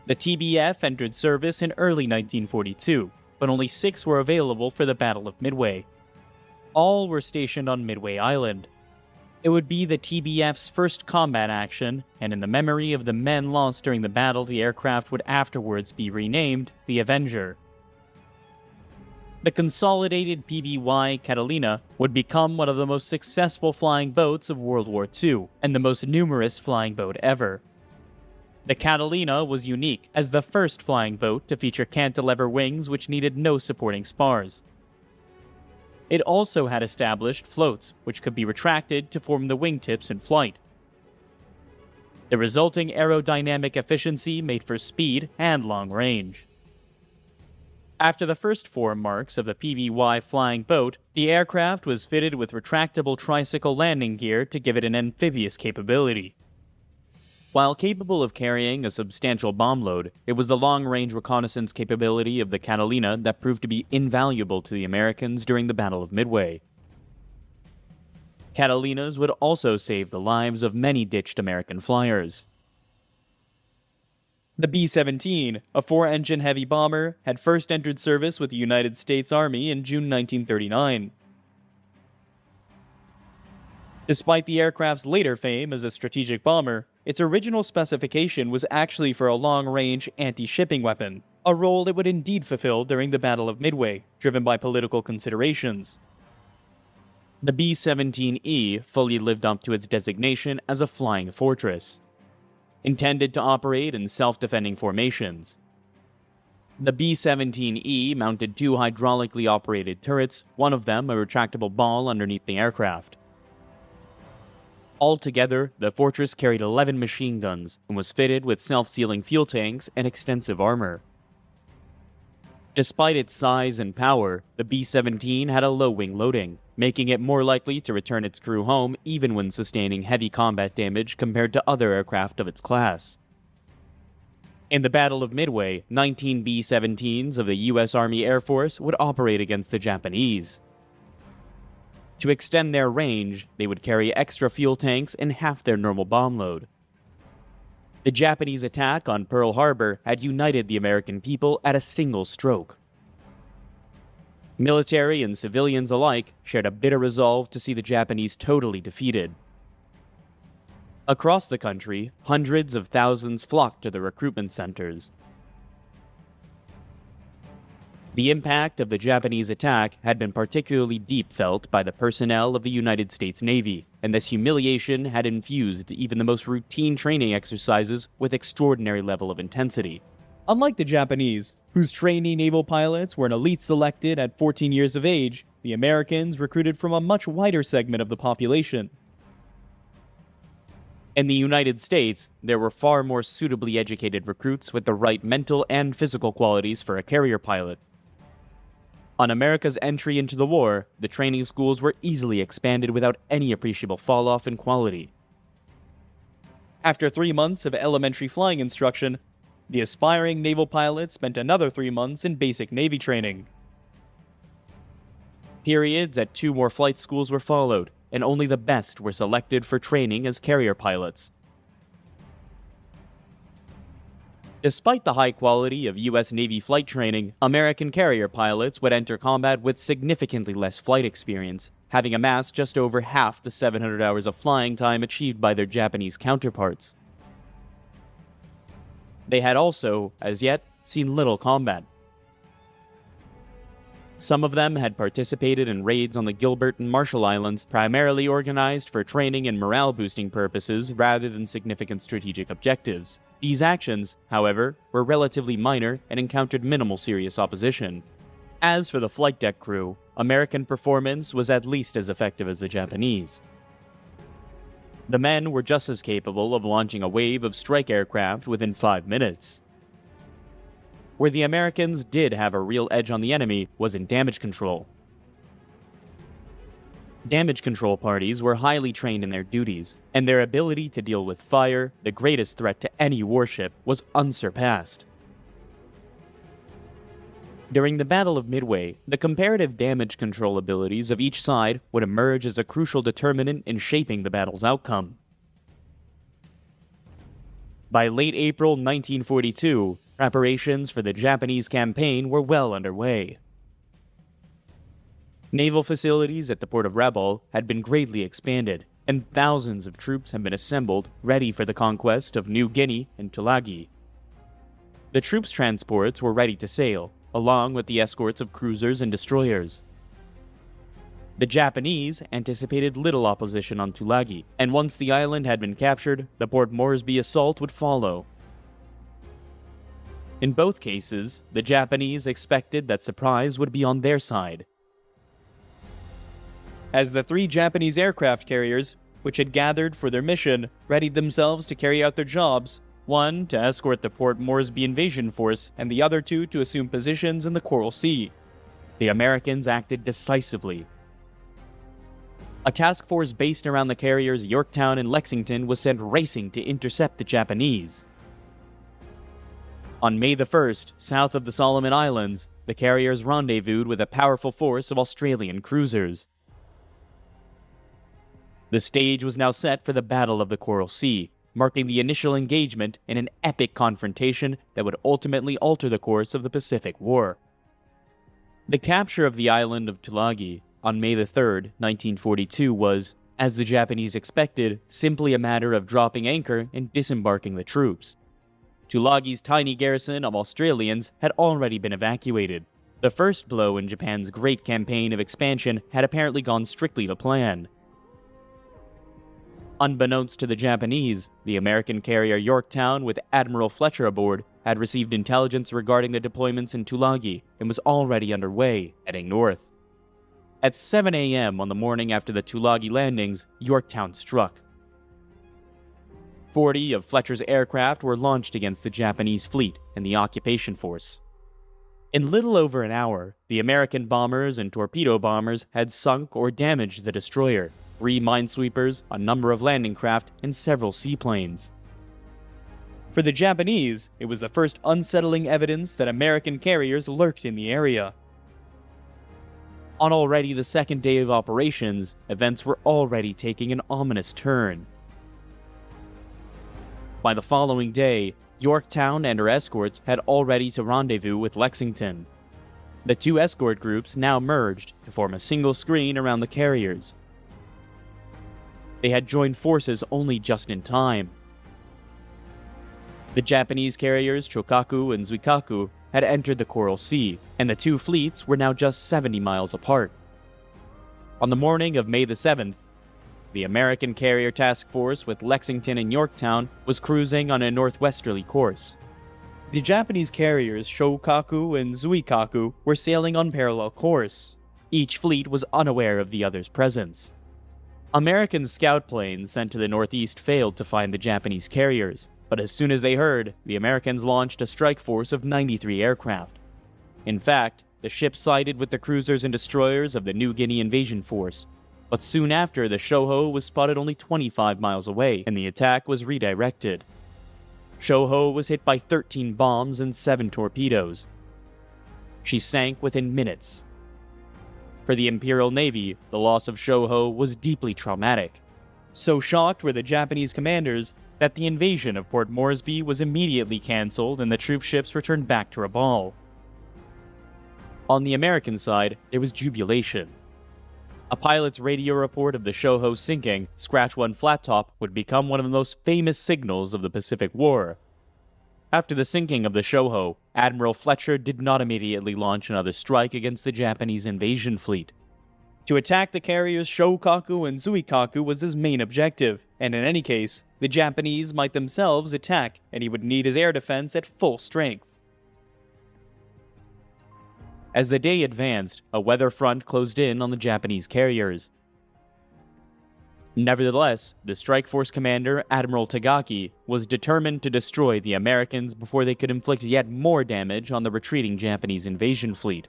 The TBF entered service in early 1942, but only 6 were available for the Battle of Midway. All were stationed on Midway Island. It would be the TBF's first combat action, and in the memory of the men lost during the battle, the aircraft would afterwards be renamed the Avenger. The consolidated PBY Catalina would become one of the most successful flying boats of World War II, and the most numerous flying boat ever. The Catalina was unique as the first flying boat to feature cantilever wings which needed no supporting spars. It also had established floats, which could be retracted to form the wingtips in flight. The resulting aerodynamic efficiency made for speed and long range. After the first 4 marks of the PBY flying boat, the aircraft was fitted with retractable tricycle landing gear to give it an amphibious capability. While capable of carrying a substantial bomb load, it was the long-range reconnaissance capability of the Catalina that proved to be invaluable to the Americans during the Battle of Midway. Catalinas would also save the lives of many ditched American flyers. The B-17, a 4-engine heavy bomber, had first entered service with the United States Army in June 1939. Despite the aircraft's later fame as a strategic bomber, its original specification was actually for a long-range anti-shipping weapon, a role it would indeed fulfill during the Battle of Midway, driven by political considerations. The B-17E fully lived up to its designation as a flying fortress, intended to operate in self-defending formations. The B-17E mounted 2 hydraulically operated turrets, one of them a retractable ball underneath the aircraft. Altogether, the fortress carried 11 machine guns and was fitted with self-sealing fuel tanks and extensive armor. Despite its size and power, the B-17 had a low wing loading, making it more likely to return its crew home even when sustaining heavy combat damage compared to other aircraft of its class. In the Battle of Midway, 19 B-17s of the U.S. Army Air Force would operate against the Japanese. To extend their range, they would carry extra fuel tanks and half their normal bomb load. The Japanese attack on Pearl Harbor had united the American people at a single stroke. Military and civilians alike shared a bitter resolve to see the Japanese totally defeated. Across the country, hundreds of thousands flocked to the recruitment centers. The impact of the Japanese attack had been particularly deep felt by the personnel of the United States Navy, and this humiliation had infused even the most routine training exercises with extraordinary level of intensity. Unlike the Japanese, whose trainee naval pilots were an elite selected at 14 years of age, the Americans recruited from a much wider segment of the population. In the United States, there were far more suitably educated recruits with the right mental and physical qualities for a carrier pilot. On America's entry into the war, the training schools were easily expanded without any appreciable fall-off in quality. After 3 months of elementary flying instruction, the aspiring naval pilots spent another 3 months in basic Navy training. Periods at 2 more flight schools were followed, and only the best were selected for training as carrier pilots. Despite the high quality of U.S. Navy flight training, American carrier pilots would enter combat with significantly less flight experience, having amassed just over half the 700 hours of flying time achieved by their Japanese counterparts. They had also, as yet, seen little combat. Some of them had participated in raids on the Gilbert and Marshall Islands, primarily organized for training and morale-boosting purposes rather than significant strategic objectives. These actions, however, were relatively minor and encountered minimal serious opposition. As for the flight deck crew, American performance was at least as effective as the Japanese. The men were just as capable of launching a wave of strike aircraft within 5 minutes. Where the Americans did have a real edge on the enemy was in damage control. Damage control parties were highly trained in their duties, and their ability to deal with fire, the greatest threat to any warship, was unsurpassed. During the Battle of Midway, the comparative damage control abilities of each side would emerge as a crucial determinant in shaping the battle's outcome. By late April 1942, preparations for the Japanese campaign were well underway. Naval facilities at the port of Rabaul had been greatly expanded, and thousands of troops had been assembled ready for the conquest of New Guinea and Tulagi. The troops' transports were ready to sail, along with the escorts of cruisers and destroyers. The Japanese anticipated little opposition on Tulagi, and once the island had been captured, the Port Moresby assault would follow. In both cases, the Japanese expected that surprise would be on their side. As the 3 Japanese aircraft carriers, which had gathered for their mission, readied themselves to carry out their jobs, one to escort the Port Moresby invasion force, and the other 2 to assume positions in the Coral Sea, the Americans acted decisively. A task force based around the carriers Yorktown and Lexington was sent racing to intercept the Japanese. On May the 1st, south of the Solomon Islands, the carriers rendezvoused with a powerful force of Australian cruisers. The stage was now set for the Battle of the Coral Sea, marking the initial engagement in an epic confrontation that would ultimately alter the course of the Pacific War. The capture of the island of Tulagi on May the 3rd, 1942 was, as the Japanese expected, simply a matter of dropping anchor and disembarking the troops. Tulagi's tiny garrison of Australians had already been evacuated. The first blow in Japan's great campaign of expansion had apparently gone strictly to plan. Unbeknownst to the Japanese, the American carrier Yorktown, with Admiral Fletcher aboard, had received intelligence regarding the deployments in Tulagi and was already underway, heading north. At 7 a.m. on the morning after the Tulagi landings, Yorktown struck. 40 of Fletcher's aircraft were launched against the Japanese fleet and the occupation force. In little over an hour, the American bombers and torpedo bombers had sunk or damaged the destroyer, 3 minesweepers, a number of landing craft, and several seaplanes. For the Japanese, it was the first unsettling evidence that American carriers lurked in the area. On already the second day of operations, events were already taking an ominous turn. By the following day, Yorktown and her escorts had already to rendezvous with Lexington. The 2 escort groups now merged to form a single screen around the carriers. They had joined forces only just in time. The Japanese carriers Chokaku and Zuikaku had entered the Coral Sea, and the 2 fleets were now just 70 miles apart. On the morning of May the 7th, the American carrier task force with Lexington and Yorktown was cruising on a northwesterly course. The Japanese carriers Shokaku and Zuikaku were sailing on parallel course. Each fleet was unaware of the other's presence. American scout planes sent to the northeast failed to find the Japanese carriers, but as soon as they heard, the Americans launched a strike force of 93 aircraft. In fact, the ships sided with the cruisers and destroyers of the New Guinea invasion force, but soon after, the Shoho was spotted only 25 miles away, and the attack was redirected. Shoho was hit by 13 bombs and 7 torpedoes. She sank within minutes. For the Imperial Navy, the loss of Shoho was deeply traumatic. So shocked were the Japanese commanders that the invasion of Port Moresby was immediately cancelled and the troop ships returned back to Rabaul. On the American side, there was jubilation. A pilot's radio report of the Shoho sinking, Scratch 1 flat top, would become one of the most famous signals of the Pacific War. After the sinking of the Shoho, Admiral Fletcher did not immediately launch another strike against the Japanese invasion fleet. To attack the carriers Shokaku and Zuikaku was his main objective, and in any case, the Japanese might themselves attack, and he would need his air defense at full strength. As the day advanced, a weather front closed in on the Japanese carriers. Nevertheless, the strike force commander, Admiral Tagaki, was determined to destroy the Americans before they could inflict yet more damage on the retreating Japanese invasion fleet.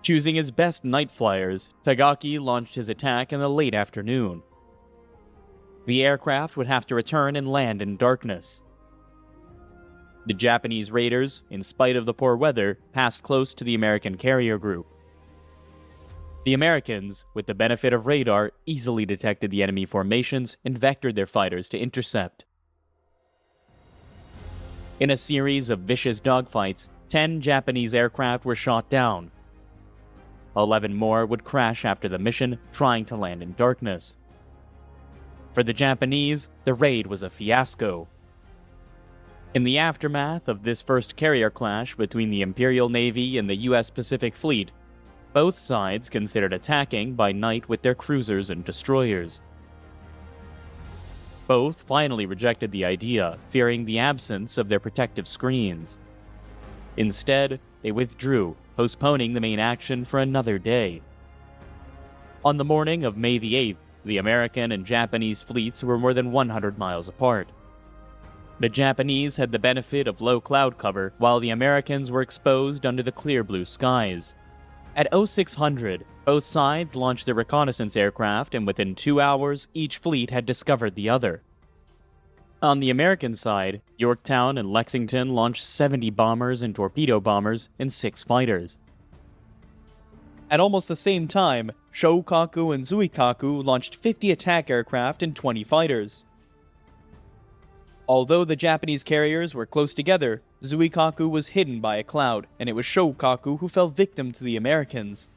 Choosing his best night flyers, Tagaki launched his attack in the late afternoon. The aircraft would have to return and land in darkness. The Japanese raiders, in spite of the poor weather, passed close to the American carrier group. The Americans, with the benefit of radar, easily detected the enemy formations and vectored their fighters to intercept. In a series of vicious dogfights, 10 Japanese aircraft were shot down. 11 more would crash after the mission, trying to land in darkness. For the Japanese, the raid was a fiasco. In the aftermath of this first carrier clash between the Imperial Navy and the U.S. Pacific Fleet, both sides considered attacking by night with their cruisers and destroyers. Both finally rejected the idea, fearing the absence of their protective screens. Instead, they withdrew, postponing the main action for another day. On the morning of May the 8th, the American and Japanese fleets were more than 100 miles apart. The Japanese had the benefit of low cloud cover, while the Americans were exposed under the clear blue skies. At 0600, both sides launched their reconnaissance aircraft, and within 2 hours, each fleet had discovered the other. On the American side, Yorktown and Lexington launched 70 bombers and torpedo bombers and 6 fighters. At almost the same time, Shokaku and Zuikaku launched 50 attack aircraft and 20 fighters. Although the Japanese carriers were close together, Zuikaku was hidden by a cloud, and it was Shokaku who fell victim to the Americans.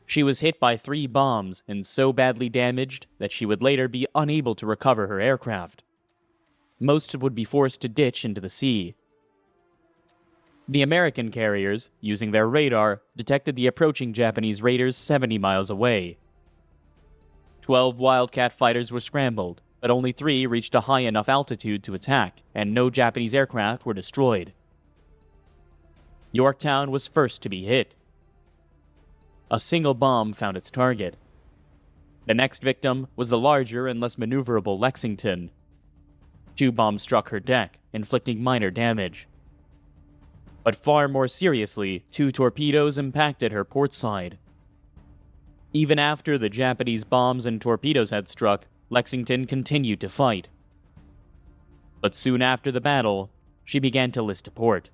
She was hit by 3 bombs and so badly damaged that she would later be unable to recover her aircraft. Most would be forced to ditch into the sea. The American carriers, using their radar, detected the approaching Japanese raiders 70 miles away. 12 Wildcat fighters were scrambled, but only 3 reached a high enough altitude to attack, and no Japanese aircraft were destroyed. Yorktown was first to be hit. A single bomb found its target. The next victim was the larger and less maneuverable Lexington. 2 bombs struck her deck, inflicting minor damage. But far more seriously, 2 torpedoes impacted her port side. Even after the Japanese bombs and torpedoes had struck, Lexington continued to fight. But soon after the battle, she began to list to port.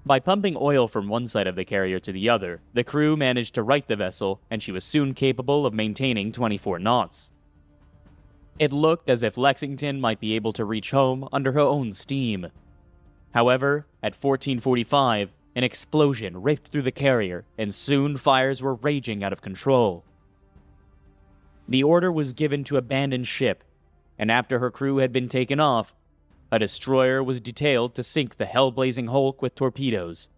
By pumping oil from one side of the carrier to the other, the crew managed to right the vessel, and she was soon capable of maintaining 24 knots. It looked as if Lexington might be able to reach home under her own steam. However, at 14:45, an explosion ripped through the carrier, and soon fires were raging out of control. The order was given to abandon ship, and after her crew had been taken off, a destroyer was detailed to sink the hell-blazing hulk with torpedoes.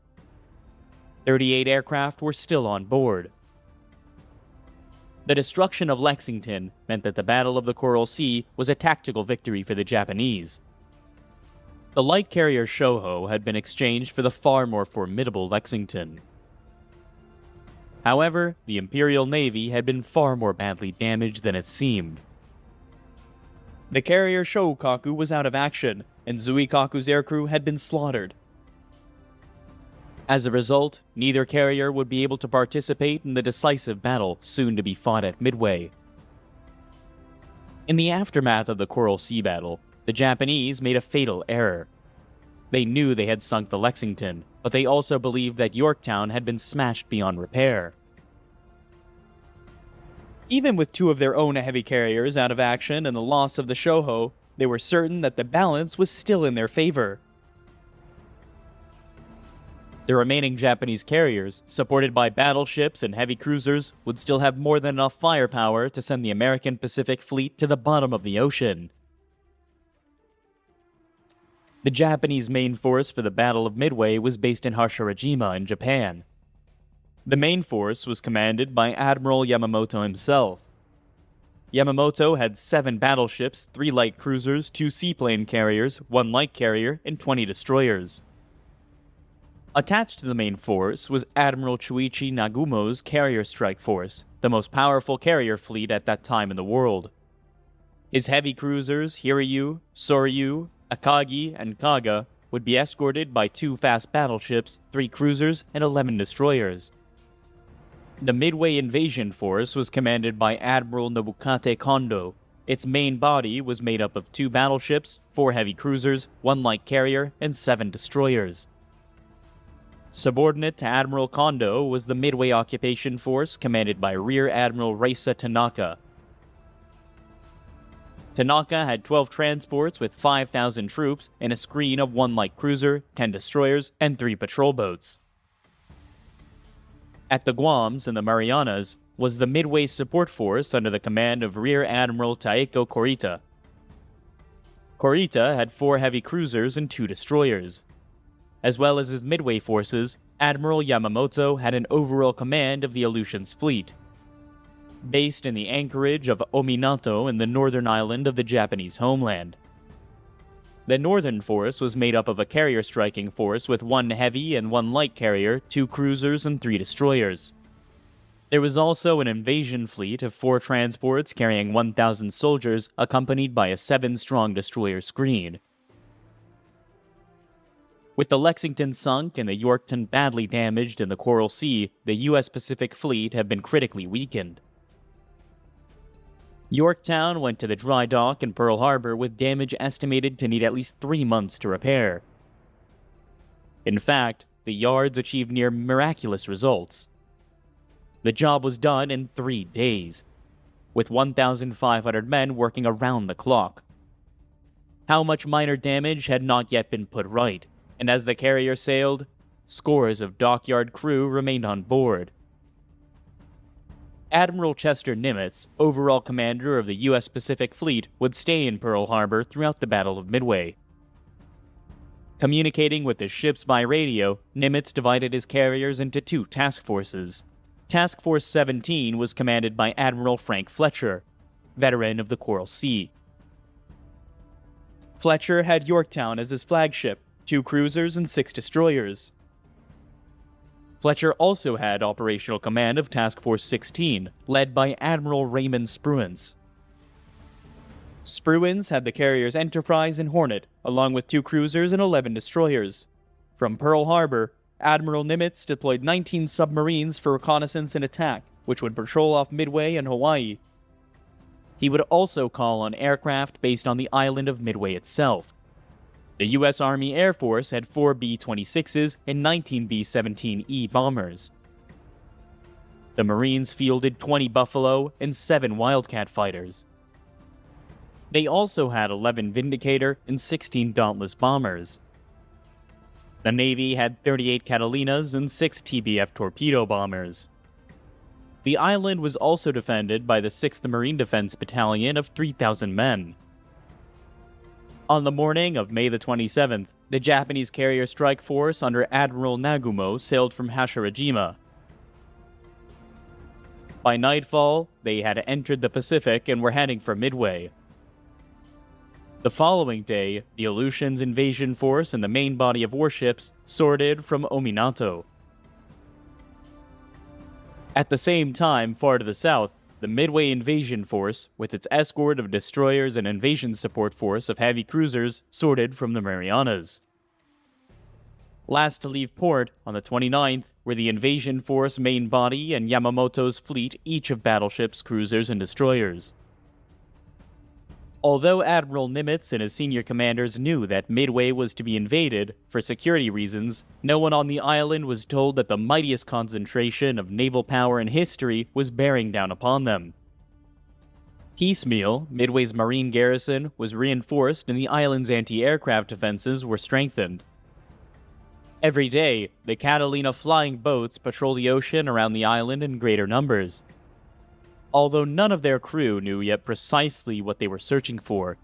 38 aircraft were still on board. The destruction of Lexington meant that the Battle of the Coral Sea was a tactical victory for the Japanese. The light carrier Shoho had been exchanged for the far more formidable Lexington. However, the Imperial Navy had been far more badly damaged than it seemed. The carrier Shokaku was out of action, and Zuikaku's aircrew had been slaughtered. As a result, neither carrier would be able to participate in the decisive battle soon to be fought at Midway. In the aftermath of the Coral Sea battle, the Japanese made a fatal error. They knew they had sunk the Lexington, but they also believed that Yorktown had been smashed beyond repair. Even with 2 of their own heavy carriers out of action and the loss of the Shoho, they were certain that the balance was still in their favor. The remaining Japanese carriers, supported by battleships and heavy cruisers, would still have more than enough firepower to send the American Pacific Fleet to the bottom of the ocean. The Japanese main force for the Battle of Midway was based in Hiryţ in Japan. The main force was commanded by Admiral Yamamoto himself. Yamamoto had 7 battleships, 3 light cruisers, 2 seaplane carriers, 1 light carrier, and 20 destroyers. Attached to the main force was Admiral Chuichi Nagumo's carrier strike force, the most powerful carrier fleet at that time in the world. His heavy cruisers, Hiryţ, Soryu, Akagi, and Kaga, would be escorted by 2 fast battleships, 3 cruisers, and 11 destroyers. The Midway invasion force was commanded by Admiral Nobukate Kondo. Its main body was made up of 2 battleships, 4 heavy cruisers, 1 light carrier, and 7 destroyers. Subordinate to Admiral Kondo was the Midway occupation force commanded by Rear Admiral Reisa Tanaka. Tanaka had 12 transports with 5,000 troops and a screen of 1 light cruiser, 10 destroyers, and 3 patrol boats. At the Guams and the Marianas was the Midway support force under the command of Rear Admiral Taeko Kurita. Kurita had 4 heavy cruisers and 2 destroyers. As well as his Midway forces, Admiral Yamamoto had an overall command of the Aleutian's fleet. Based in the anchorage of Ominato in the northern island of the Japanese homeland. The northern force was made up of a carrier striking force with 1 heavy and 1 light carrier, 2 cruisers, and 3 destroyers. There was also an invasion fleet of 4 transports carrying 1,000 soldiers, accompanied by a 7-strong destroyer screen. With the Lexington sunk and the Yorktown badly damaged in the Coral Sea, the U.S. Pacific Fleet had been critically weakened. Yorktown went to the dry dock in Pearl Harbor with damage estimated to need at least 3 months to repair. In fact, the yards achieved near miraculous results. The job was done in 3 days, with 1,500 men working around the clock. How much minor damage had not yet been put right, and as the carrier sailed, scores of dockyard crew remained on board. Admiral Chester Nimitz, overall commander of the U.S. Pacific Fleet, would stay in Pearl Harbor throughout the Battle of Midway. Communicating with his ships by radio, Nimitz divided his carriers into 2 task forces. Task Force 17 was commanded by Admiral Frank Fletcher, veteran of the Coral Sea. Fletcher had Yorktown as his flagship, 2 cruisers and 6 destroyers. Fletcher also had operational command of Task Force 16, led by Admiral Raymond Spruance. Spruance had the carriers Enterprise and Hornet, along with 2 cruisers and 11 destroyers. From Pearl Harbor, Admiral Nimitz deployed 19 submarines for reconnaissance and attack, which would patrol off Midway and Hawaii. He would also call on aircraft based on the island of Midway itself. The U.S. Army Air Force had 4 B-26s and 19 B-17E bombers. The Marines fielded 20 Buffalo and 7 Wildcat fighters. They also had 11 Vindicator and 16 Dauntless bombers. The Navy had 38 Catalinas and 6 TBF torpedo bombers. The island was also defended by the 6th Marine Defense Battalion of 3,000 men. On the morning of May the 27th, the Japanese carrier strike force under Admiral Nagumo sailed from Hiryţ. By nightfall, they had entered the Pacific and were heading for Midway. The following day, the Aleutian's invasion force and the main body of warships sorted from Ominato. At the same time, far to the south, the Midway invasion force, with its escort of destroyers and invasion support force of heavy cruisers, sorted from the Marianas. Last to leave port, on the 29th, were the invasion force main body and Yamamoto's fleet, each of battleships, cruisers, and destroyers. Although Admiral Nimitz and his senior commanders knew that Midway was to be invaded, for security reasons, no one on the island was told that the mightiest concentration of naval power in history was bearing down upon them. Piecemeal, Midway's marine garrison was reinforced and the island's anti-aircraft defenses were strengthened. Every day, the Catalina flying boats patrol the ocean around the island in greater numbers. Although none of their crew knew yet precisely what they were searching for.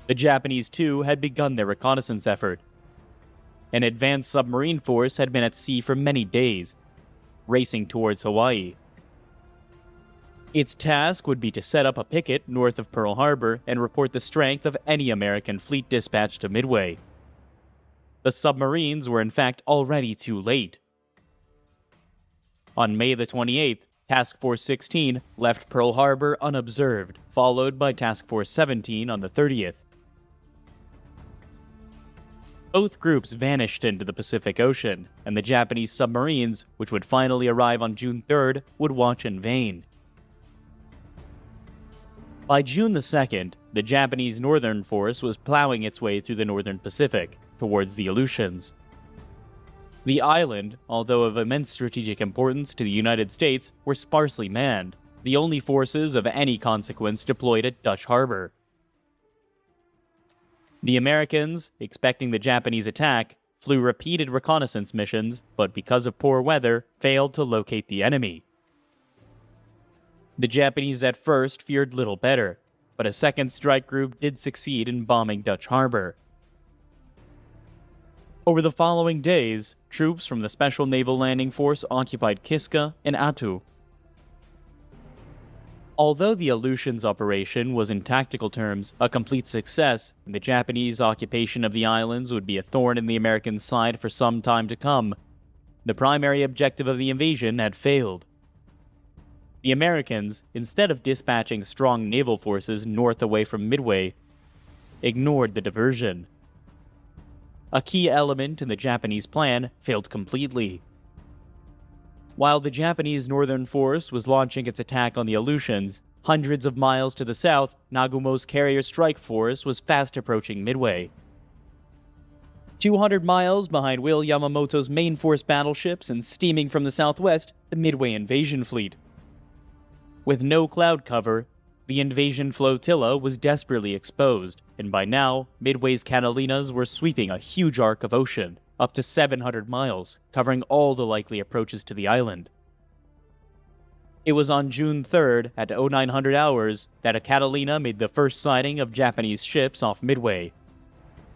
The Japanese, too, had begun their reconnaissance effort. An advanced submarine force had been at sea for many days, racing towards Hawaii. Its task would be to set up a picket north of Pearl Harbor and report the strength of any American fleet dispatched to Midway. The submarines were in fact already too late. On May the 28th, Task Force 16 left Pearl Harbor unobserved, followed by Task Force 17 on the 30th. Both groups vanished into the Pacific Ocean, and the Japanese submarines, which would finally arrive on June 3rd, would watch in vain. By June the 2nd, the Japanese Northern Force was plowing its way through the Northern Pacific, towards the Aleutians. The island, although of immense strategic importance to the United States, were sparsely manned, the only forces of any consequence deployed at Dutch Harbor. The Americans, expecting the Japanese attack, flew repeated reconnaissance missions, but because of poor weather, failed to locate the enemy. The Japanese at first feared little better, but a second strike group did succeed in bombing Dutch Harbor. Over the following days, troops from the Special Naval Landing Force occupied Kiska and Attu. Although the Aleutians operation was in tactical terms a complete success, and the Japanese occupation of the islands would be a thorn in the American side for some time to come, the primary objective of the invasion had failed. The Americans, instead of dispatching strong naval forces north away from Midway, ignored the diversion. A key element in the Japanese plan failed completely. While the Japanese Northern Force was launching its attack on the Aleutians, hundreds of miles to the south, Nagumo's carrier strike force was fast approaching Midway. 200 miles behind Will Yamamoto's main force battleships and steaming from the southwest, the Midway invasion fleet. With no cloud cover, the invasion flotilla was desperately exposed, and by now, Midway's Catalinas were sweeping a huge arc of ocean, up to 700 miles, covering all the likely approaches to the island. It was on June 3rd, at 0900 hours, that a Catalina made the first sighting of Japanese ships off Midway.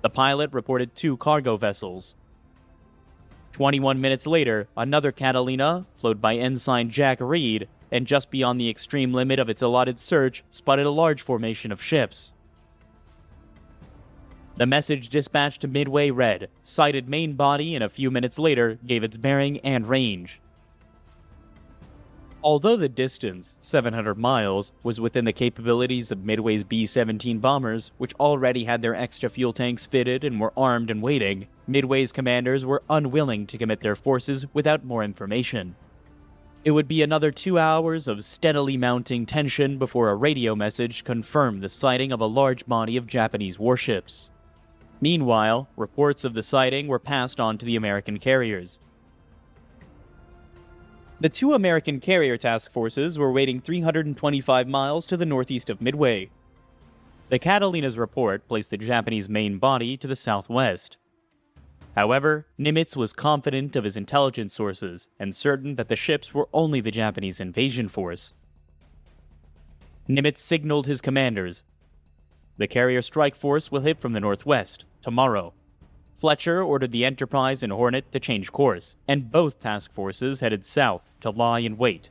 The pilot reported 2 cargo vessels. 21 minutes later, another Catalina, flown by Ensign Jack Reed, and just beyond the extreme limit of its allotted search, spotted a large formation of ships. The message dispatched to Midway read, "Sighted main body," and a few minutes later gave its bearing and range. Although the distance, 700 miles, was within the capabilities of Midway's B-17 bombers, which already had their extra fuel tanks fitted and were armed and waiting, Midway's commanders were unwilling to commit their forces without more information. It would be another 2 hours of steadily mounting tension before a radio message confirmed the sighting of a large body of Japanese warships. Meanwhile, reports of the sighting were passed on to the American carriers. The 2 American carrier task forces were waiting 325 miles to the northeast of Midway. The Catalina's report placed the Japanese main body to the southwest. However, Nimitz was confident of his intelligence sources and certain that the ships were only the Japanese invasion force. Nimitz signaled his commanders, "The carrier strike force will hit from the northwest, tomorrow." Fletcher ordered the Enterprise and Hornet to change course, and both task forces headed south to lie in wait.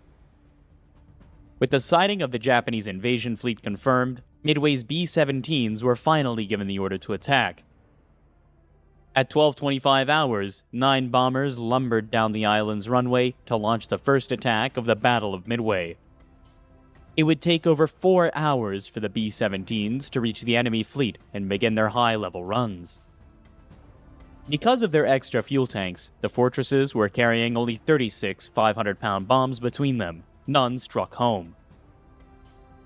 With the sighting of the Japanese invasion fleet confirmed, Midway's B-17s were finally given the order to attack. At 12:25 hours, 9 bombers lumbered down the island's runway to launch the first attack of the Battle of Midway. It would take over 4 hours for the B-17s to reach the enemy fleet and begin their high-level runs. Because of their extra fuel tanks, the fortresses were carrying only 36 500-pound bombs between them. None struck home.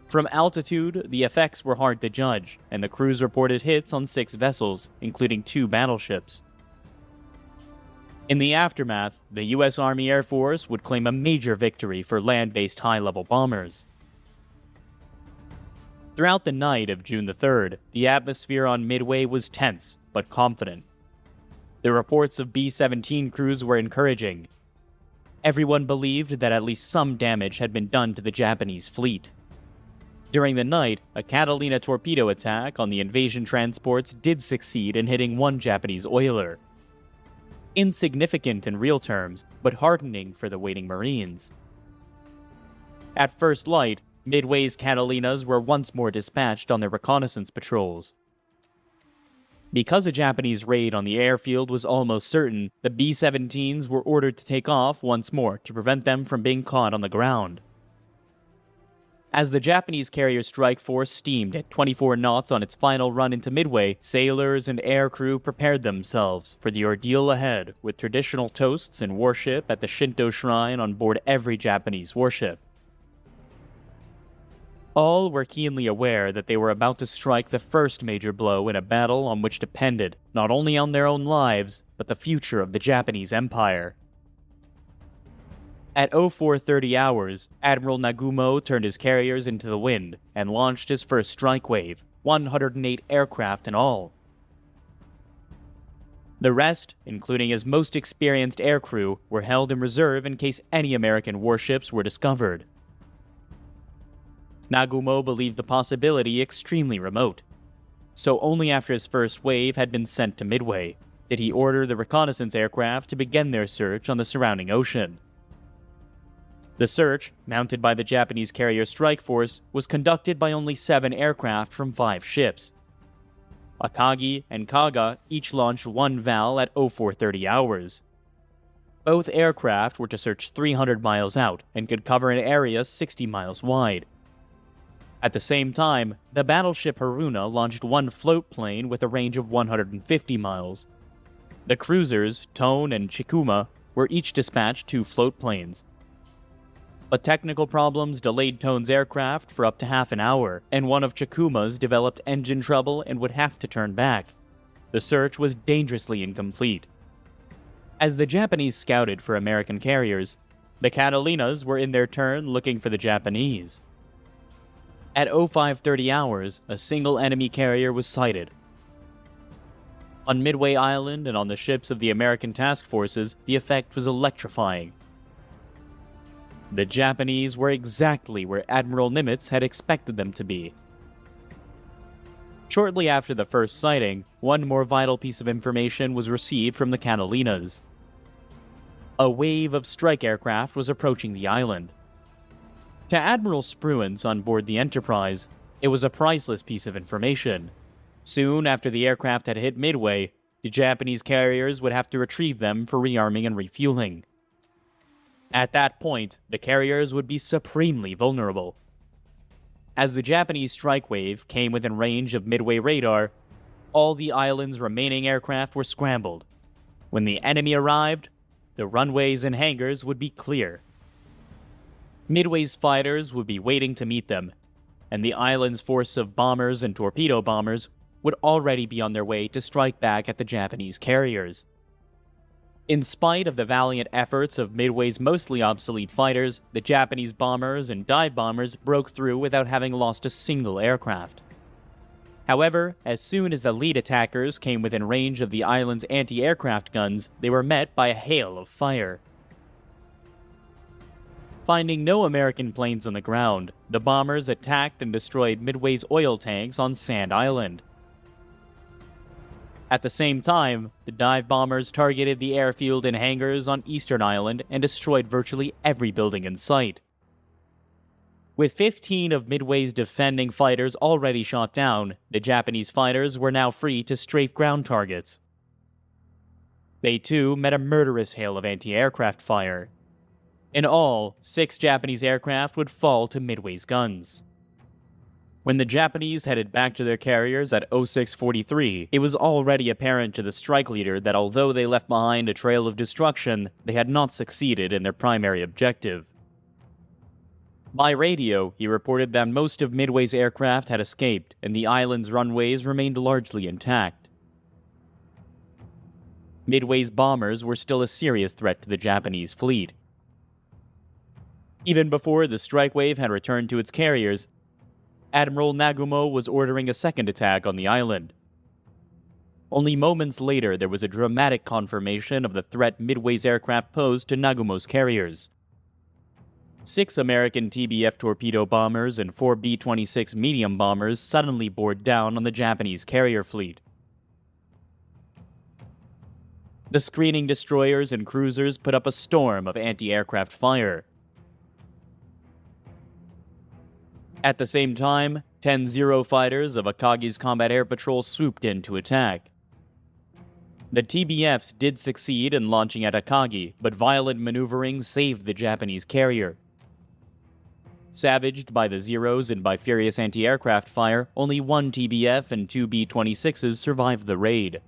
From altitude, the effects were hard to judge, and the crews reported hits on 6 vessels, including 2 battleships. In the aftermath, the U.S. Army Air Force would claim a major victory for land-based high-level bombers. Throughout the night of June the 3rd, the atmosphere on Midway was tense, but confident. The reports of B-17 crews were encouraging. Everyone believed that at least some damage had been done to the Japanese fleet. During the night, a Catalina torpedo attack on the invasion transports did succeed in hitting one Japanese oiler. Insignificant in real terms, but heartening for the waiting Marines. At first light, Midway's Catalinas were once more dispatched on their reconnaissance patrols. Because a Japanese raid on the airfield was almost certain, the B-17s were ordered to take off once more to prevent them from being caught on the ground. As the Japanese carrier strike force steamed at 24 knots on its final run into Midway, sailors and aircrew prepared themselves for the ordeal ahead, with traditional toasts and worship at the Shinto shrine on board every Japanese warship. All were keenly aware that they were about to strike the first major blow in a battle on which depended not only on their own lives, but the future of the Japanese Empire. At 0430 hours, Admiral Nagumo turned his carriers into the wind and launched his first strike wave, 108 aircraft in all. The rest, including his most experienced aircrew, were held in reserve in case any American warships were discovered. Nagumo believed the possibility extremely remote, so only after his first wave had been sent to Midway did he order the reconnaissance aircraft to begin their search on the surrounding ocean. The search, mounted by the Japanese carrier strike force, was conducted by only 7 aircraft from 5 ships. Akagi and Kaga each launched 1 Val at 0430 hours. Both aircraft were to search 300 miles out and could cover an area 60 miles wide. At the same time, the battleship Haruna launched 1 float plane with a range of 150 miles. The cruisers, Tone and Chikuma, were each dispatched 2 float planes. But technical problems delayed Tone's aircraft for up to half an hour, and one of Chikuma's developed engine trouble and would have to turn back. The search was dangerously incomplete. As the Japanese scouted for American carriers, the Catalinas were in their turn looking for the Japanese. At 0530 hours, a single enemy carrier was sighted. On Midway Island and on the ships of the American task forces, the effect was electrifying. The Japanese were exactly where Admiral Nimitz had expected them to be. Shortly after the first sighting, one more vital piece of information was received from the Catalinas. A wave of strike aircraft was approaching the island. To Admiral Spruance on board the Enterprise, it was a priceless piece of information. Soon after the aircraft had hit Midway, the Japanese carriers would have to retrieve them for rearming and refueling. At that point, the carriers would be supremely vulnerable. As the Japanese strike wave came within range of Midway radar, all the island's remaining aircraft were scrambled. When the enemy arrived, the runways and hangars would be clear. Midway's fighters would be waiting to meet them, and the island's force of bombers and torpedo bombers would already be on their way to strike back at the Japanese carriers. In spite of the valiant efforts of Midway's mostly obsolete fighters, the Japanese bombers and dive bombers broke through without having lost a single aircraft. However, as soon as the lead attackers came within range of the island's anti-aircraft guns, they were met by a hail of fire. Finding no American planes on the ground, the bombers attacked and destroyed Midway's oil tanks on Sand Island. At the same time, the dive bombers targeted the airfield and hangars on Eastern Island and destroyed virtually every building in sight. With 15 of Midway's defending fighters already shot down, the Japanese fighters were now free to strafe ground targets. They too met a murderous hail of anti-aircraft fire. In all, 6 Japanese aircraft would fall to Midway's guns. When the Japanese headed back to their carriers at 0643, it was already apparent to the strike leader that although they left behind a trail of destruction, they had not succeeded in their primary objective. By radio, he reported that most of Midway's aircraft had escaped, and the island's runways remained largely intact. Midway's bombers were still a serious threat to the Japanese fleet. Even before the strike wave had returned to its carriers, Admiral Nagumo was ordering a second attack on the island. Only moments later, there was a dramatic confirmation of the threat Midway's aircraft posed to Nagumo's carriers. 6 American TBF torpedo bombers and 4 B-26 medium bombers suddenly bore down on the Japanese carrier fleet. The screening destroyers and cruisers put up a storm of anti-aircraft fire. At the same time, 10 Zero fighters of Akagi's Combat Air Patrol swooped in to attack. The TBFs did succeed in launching at Akagi, but violent maneuvering saved the Japanese carrier. Savaged by the Zeros and by furious anti-aircraft fire, only 1 TBF and 2 B-26s survived the raid.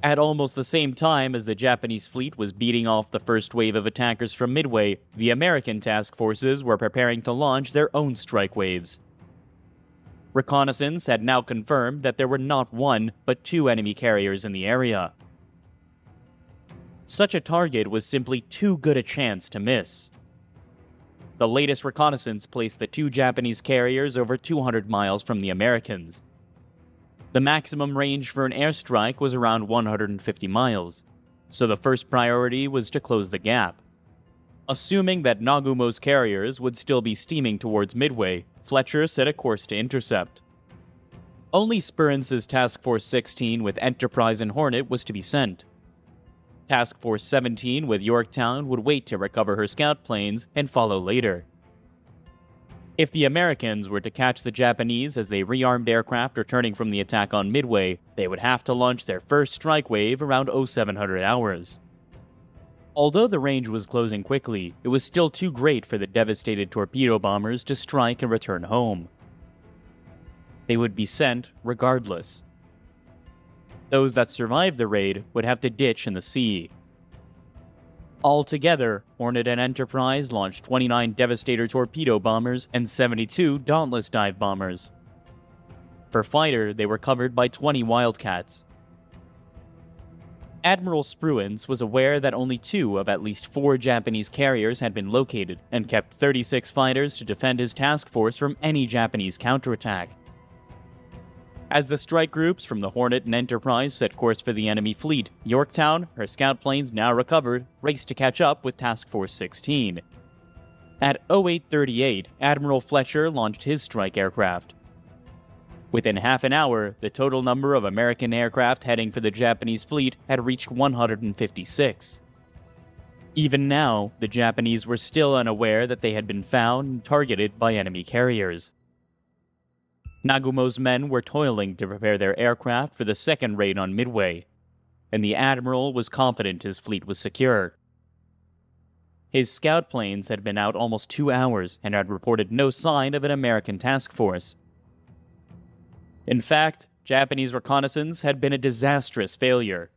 At almost the same time as the Japanese fleet was beating off the first wave of attackers from Midway, the American task forces were preparing to launch their own strike waves. Reconnaissance had now confirmed that there were not 1, but 2 enemy carriers in the area. Such a target was simply too good a chance to miss. The latest reconnaissance placed the 2 Japanese carriers over 200 miles from the Americans. The maximum range for an airstrike was around 150 miles, so the first priority was to close the gap. Assuming that Nagumo's carriers would still be steaming towards Midway, Fletcher set a course to intercept. Only Sperance's Task Force 16 with Enterprise and Hornet was to be sent. Task Force 17 with Yorktown would wait to recover her scout planes and follow later. If the Americans were to catch the Japanese as they rearmed aircraft returning from the attack on Midway, they would have to launch their first strike wave around 0700 hours. Although the range was closing quickly, it was still too great for the devastated torpedo bombers to strike and return home. They would be sent regardless. Those that survived the raid would have to ditch in the sea. Altogether, Hornet and Enterprise launched 29 Devastator torpedo bombers and 72 Dauntless dive bombers. For fighter, they were covered by 20 Wildcats. Admiral Spruance was aware that only 2 of at least 4 Japanese carriers had been located, and kept 36 fighters to defend his task force from any Japanese counterattack. As the strike groups from the Hornet and Enterprise set course for the enemy fleet, Yorktown, her scout planes now recovered, raced to catch up with Task Force 16. At 0838, Admiral Fletcher launched his strike aircraft. Within half an hour, the total number of American aircraft heading for the Japanese fleet had reached 156. Even now, the Japanese were still unaware that they had been found and targeted by enemy carriers. Nagumo's men were toiling to prepare their aircraft for the second raid on Midway, and the Admiral was confident his fleet was secure. His scout planes had been out almost 2 hours and had reported no sign of an American task force. In fact, Japanese reconnaissance had been a disastrous failure.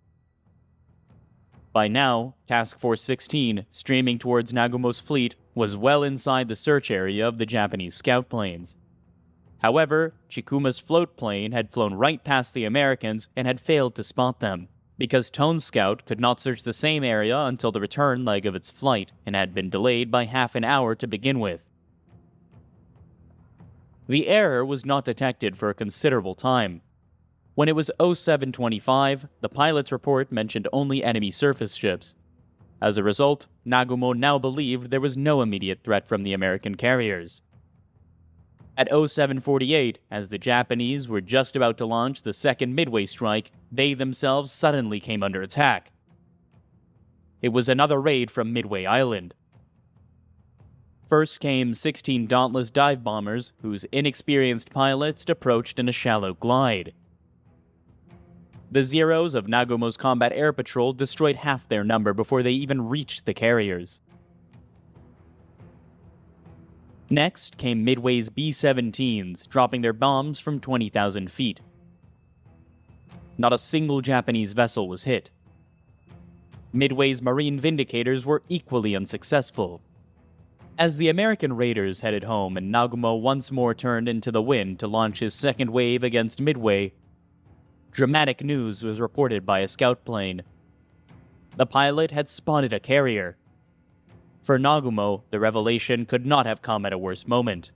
By now, Task Force 16, streaming towards Nagumo's fleet, was well inside the search area of the Japanese scout planes. However, Chikuma's float plane had flown right past the Americans and had failed to spot them, because Tone's scout could not search the same area until the return leg of its flight, and had been delayed by half an hour to begin with. The error was not detected for a considerable time. When it was 0725, the pilot's report mentioned only enemy surface ships. As a result, Nagumo now believed there was no immediate threat from the American carriers. At 0748, as the Japanese were just about to launch the second Midway strike, they themselves suddenly came under attack. It was another raid from Midway Island. First came 16 Dauntless dive bombers, whose inexperienced pilots approached in a shallow glide. The Zeros of Nagumo's Combat Air Patrol destroyed half their number before they even reached the carriers. Next came Midway's B-17s, dropping their bombs from 20,000 feet. Not a single Japanese vessel was hit. Midway's Marine Vindicators were equally unsuccessful. As the American raiders headed home and Nagumo once more turned into the wind to launch his second wave against Midway, dramatic news was reported by a scout plane. The pilot had spotted a carrier. For Nagumo, the revelation could not have come at a worse moment.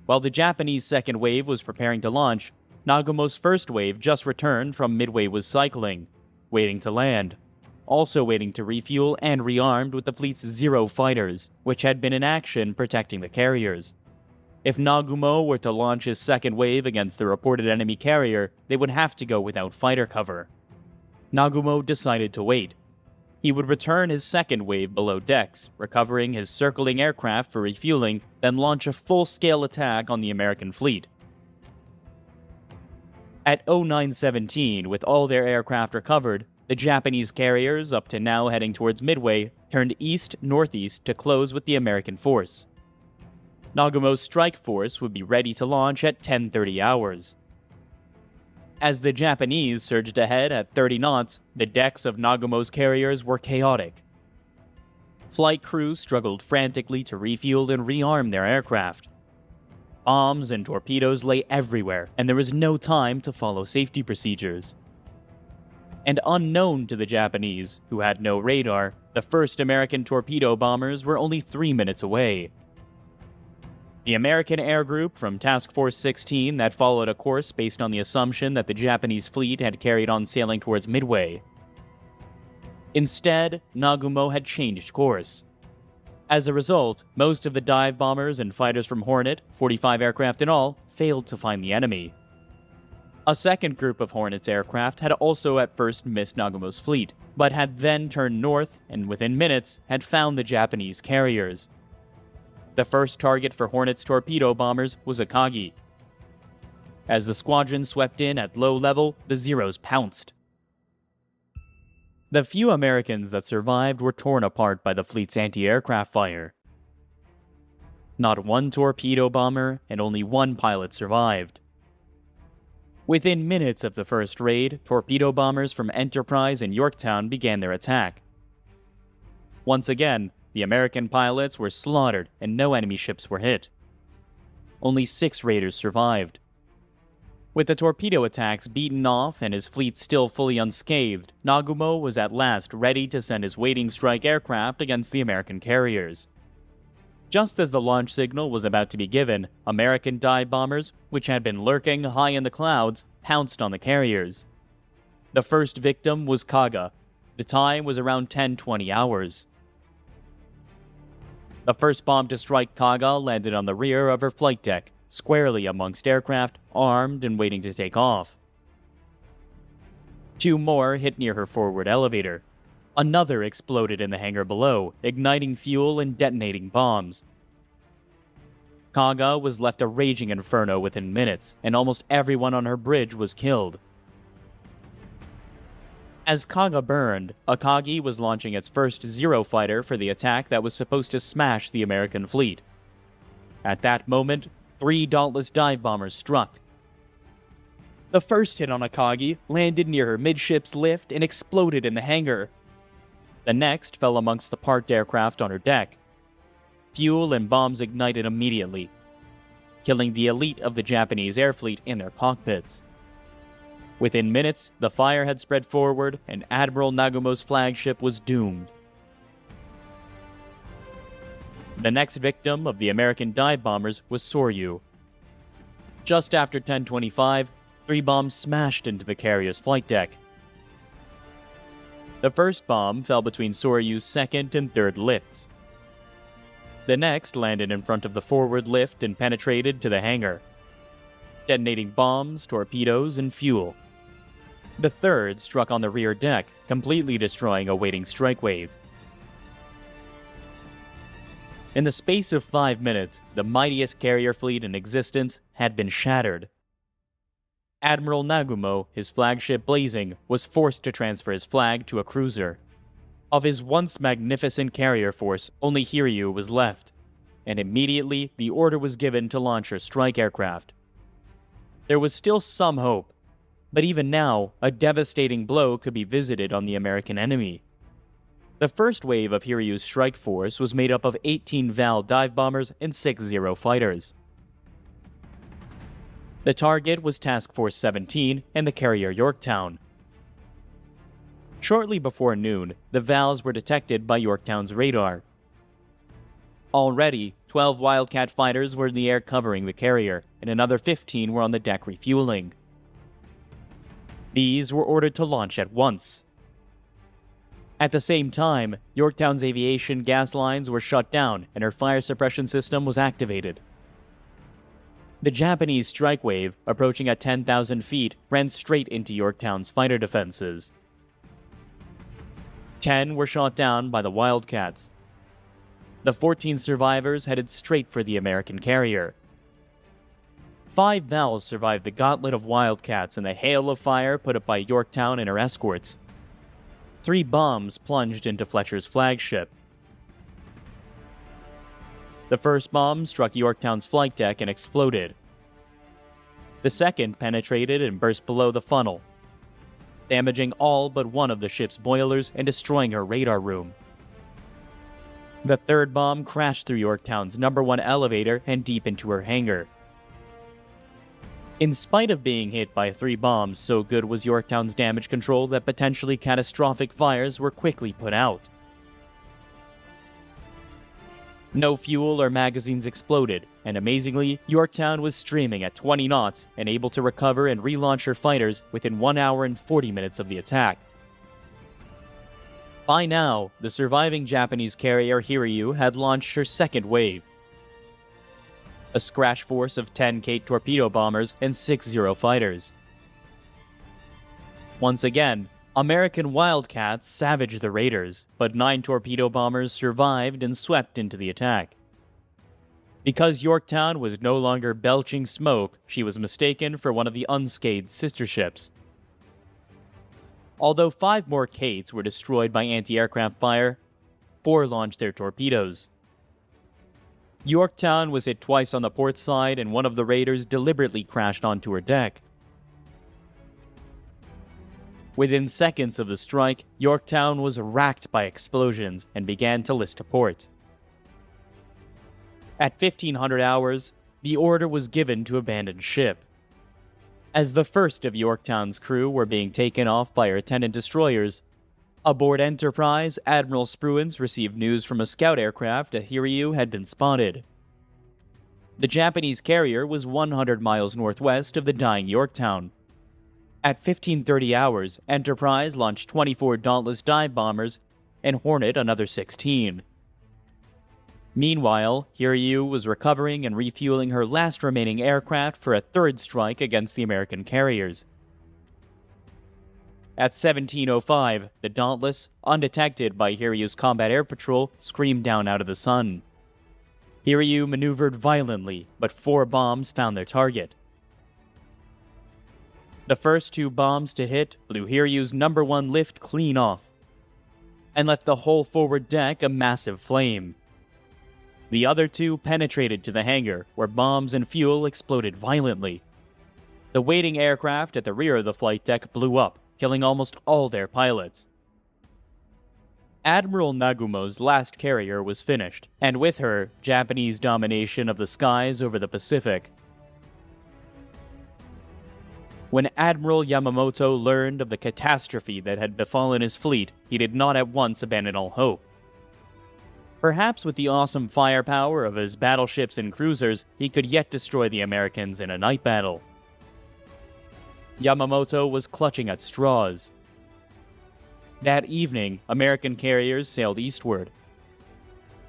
While the Japanese second wave was preparing to launch, Nagumo's first wave just returned from Midway was cycling, waiting to land, also waiting to refuel and rearmed with the fleet's Zero fighters, which had been in action protecting the carriers. If Nagumo were to launch his second wave against the reported enemy carrier, they would have to go without fighter cover. Nagumo decided to wait. He would return his second wave below decks, recovering his circling aircraft for refueling, then launch a full-scale attack on the American fleet. At 0917, with all their aircraft recovered, the Japanese carriers, up to now heading towards Midway, turned east-northeast to close with the American force. Nagumo's strike force would be ready to launch at 10:30 hours. As the Japanese surged ahead at 30 knots, the decks of Nagumo's carriers were chaotic. Flight crews struggled frantically to refuel and rearm their aircraft. Bombs and torpedoes lay everywhere, and there was no time to follow safety procedures. And unknown to the Japanese, who had no radar, the first American torpedo bombers were only 3 minutes away. The American air group from Task Force 16 that followed a course based on the assumption that the Japanese fleet had carried on sailing towards Midway. Instead, Nagumo had changed course. As a result, most of the dive bombers and fighters from Hornet, 45 aircraft in all, failed to find the enemy. A second group of Hornet's aircraft had also at first missed Nagumo's fleet, but had then turned north and within minutes had found the Japanese carriers. The first target for Hornet's torpedo bombers was Akagi. As the squadron swept in at low level, the Zeros pounced. The few Americans that survived were torn apart by the fleet's anti-aircraft fire. Not one torpedo bomber and only one pilot survived. Within minutes of the first raid, torpedo bombers from Enterprise and Yorktown began their attack. Once again, the American pilots were slaughtered and no enemy ships were hit. Only 6 raiders survived. With the torpedo attacks beaten off and his fleet still fully unscathed, Nagumo was at last ready to send his waiting strike aircraft against the American carriers. Just as the launch signal was about to be given, American dive bombers, which had been lurking high in the clouds, pounced on the carriers. The first victim was Kaga. The time was around 10:20 hours. The first bomb to strike Kaga landed on the rear of her flight deck, squarely amongst aircraft, armed and waiting to take off. 2 more hit near her forward elevator. Another exploded in the hangar below, igniting fuel and detonating bombs. Kaga was left a raging inferno within minutes, and almost everyone on her bridge was killed. As Kaga burned, Akagi was launching its first Zero fighter for the attack that was supposed to smash the American fleet. At that moment, 3 Dauntless dive bombers struck. The first hit on Akagi landed near her midships lift and exploded in the hangar. The next fell amongst the parked aircraft on her deck. Fuel and bombs ignited immediately, killing the elite of the Japanese air fleet in their cockpits. Within minutes, the fire had spread forward, and Admiral Nagumo's flagship was doomed. The next victim of the American dive bombers was Soryu. Just after 10:25, 3 bombs smashed into the carrier's flight deck. The first bomb fell between Soryu's second and third lifts. The next landed in front of the forward lift and penetrated to the hangar, detonating bombs, torpedoes, and fuel. The third struck on the rear deck, completely destroying a waiting strike wave. In the space of 5 minutes, the mightiest carrier fleet in existence had been shattered. Admiral Nagumo, his flagship blazing, was forced to transfer his flag to a cruiser. Of his once magnificent carrier force, only Hiryţ was left, and immediately the order was given to launch her strike aircraft. There was still some hope, but even now, a devastating blow could be visited on the American enemy. The first wave of Hiryu's strike force was made up of 18 Val dive bombers and 6 Zero fighters. The target was Task Force 17 and the carrier Yorktown. Shortly before noon, the Vals were detected by Yorktown's radar. Already, 12 Wildcat fighters were in the air covering the carrier, and another 15 were on the deck refueling. These were ordered to launch at once. At the same time, Yorktown's aviation gas lines were shut down and her fire suppression system was activated. The Japanese strike wave, approaching at 10,000 feet, ran straight into Yorktown's fighter defenses. 10 were shot down by the Wildcats. The 14 survivors headed straight for the American carrier. 5 Vals survived the gauntlet of Wildcats and the hail of fire put up by Yorktown and her escorts. 3 bombs plunged into Fletcher's flagship. The first bomb struck Yorktown's flight deck and exploded. The second penetrated and burst below the funnel, damaging all but one of the ship's boilers and destroying her radar room. The third bomb crashed through Yorktown's #1 elevator and deep into her hangar. In spite of being hit by 3 bombs, so good was Yorktown's damage control that potentially catastrophic fires were quickly put out. No fuel or magazines exploded, and amazingly, Yorktown was streaming at 20 knots and able to recover and relaunch her fighters within 1 hour and 40 minutes of the attack. By now, the surviving Japanese carrier Hiryţ had launched her second wave. A scratch force of 10 Kate torpedo bombers and 6 Zero fighters. Once again, American Wildcats savaged the raiders, but 9 torpedo bombers survived and swept into the attack. Because Yorktown was no longer belching smoke, she was mistaken for one of the unscathed sister ships. Although 5 more Kates were destroyed by anti-aircraft fire, 4 launched their torpedoes. Yorktown was hit twice on the port side, and one of the raiders deliberately crashed onto her deck. Within seconds of the strike, Yorktown was racked by explosions and began to list to port. At 1500 hours, the order was given to abandon ship. As the first of Yorktown's crew were being taken off by her attendant destroyers, aboard Enterprise, Admiral Spruance received news from a scout aircraft that Hiryţ had been spotted. The Japanese carrier was 100 miles northwest of the dying Yorktown. At 1530 hours, Enterprise launched 24 Dauntless dive bombers and Hornet another 16. Meanwhile, Hiryţ was recovering and refueling her last remaining aircraft for a third strike against the American carriers. At 17:05, the Dauntless, undetected by Hiryu's combat air patrol, screamed down out of the sun. Hiryţ maneuvered violently, but 4 bombs found their target. The first 2 bombs to hit blew Hiryu's #1 lift clean off, and left the whole forward deck a massive flame. The other 2 penetrated to the hangar, where bombs and fuel exploded violently. The waiting aircraft at the rear of the flight deck blew up, killing almost all their pilots. Admiral Nagumo's last carrier was finished, and with her, Japanese domination of the skies over the Pacific. When Admiral Yamamoto learned of the catastrophe that had befallen his fleet, he did not at once abandon all hope. Perhaps with the awesome firepower of his battleships and cruisers, he could yet destroy the Americans in a night battle. Yamamoto was clutching at straws. That evening, American carriers sailed eastward,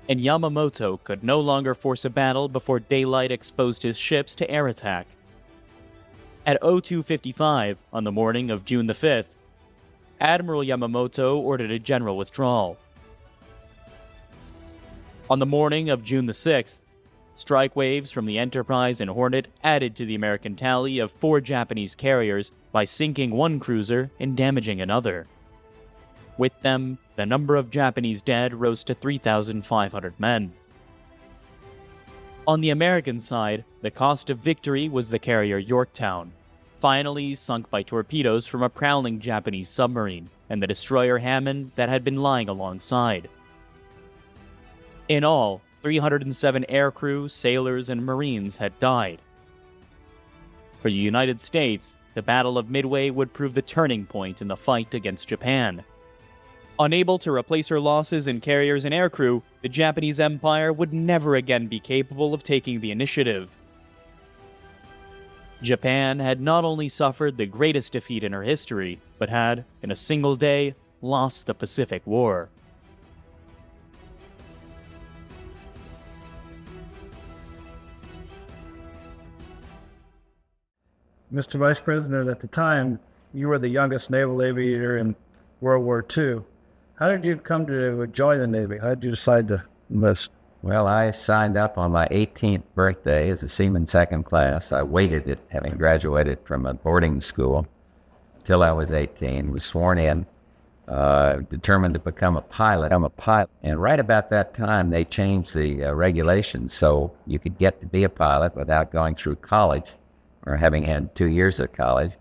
and Yamamoto could no longer force a battle before daylight exposed his ships to air attack. At 02:55, on the morning of June the 5th, Admiral Yamamoto ordered a general withdrawal. On the morning of June the 6th, strike waves from the Enterprise and Hornet added to the American tally of 4 Japanese carriers by sinking 1 cruiser and damaging another. With them, the number of Japanese dead rose to 3,500 men. On the American side, the cost of victory was the carrier Yorktown, finally sunk by torpedoes from a prowling Japanese submarine, and the destroyer Hammond that had been lying alongside. In all, 307 aircrew, sailors, and Marines had died. For the United States, the Battle of Midway would prove the turning point in the fight against Japan. Unable to replace her losses in carriers and aircrew, the Japanese Empire would never again be capable of taking the initiative. Japan had not only suffered the greatest defeat in her history, but had, in a single day, lost the Pacific War. Mr. Vice President, at the time, you were the youngest naval aviator in World War II. How did you come to join the Navy? How did you decide to enlist? Well, I signed up on my 18th birthday as a seaman second class. I waited it, having graduated from a boarding school, till I was 18, was sworn in, determined to become a pilot. I'm a pilot. And right about that time, they changed the regulations so you could get to be a pilot without going through college or having had 2 years of college.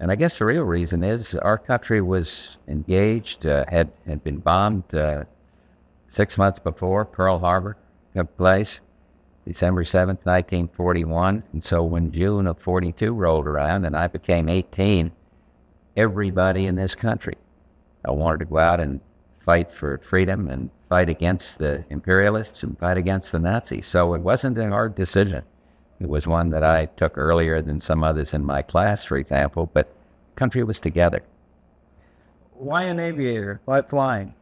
And I guess the real reason is our country was engaged, had been bombed 6 months before. Pearl Harbor took place, December 7th, 1941. And so when June of 42 rolled around and I became 18, everybody in this country wanted to go out and fight for freedom and fight against the imperialists and fight against the Nazis. So it wasn't a hard decision. It was one that I took earlier than some others in my class, for example, but the country was together. Why an aviator? Why flying?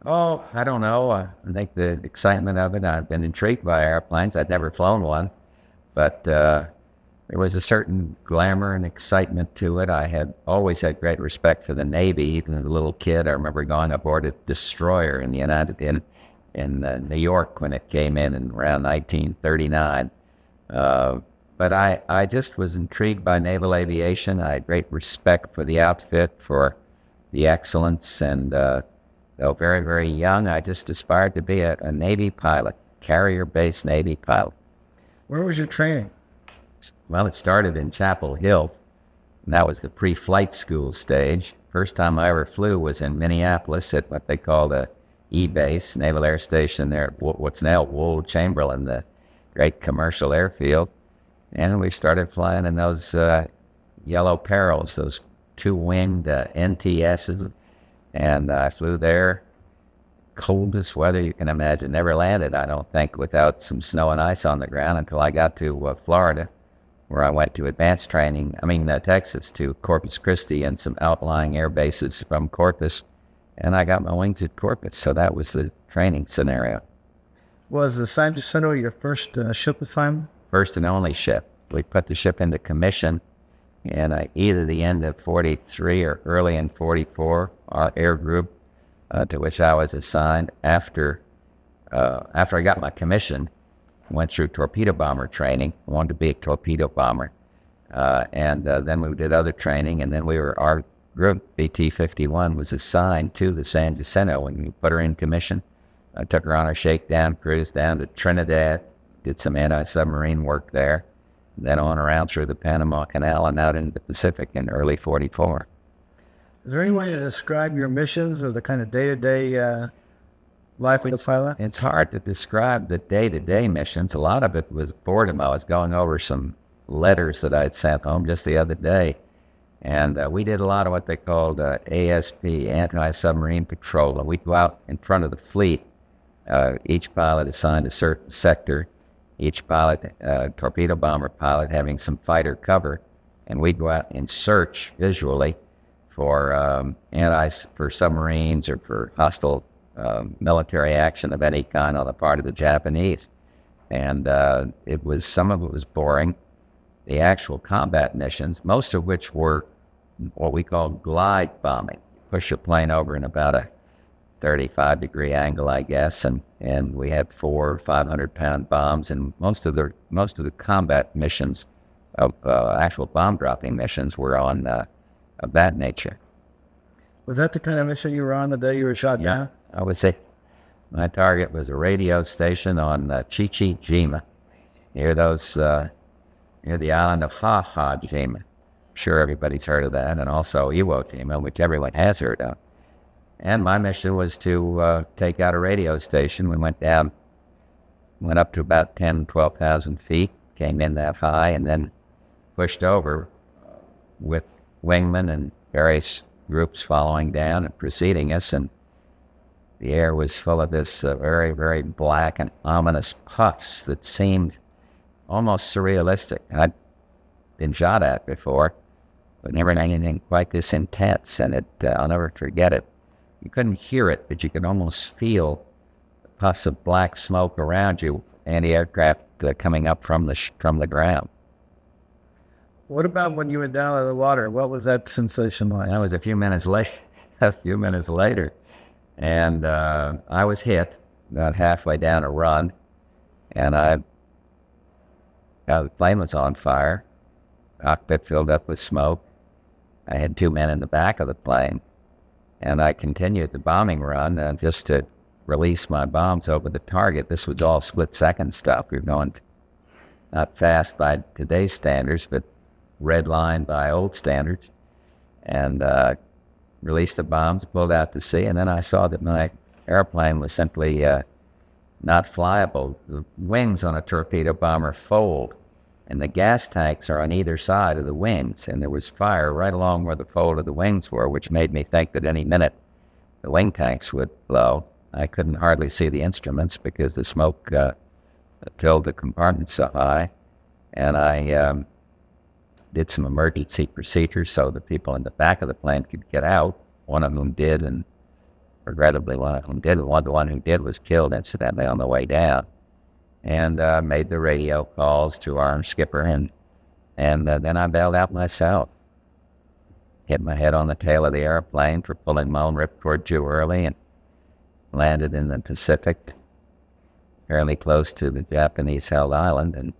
Oh, I don't know. I think the excitement of it, I've been intrigued by airplanes. I'd never flown one, but there was a certain glamour and excitement to it. I had always had great respect for the Navy. Even as a little kid, I remember going aboard a destroyer in New York when it came in around 1939. But I just was intrigued by naval aviation. I had great respect for the outfit, for the excellence, and though very, very young, I just aspired to be a Navy pilot, carrier-based Navy pilot. Where was your training? Well, it started in Chapel Hill, and that was the pre-flight school stage. First time I ever flew was in Minneapolis at what they called a E-base, Naval Air Station there, what's now Wool Chamberlain, the great commercial airfield. And we started flying in those Yellow Perils, those two-winged NTSs. And I flew there, coldest weather you can imagine. Never landed, I don't think, without some snow and ice on the ground until I got to Florida, where I went to advanced training, Texas, to Corpus Christi and some outlying air bases from Corpus. And I got my wings at Corpus, so that was the training scenario. Was the San Jacinto your first ship assignment? First and only ship. We put the ship into commission in either the end of 43 or early in 44, our air group to which I was assigned after I got my commission, went through torpedo bomber training, wanted to be a torpedo bomber. And then we did other training, and then our group, BT-51, was assigned to the San Jacinto when we put her in commission. I took her on a shakedown cruise down to Trinidad, did some anti-submarine work there, then on around through the Panama Canal and out into the Pacific in early 44. Is there any way to describe your missions or the kind of day-to-day life of the pilot? It's hard to describe the day-to-day missions. A lot of it was boredom. I was going over some letters that I'd sent home just the other day, and we did a lot of what they called ASP, anti-submarine patrol. We'd go out in front of the fleet, each pilot assigned a certain sector, each pilot, torpedo bomber pilot, having some fighter cover, and we'd go out and search visually for for submarines or for hostile military action of any kind on the part of the Japanese. And some of it was boring. The actual combat missions, most of which were what we call glide bombing. Push a plane over in about a 35-degree angle, I guess, and we had 400 or 500-pound bombs, and most of the combat missions, of actual bomb-dropping missions, were on of that nature. Was that the kind of mission you were on the day you were shot down? I would say my target was a radio station on Chichijima, near the island of Hahajima. I'm sure everybody's heard of that, and also Iwo Jima, which everyone has heard of. And my mission was to take out a radio station. We went up to about 10,000, 12,000 feet, came in that high, and then pushed over with wingmen and various groups following down and preceding us. And the air was full of this very, very black and ominous puffs that seemed almost surrealistic. I'd been shot at before, but never anything quite this intense. And I'll never forget it. You couldn't hear it, but you could almost feel puffs of black smoke around you, anti-aircraft coming up from the ground. What about when you went down in the water? What was that sensation like? That was a few minutes later. And I was hit about halfway down a run, and the plane was on fire. Cockpit filled up with smoke. I had 2 men in the back of the plane, and I continued the bombing run just to release my bombs over the target. This was all split-second stuff. We were going not fast by today's standards, but red line by old standards, and released the bombs, pulled out to sea, and then I saw that my airplane was simply not flyable. The wings on a torpedo bomber fold, and the gas tanks are on either side of the wings, and there was fire right along where the fold of the wings were, which made me think that any minute the wing tanks would blow. I couldn't hardly see the instruments because the smoke filled the compartment so high, and I did some emergency procedures so the people in the back of the plane could get out, one of whom did, and regrettably one of whom didn't. The one who did was killed incidentally on the way down, and made the radio calls to our skipper, and then I bailed out myself. Hit my head on the tail of the airplane for pulling my own ripcord too early, and landed in the Pacific, fairly close to the Japanese-held island, and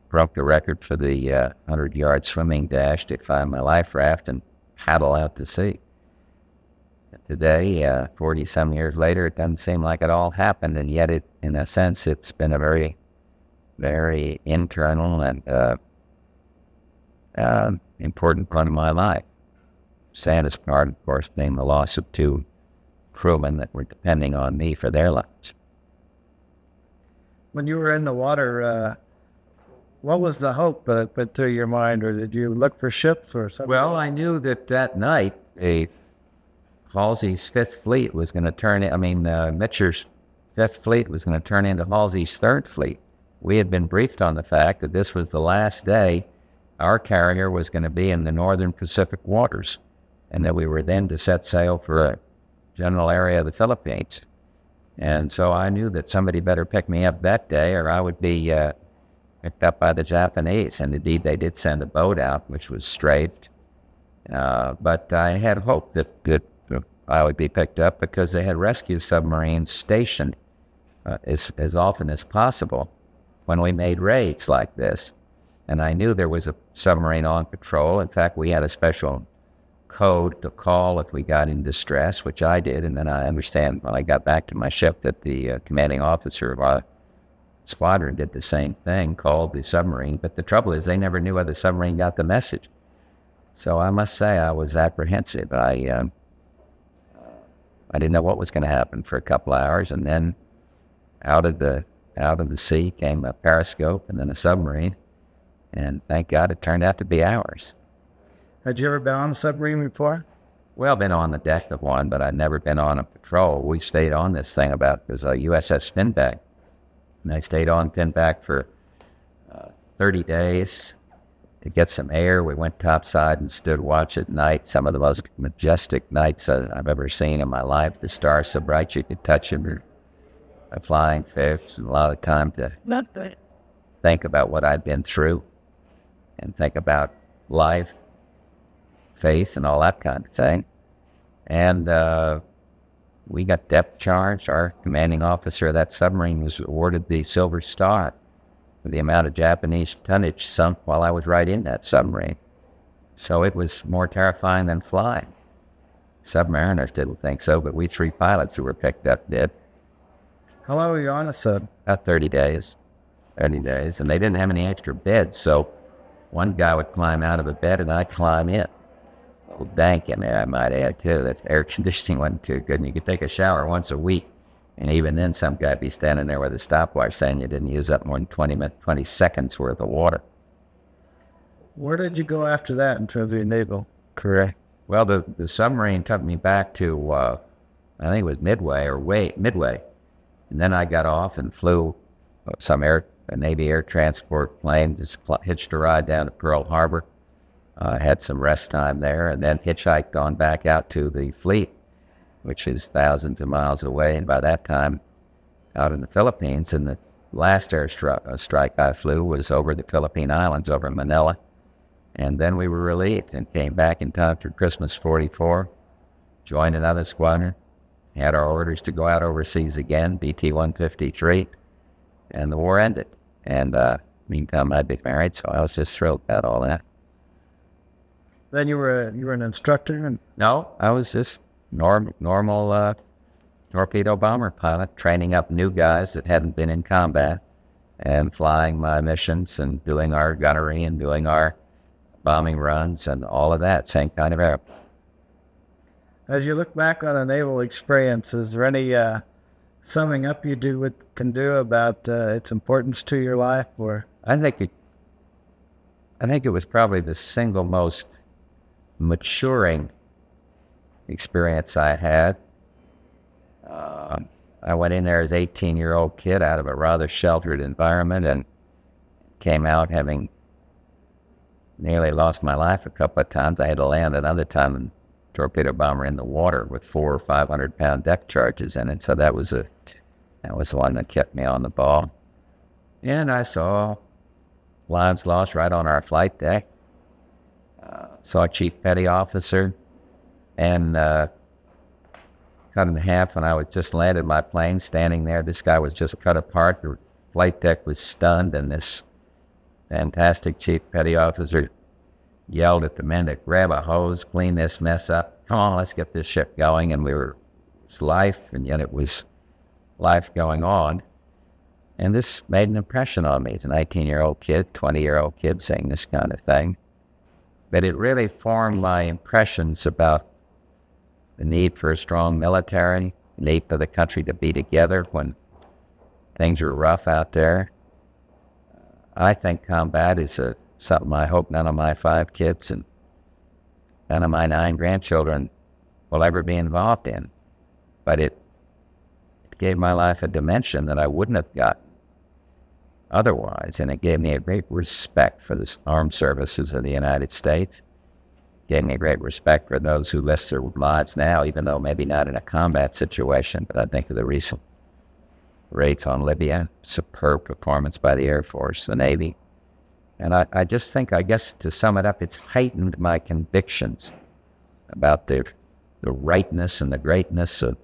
broke the record for the 100-yard swimming dash to find my life raft and paddle out to sea. Today, 40-some years later, it doesn't seem like it all happened, and yet in a sense, it's been a very, very internal and important part of my life. Saddest part, of course, being the loss of 2 crewmen that were depending on me for their lives. When you were in the water, what was the hope that went through your mind, or did you look for ships or something? Well, I knew that night Halsey's 5th Fleet was going to Mitscher's 5th Fleet was going to turn into Halsey's 3rd Fleet. We had been briefed on the fact that this was the last day our carrier was going to be in the northern Pacific waters, and that we were then to set sail for a general area of the Philippines. And so I knew that somebody better pick me up that day, or I would be picked up by the Japanese. And indeed, they did send a boat out, which was strafed. But I had hoped that I would be picked up because they had rescue submarines stationed as often as possible when we made raids like this. And I knew there was a submarine on patrol. In fact, we had a special code to call if we got in distress, which I did. And then I understand when I got back to my ship that the commanding officer of our squadron did the same thing, called the submarine. But the trouble is they never knew whether the submarine got the message. So I must say I was apprehensive. I didn't know what was going to happen for a couple hours, and then out of the sea came a periscope and then a submarine, and thank God it turned out to be ours. Had you ever been on a submarine before? Well, been on the deck of one, but I'd never been on a patrol. We stayed on this thing it was a USS Finback, and I stayed on Finback for 30 days to get some air. We went topside and stood watch at night, some of the most majestic nights I've ever seen in my life. The stars so bright you could touch them, or a flying fish, and a lot of time to think about what I'd been through and think about life, faith, and all that kind of thing. And we got depth charged. Our commanding officer of that submarine was awarded the Silver Star for the amount of Japanese tonnage sunk while I was right in that submarine. So it was more terrifying than flying. Submariners didn't think so, but we 3 pilots who were picked up did. How long were you on a sub? About 30 days. 30 days. And they didn't have any extra beds, so one guy would climb out of a bed and I'd climb in. A little dank in there, I might add, too. That air conditioning wasn't too good, and you could take a shower once a week. And even then, some guy'd be standing there with a stopwatch saying you didn't use up more than 20 seconds worth of water. Where did you go after that in terms of your naval career? Well, the submarine took me back to, I think it was Midway. And then I got off and flew a Navy air transport plane, just hitched a ride down to Pearl Harbor. Had some rest time there, and then hitchhiked on back out to the fleet, which is thousands of miles away. And by that time, out in the Philippines, and the last strike I flew was over the Philippine Islands, over Manila. And then we were relieved and came back in time for Christmas '44, joined another squadron, had our orders to go out overseas again, BT-153, and the war ended. And meantime, I'd been married, so I was just thrilled about all that. Then you were an instructor? And No, I was just normal torpedo bomber pilot, training up new guys that hadn't been in combat and flying my missions and doing our gunnery and doing our bombing runs and all of that, same kind of airplane. As you look back on a naval experience, is there any summing up you can do about its importance to your life? Or I think it was probably the single most maturing experience I had. I went in there as an 18-year-old kid out of a rather sheltered environment and came out having nearly lost my life a couple of times. I had to land another time in torpedo bomber in the water with 400 or 500 pound deck charges in it. So that was the one that kept me on the ball. And I saw lives lost right on our flight deck. Saw a chief petty officer and cut in half when I was just landed my plane, standing there. This guy was just cut apart. The flight deck was stunned, and this fantastic chief petty officer yelled at the men to grab a hose, clean this mess up. Come on, let's get this ship going. And it was life, and yet it was life going on. And this made an impression on me as an 18-year-old kid, 20-year-old kid saying this kind of thing. But it really formed my impressions about the need for a strong military, the need for the country to be together when things are rough out there. I think combat is something I hope none of my 5 kids and none of my 9 grandchildren will ever be involved in. But it gave my life a dimension that I wouldn't have gotten otherwise, and it gave me a great respect for the armed services of the United States. It gave me a great respect for those who risk their lives now, even though maybe not in a combat situation. But I think of the recent raids on Libya, superb performance by the Air Force, the Navy. And I just think, I guess to sum it up, it's heightened my convictions about the rightness and the greatness of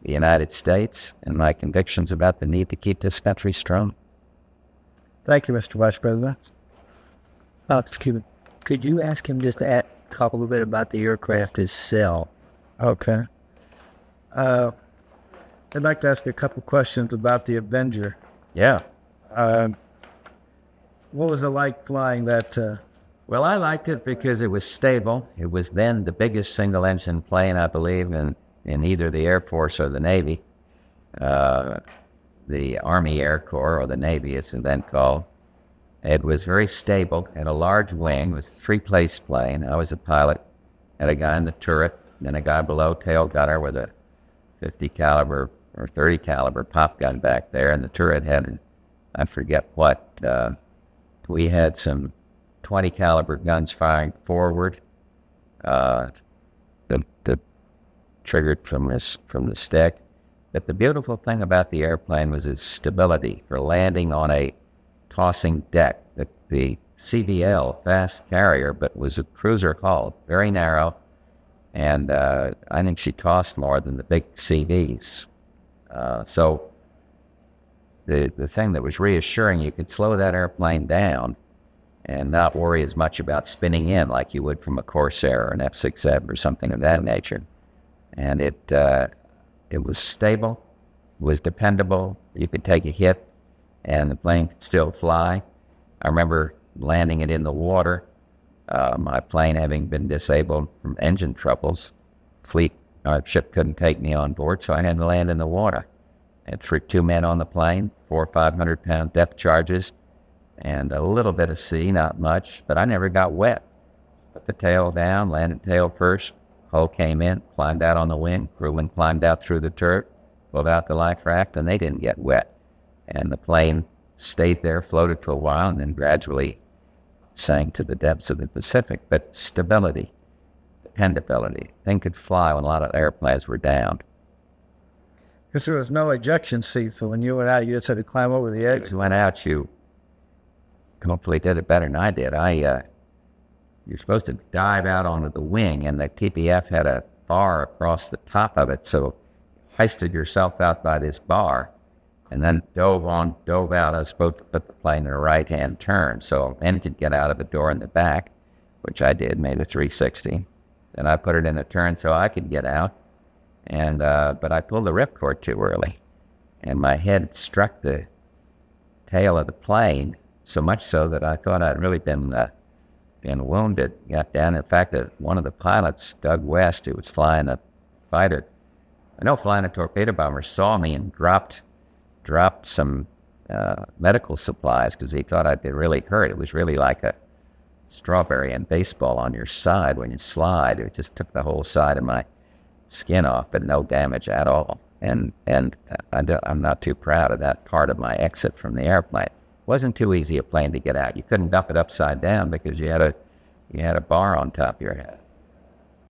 the United States, and my convictions about the need to keep this country strong. Thank you, Mr. Vice President. Excuse me. Could you ask him just to talk a little bit about the aircraft itself? Okay. I'd like to ask you a couple questions about the Avenger. Yeah. What was it like flying that? Well, I liked it because it was stable. It was then the biggest single-engine plane, I believe, in either the Air Force or the Navy. The Army Air Corps, or the Navy, it's then called. It was very stable, had a large wing, it was a 3-place plane. I was a pilot, had a guy in the turret, then a guy below, tail gunner with a 50 caliber or 30 caliber pop gun back there, and the turret had, I forget what, we had some 20 caliber guns firing forward, the triggered from the stick. But the beautiful thing about the airplane was its stability for landing on a tossing deck. The CVL, fast carrier, but was a cruiser hull, very narrow, and I think she tossed more than the big CVs. So the thing that was reassuring, you could slow that airplane down and not worry as much about spinning in like you would from a Corsair or an F6F or something of that nature. And it was stable, it was dependable. You could take a hit and the plane could still fly. I remember landing it in the water, my plane having been disabled from engine troubles. Our ship couldn't take me on board, so I had to land in the water. I had 2 men on the plane, 400 or 500 pound depth charges, and a little bit of sea, not much, but I never got wet. Put the tail down, landed tail first, hull came in, climbed out on the wing, crewman climbed out through the turret, pulled out the life raft, and they didn't get wet. And the plane stayed there, floated for a while, and then gradually sank to the depths of the Pacific, but stability, dependability. Thing could fly when a lot of airplanes were down. Because there was no ejection seat, so when you went out, you just had to climb over the edge. If you went out, you hopefully did it better than I did. You're supposed to dive out onto the wing, and the TBF had a bar across the top of it, so hoisted yourself out by this bar, and then dove out. I was supposed to put the plane in a right-hand turn, so men could get out of a door in the back, which I did, made a 360. Then I put it in a turn so I could get out, and but I pulled the ripcord too early, and my head struck the tail of the plane, so much so that I thought I'd really been wounded. Got down. In fact, one of the pilots, Doug West, who was flying a fighter, flying a torpedo bomber, saw me and dropped some medical supplies because he thought I'd been really hurt. It was really like a strawberry in baseball on your side when you slide. It just took the whole side of my skin off, but no damage at all. And I'm not too proud of that part of my exit from the airplane. It wasn't too easy a plane to get out. You couldn't dump it upside down because you had a bar on top of your head.